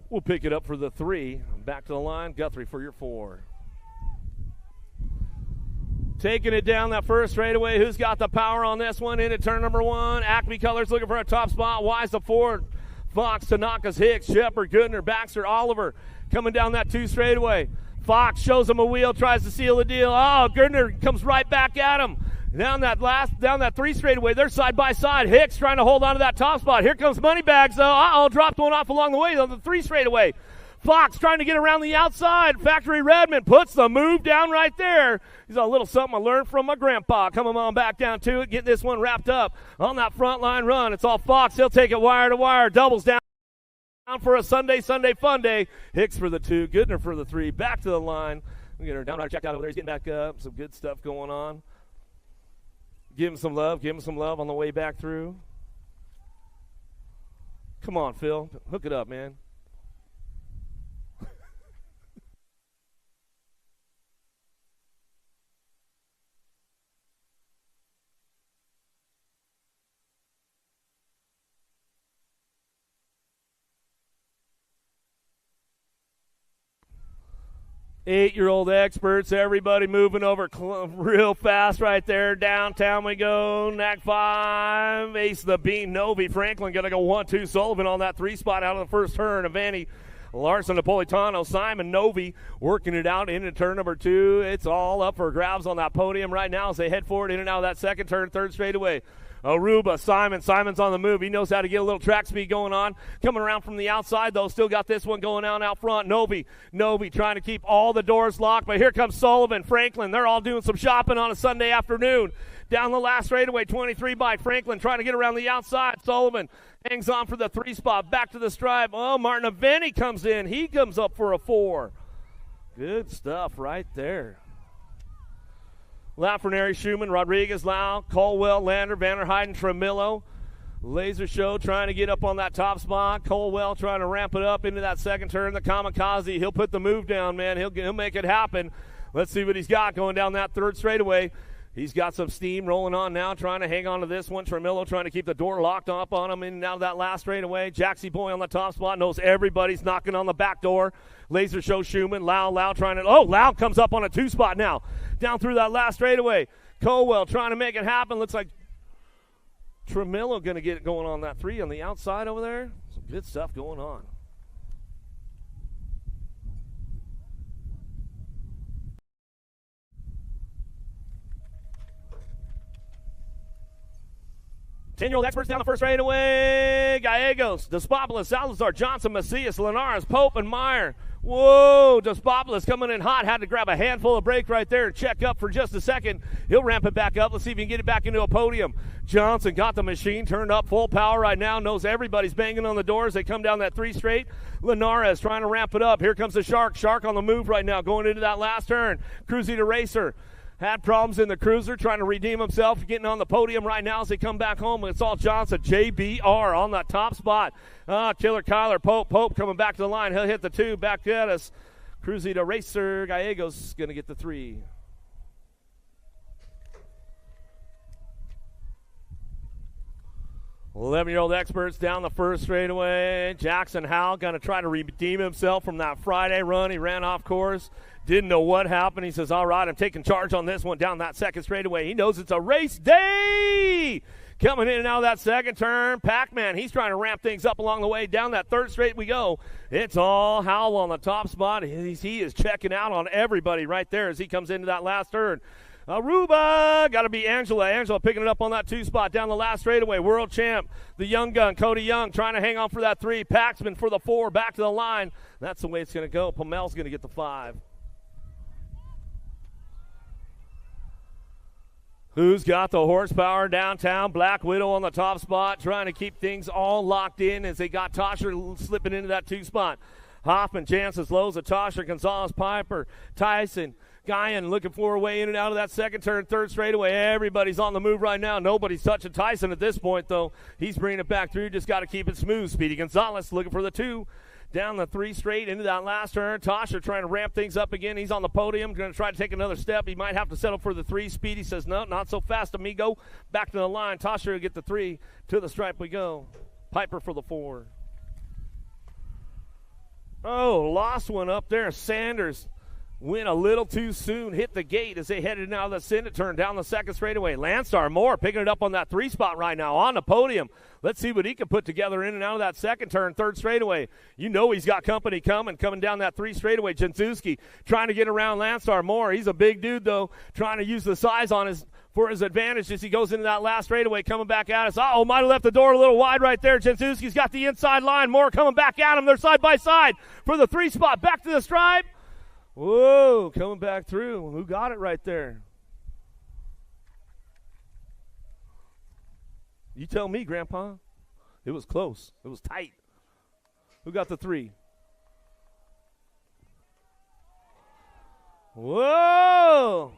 will pick it up for the 3. Back to the line. Guthrie for your 4. Taking it down that first straightaway. Who's got the power on this one? Into turn number 1. Acme Colors looking for a top spot. Wise the 4. Fox, Tanakas, Hicks, Shepard, Goodner, Baxter, Oliver coming down that 2 straightaway. Fox shows him a wheel, tries to seal the deal. Goodner comes right back at him. Down that 3 straightaway, they're side by side. Hicks trying to hold on to that top spot. Here comes Moneybags, though. Dropped one off along the way on the 3 straightaway. Fox trying to get around the outside. Factory Redmond puts the move down right there. He's a little something I learned from my grandpa. Coming on back down to it, getting this one wrapped up on that front line run. It's all Fox. He'll take it wire to wire. Doubles down for a Sunday fun day. Hicks for the 2, Goodner for the 3. Back to the line. We get her down right checked out over there. He's getting back up. Some good stuff going on. Give him some love. Give him some love on the way back through. Come on, Phil. Hook it up, man. Eight-year-old experts, everybody moving over real fast right there. Downtown we go. NAC 5, Ace the Bean, Novi. Franklin going to go 1-2. Sullivan on that 3 spot out of the first turn. Avanti, Larson, Napolitano, Simon, Novi working it out into turn number 2. It's all up for grabs on that podium right now as they head forward in and out of that second turn, third straightaway. Aruba, Simon's on the move. He knows how to get a little track speed going on. Coming around from the outside, though, still got this one going out front. Novi trying to keep all the doors locked, but here comes Sullivan, Franklin. They're all doing some shopping on a Sunday afternoon. Down the last straightaway, 23 by Franklin, trying to get around the outside. Sullivan hangs on for the 3 spot, back to the stripe. Martin Avanti comes in. He comes up for a 4. Good stuff right there. Lafreniere, Schumann, Rodriguez, Lau, Colwell, Lander, Vanderheiden, Tremillo. Laser Show trying to get up on that top spot. Colwell trying to ramp it up into that second turn. The Kamikaze, he'll put the move down, man. He'll make it happen. Let's see what he's got going down that third straightaway. He's got some steam rolling on now, trying to hang on to this one. Tremillo trying to keep the door locked up on him in and out of that last straightaway. Jaxie Boy on the top spot, knows everybody's knocking on the back door. Laser Show, Schumann, Lau trying to, Lau comes up on a 2 spot now. Down through that last straightaway. Colwell trying to make it happen. Looks like Tremillo going to get it going on that 3 on the outside over there. Some good stuff going on. Ten-year-old experts down the first straightaway. Gallegos, Despopoulos, Salazar, Johnson, Macias, Linares, Pope, and Meyer. Whoa, Despopoulos coming in hot. Had to grab a handful of brake right there and check up for just a second. He'll ramp it back up. Let's see if he can get it back into a podium. Johnson got the machine turned up full power right now. Knows everybody's banging on the doors. They come down that 3 straight. Linares trying to ramp it up. Here comes the Shark. Shark on the move right now going into that last turn. Cruzy to Racer. Had problems in the cruiser, trying to redeem himself, getting on the podium right now as they come back home. It's all Johnson. JBR on that top spot. Killer Kyler Pope coming back to the line. He'll hit the 2. Back at us. Cruzy to Racer. Gallegos going to get the 3. Eleven-year-old experts down the first straightaway. Jackson Howell going to try to redeem himself from that Friday run. He ran off course. Didn't know what happened. He says, all right, I'm taking charge on this one down that second straightaway. He knows it's a race day. Coming in and out of that second turn. Pac-Man, he's trying to ramp things up along the way. Down that third straight we go. It's all Howell on the top spot. He is checking out on everybody right there as he comes into that last turn. Aruba, got to be Angela. Angela picking it up on that 2 spot down the last straightaway. World champ, the young gun, Cody Young, trying to hang on for that 3. Paxman for the 4, back to the line. That's the way it's going to go. Pomel's going to get the 5. Who's got the horsepower downtown? Black Widow on the top spot, trying to keep things all locked in as they got Tosher slipping into that 2 spot. Hoffman, Jansen, Loza, Tosher, Gonzalez, Piper, Tyson, Guyan looking for a way in and out of that second turn, third straightaway. Everybody's on the move right now. Nobody's touching Tyson at this point, though. He's bringing it back through. Just got to keep it smooth. Speedy Gonzalez looking for the 2. Down the 3 straight into that last turn. Tosher trying to ramp things up again. He's on the podium. Going to try to take another step. He might have to settle for the 3. Speedy says, no, not so fast, amigo. Back to the line. Tosher will get the 3. To the stripe we go. Piper for the 4. Oh, lost one up there. Sanders went a little too soon, hit the gate as they headed out of the Senate turn down the second straightaway. Landstar Moore picking it up on that 3 spot right now on the podium. Let's see what he can put together in and out of that second turn, third straightaway. You know he's got company coming down that 3 straightaway. Jensuski trying to get around Landstar Moore. He's a big dude, though, trying to use the size for his advantage as he goes into that last straightaway, coming back at us. Uh-oh, might have left the door a little wide right there. Jensuski's got the inside line. Moore coming back at him. They're side by side for the 3 spot. Back to the stripe. Whoa, coming back through. Who got it right there? You tell me, Grandpa. It was close. It was tight. Who got the 3? Whoa!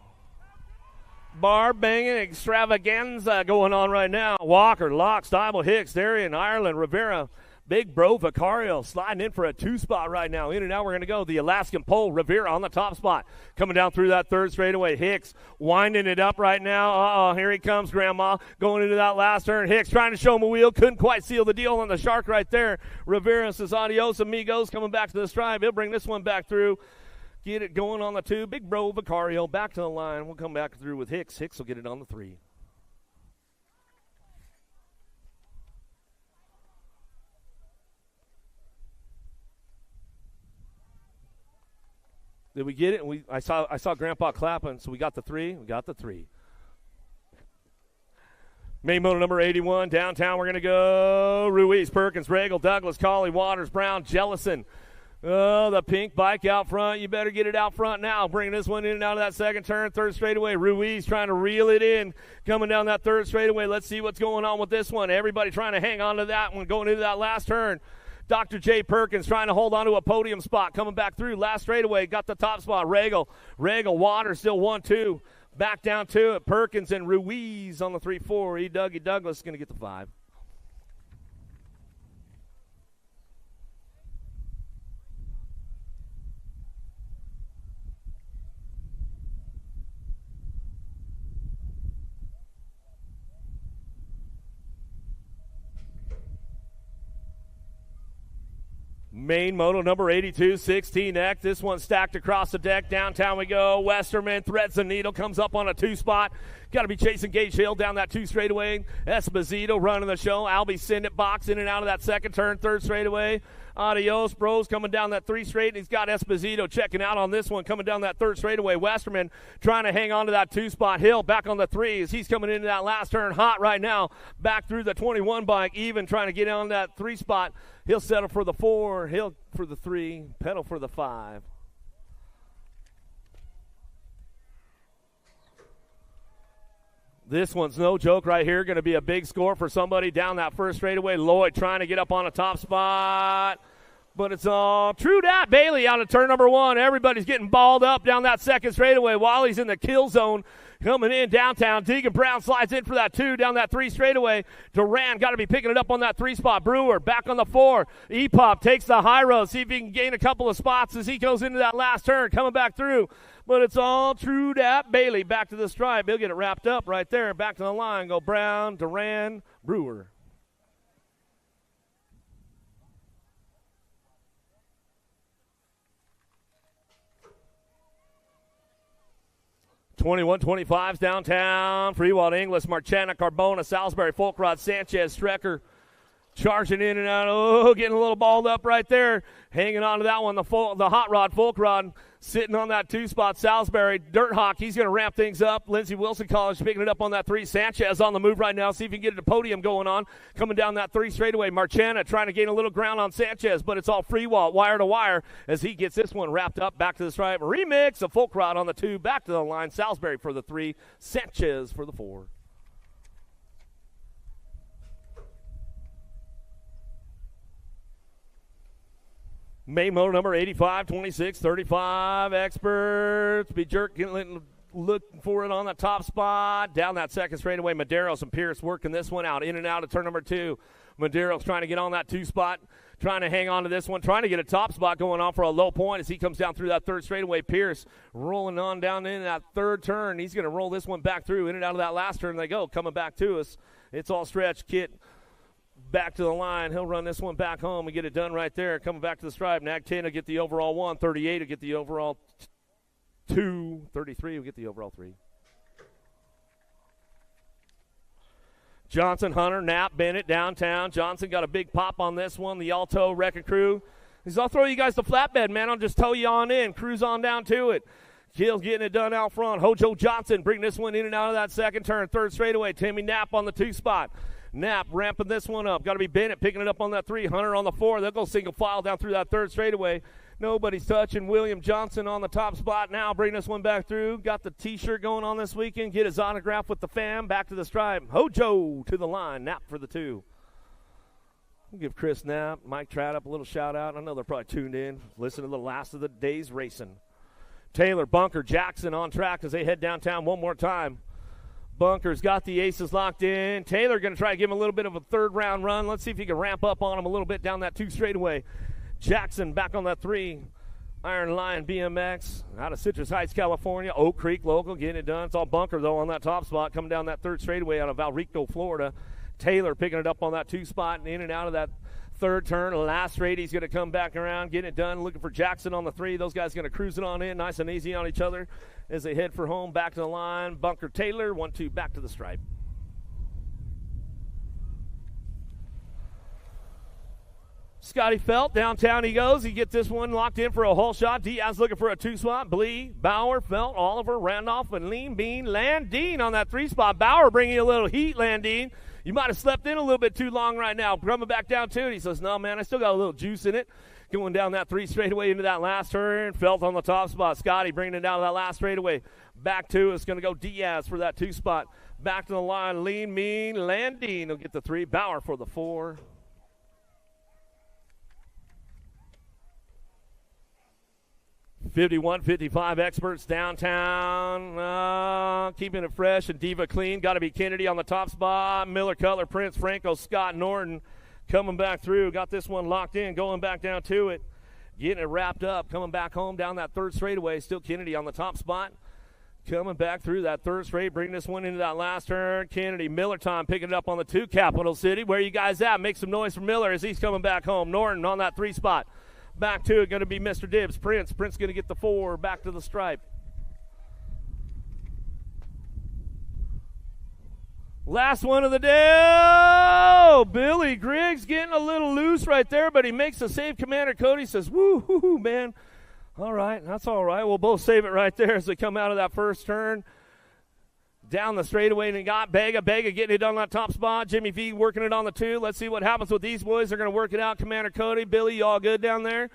Bar banging extravaganza going on right now. Walker, Locke, Steibel, Hicks, Darian, Ireland, Rivera, Big Bro, Vicario sliding in for a 2 spot right now. In and out we're going to go. The Alaskan Pole, Rivera on the top spot. Coming down through that third straightaway. Hicks winding it up right now. Uh-oh, here he comes, Grandma. Going into that last turn. Hicks trying to show him a wheel. Couldn't quite seal the deal on the Shark right there. Rivera says adios, amigos. Coming back to the stripe. He'll bring this one back through. Get it going on the 2. Big Bro, Vicario back to the line. We'll come back through with Hicks. Hicks will get it on the 3. Did we get it? I saw Grandpa clapping, so we got the 3. We got the 3. Main moto number 81, downtown we're going to go. Ruiz, Perkins, Regal, Douglas, Colley, Waters, Brown, Jellison. Oh, the pink bike out front. You better get it out front now. Bringing this one in and out of that second turn, third straightaway. Ruiz trying to reel it in. Coming down that third straightaway. Let's see what's going on with this one. Everybody trying to hang on to that one going into that last turn. Dr. J. Perkins trying to hold on to a podium spot. Coming back through. Last straightaway. Got the top spot. Regal, Waters still 1-2. Back down to it. Perkins and Ruiz on the 3-4. Dougie Douglas is going to get the 5. Main moto number 82, 16X. This one stacked across the deck. Downtown we go. Westerman threads the needle, comes up on a 2 spot. Got to be chasing Gage Hill down that 2 straightaway. Esposito running the show. Albie Sindit box in and out of that second turn, third straightaway. Adios, bros, coming down that 3 straight, and he's got Esposito checking out on this one, coming down that 3rd straightaway. Westerman trying to hang on to that 2 spot. Hill back on the 3 as he's coming into that last turn hot right now. Back through the 21 bike, even trying to get on that 3 spot. He'll settle for the 4, Hill for the 3, pedal for the 5. This one's no joke right here. Going to be a big score for somebody down that 1st straightaway. Lloyd trying to get up on a top spot. But it's all true that. Bailey out of turn number 1. Everybody's getting balled up down that 2nd straightaway. Wally's in the kill zone coming in downtown. Deegan Brown slides in for that 2 down that 3 straightaway. Duran got to be picking it up on that 3 spot. Brewer back on the 4. Epop takes the high road. See if he can gain a couple of spots as he goes into that last turn. Coming back through. But it's all true that. Bailey back to the stripe. He'll get it wrapped up right there. Back to the line. Go Brown, Duran, Brewer. (21-25s) downtown. Freewald, Inglis, Marchena, Carbona, Salisbury, Folkrod, Sanchez, Strecker. Charging in and out. Oh, getting a little balled up right there. Hanging on to that one. The hot rod, Folkrod, sitting on that 2 spot. Salisbury, Dirt Hawk, he's going to ramp things up. Lindsey Wilson College picking it up on that 3. Sanchez on the move right now. See if he can get a podium going on. Coming down that 3 straightaway. Marchena trying to gain a little ground on Sanchez, but it's all free wall, wire to wire, as he gets this one wrapped up. Back to the stripe. Remix of Folkrod on the 2. Back to the line. Salisbury for the 3. Sanchez for the 4. Main motor number 85, 26, 35. Experts be jerking, looking for it on the top spot. Down that 2nd straightaway. Maderos and Pierce working this one out. In and out of turn number 2. Maderos trying to get on that 2 spot. Trying to hang on to this one. Trying to get a top spot going on for a low point as he comes down through that 3rd straightaway. Pierce rolling on down in that 3rd turn. He's going to roll this one back through. In and out of that last turn they go. Coming back to us. It's all stretch. Kit back to the line. He'll run this one back home and get it done right there. Coming back to the stripe. Nag 10 will get the overall 1. 38 will get the overall 2. 33 will get the overall 3. Johnson, Hunter, Knapp, Bennett, downtown. Johnson got a big pop on this one. The Alto Wrecking Crew. He says, I'll throw you guys the flatbed, man. I'll just tow you on in. Cruise on down to it. Kill's getting it done out front. Hojo Johnson bring this one in and out of that 2nd turn. 3rd straightaway. Timmy Knapp on the 2 spot. Knapp ramping this one up. Got to be Bennett picking it up on that 3. Hunter on the 4. They'll go single file down through that 3rd straightaway. Nobody's touching. William Johnson on the top spot now. Bring this one back through. Got the T-shirt going on this weekend. Get his autograph with the fam. Back to the stripe. Hojo to the line. Knapp for the 2. We'll give Chris Knapp, Mike Trout up a little shout out. I know they're probably tuned in. Listen to the last of the day's racing. Taylor, Bunker, Jackson on track as they head downtown one more time. Bunker's got the aces locked in. Taylor going to try to give him a little bit of a 3rd round run. Let's see if he can ramp up on him a little bit down that 2 straightaway. Jackson back on that 3. Iron Lion BMX out of Citrus Heights, California. Oak Creek local getting it done. It's all Bunker, though, on that top spot. Coming down that 3rd straightaway out of Valrico, Florida. Taylor picking it up on that 2 spot and in and out of that 3rd turn. Last straight, he's going to come back around, getting it done. Looking for Jackson on the 3. Those guys going to cruise it on in, nice and easy on each other as they head for home. Back to the line. Bunker, Taylor, 1-2, back to the stripe. Scotty Felt, downtown he goes. He gets this one locked in for a hole shot. Diaz looking for a 2 spot. Blee, Bauer, Felt, Oliver, Randolph, and Lean Bean. Landine on that 3 spot. Bauer bringing you a little heat, Landine. You might have slept in a little bit too long right now. Coming back down to it. He says, no, man, I still got a little juice in it. Going down that 3 straightaway into that last turn. Felt on the top spot. Scotty bringing it down to that last straightaway. Back to it's going to go Diaz for that 2 spot. Back to the line. Lean, Mean, Landine will get the 3. Bauer for the 4. (51-55) Experts downtown, keeping it fresh and diva clean. Got to be Kennedy on the top spot. Miller, Cutler, Prince, Franco, Scott, Norton coming back through. Got this one locked in, going back down to it, getting it wrapped up, coming back home down that 3rd straightaway. Still Kennedy on the top spot. Coming back through that 3rd straight, bringing this one into that last turn. Kennedy, Miller time picking it up on the 2. Capital City, where you guys at? Make some noise for Miller as he's coming back home. Norton on that 3 spot. Back to it, going to be Mr. Dibbs. Prince going to get the 4, back to the stripe. Last one of the day. Oh, Billy Griggs getting a little loose right there, but he makes a save. Commander Cody says, woo, man. All right, that's all right. We'll both save it right there as they come out of that first turn. Down the straightaway, and he got Bega getting it on that top spot. Jimmy V working it on the 2. Let's see what happens with these boys. They're going to work it out. Commander Cody, Billy, you all good down there?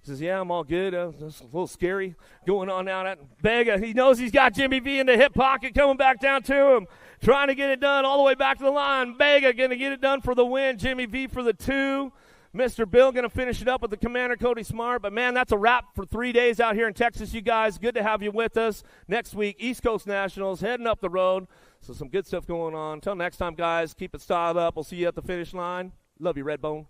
He says, yeah, I'm all good. That's a little scary going on down at Bega. He knows he's got Jimmy V in the hip pocket coming back down to him. Trying to get it done all the way back to the line. Bega going to get it done for the win. Jimmy V for the 2. Mr. Bill going to finish it up with the Commander Cody Smart. But, man, that's a wrap for 3 days out here in Texas, you guys. Good to have you with us. Next week, East Coast Nationals heading up the road. So some good stuff going on. Until next time, guys, keep it styled up. We'll see you at the finish line. Love you, Redbone.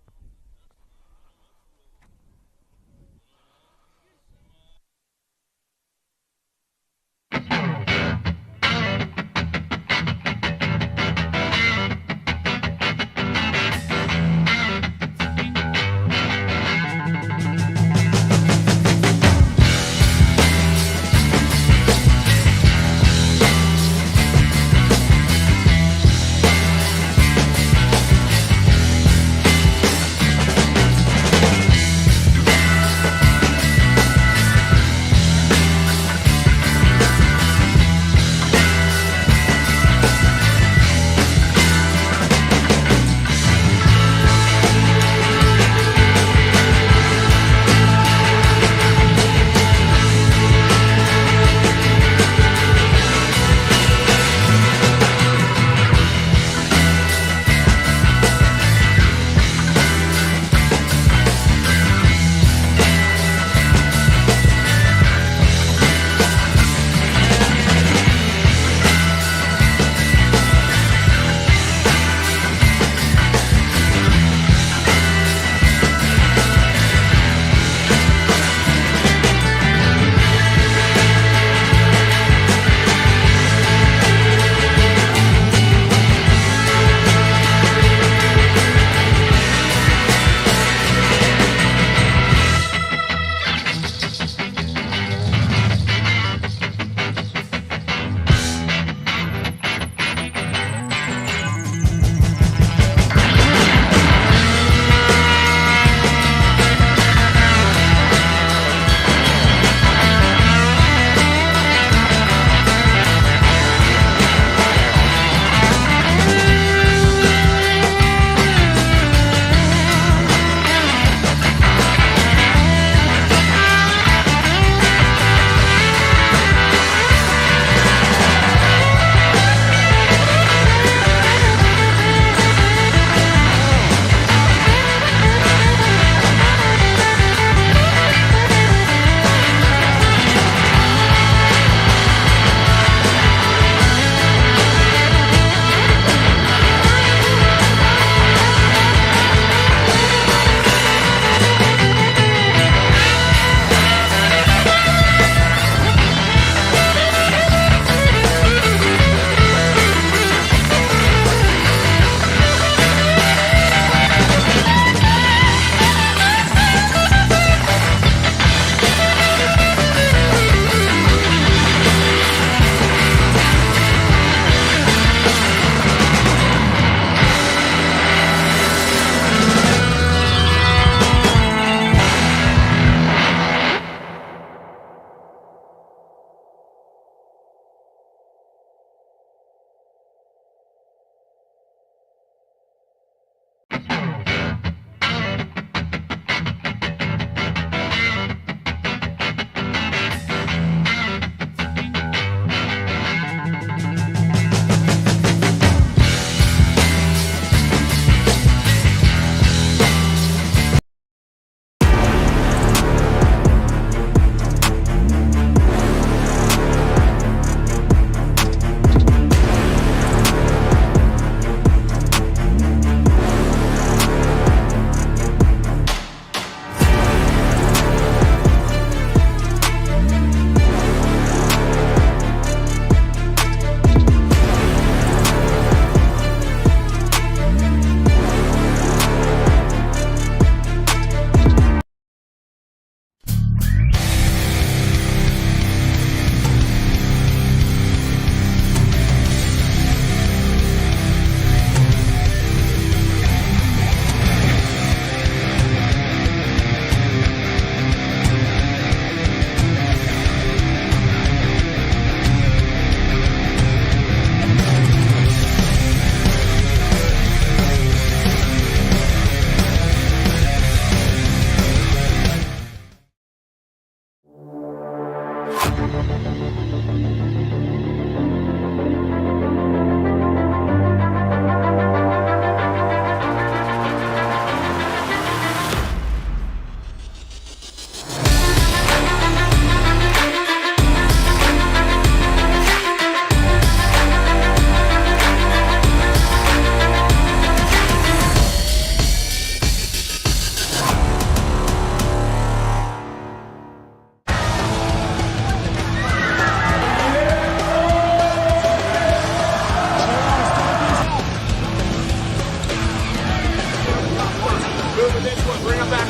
Move the next one. Bring him back.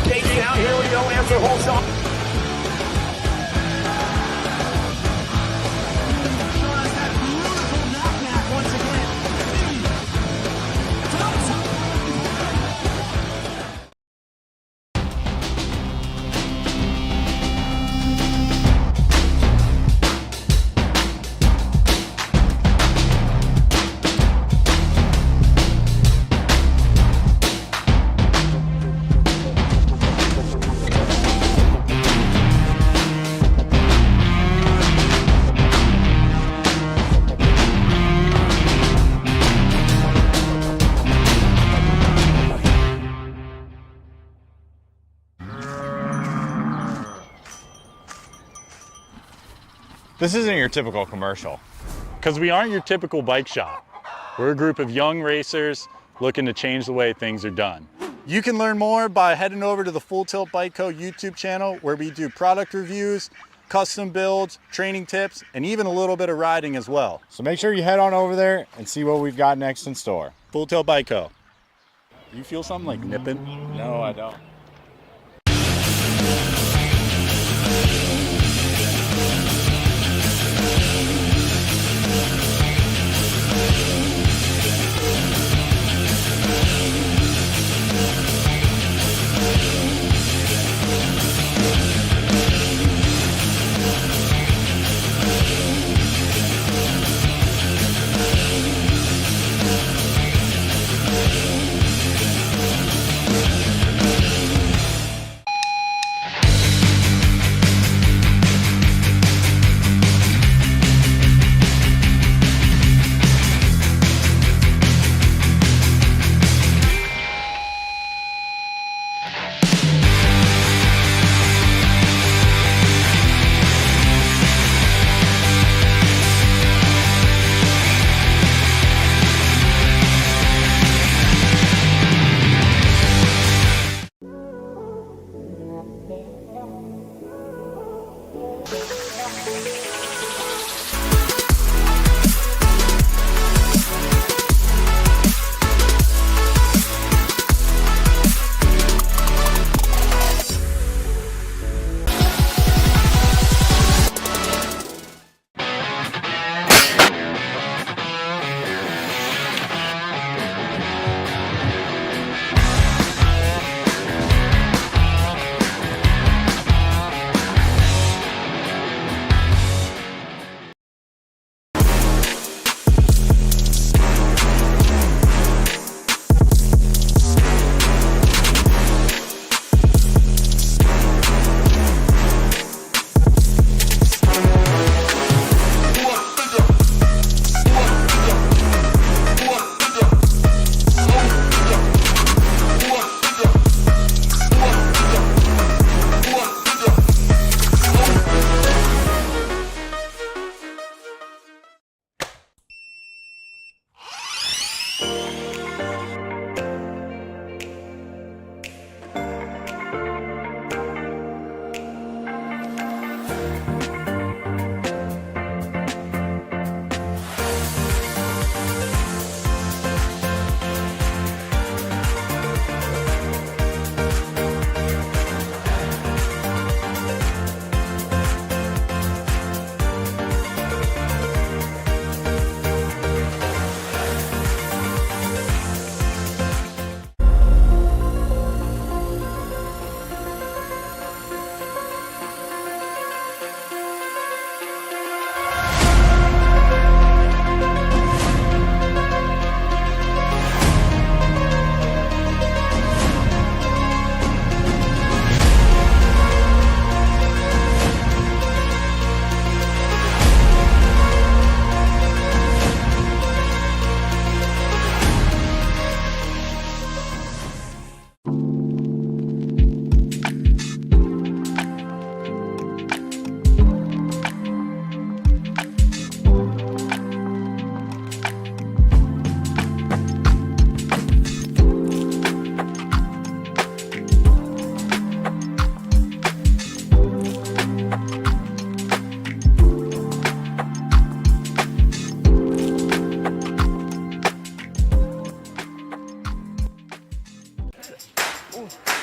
KG out. Here we go. Answer whole shot. This isn't your typical commercial. Because we aren't your typical bike shop. We're a group of young racers looking to change the way things are done. You can learn more by heading over to the Full Tilt Bike Co. YouTube channel, where we do product reviews, custom builds, training tips, and even a little bit of riding as well. So make sure you head on over there and see what we've got next in store. Full Tilt Bike Co. You feel something like nipping? No, I don't. Ooh.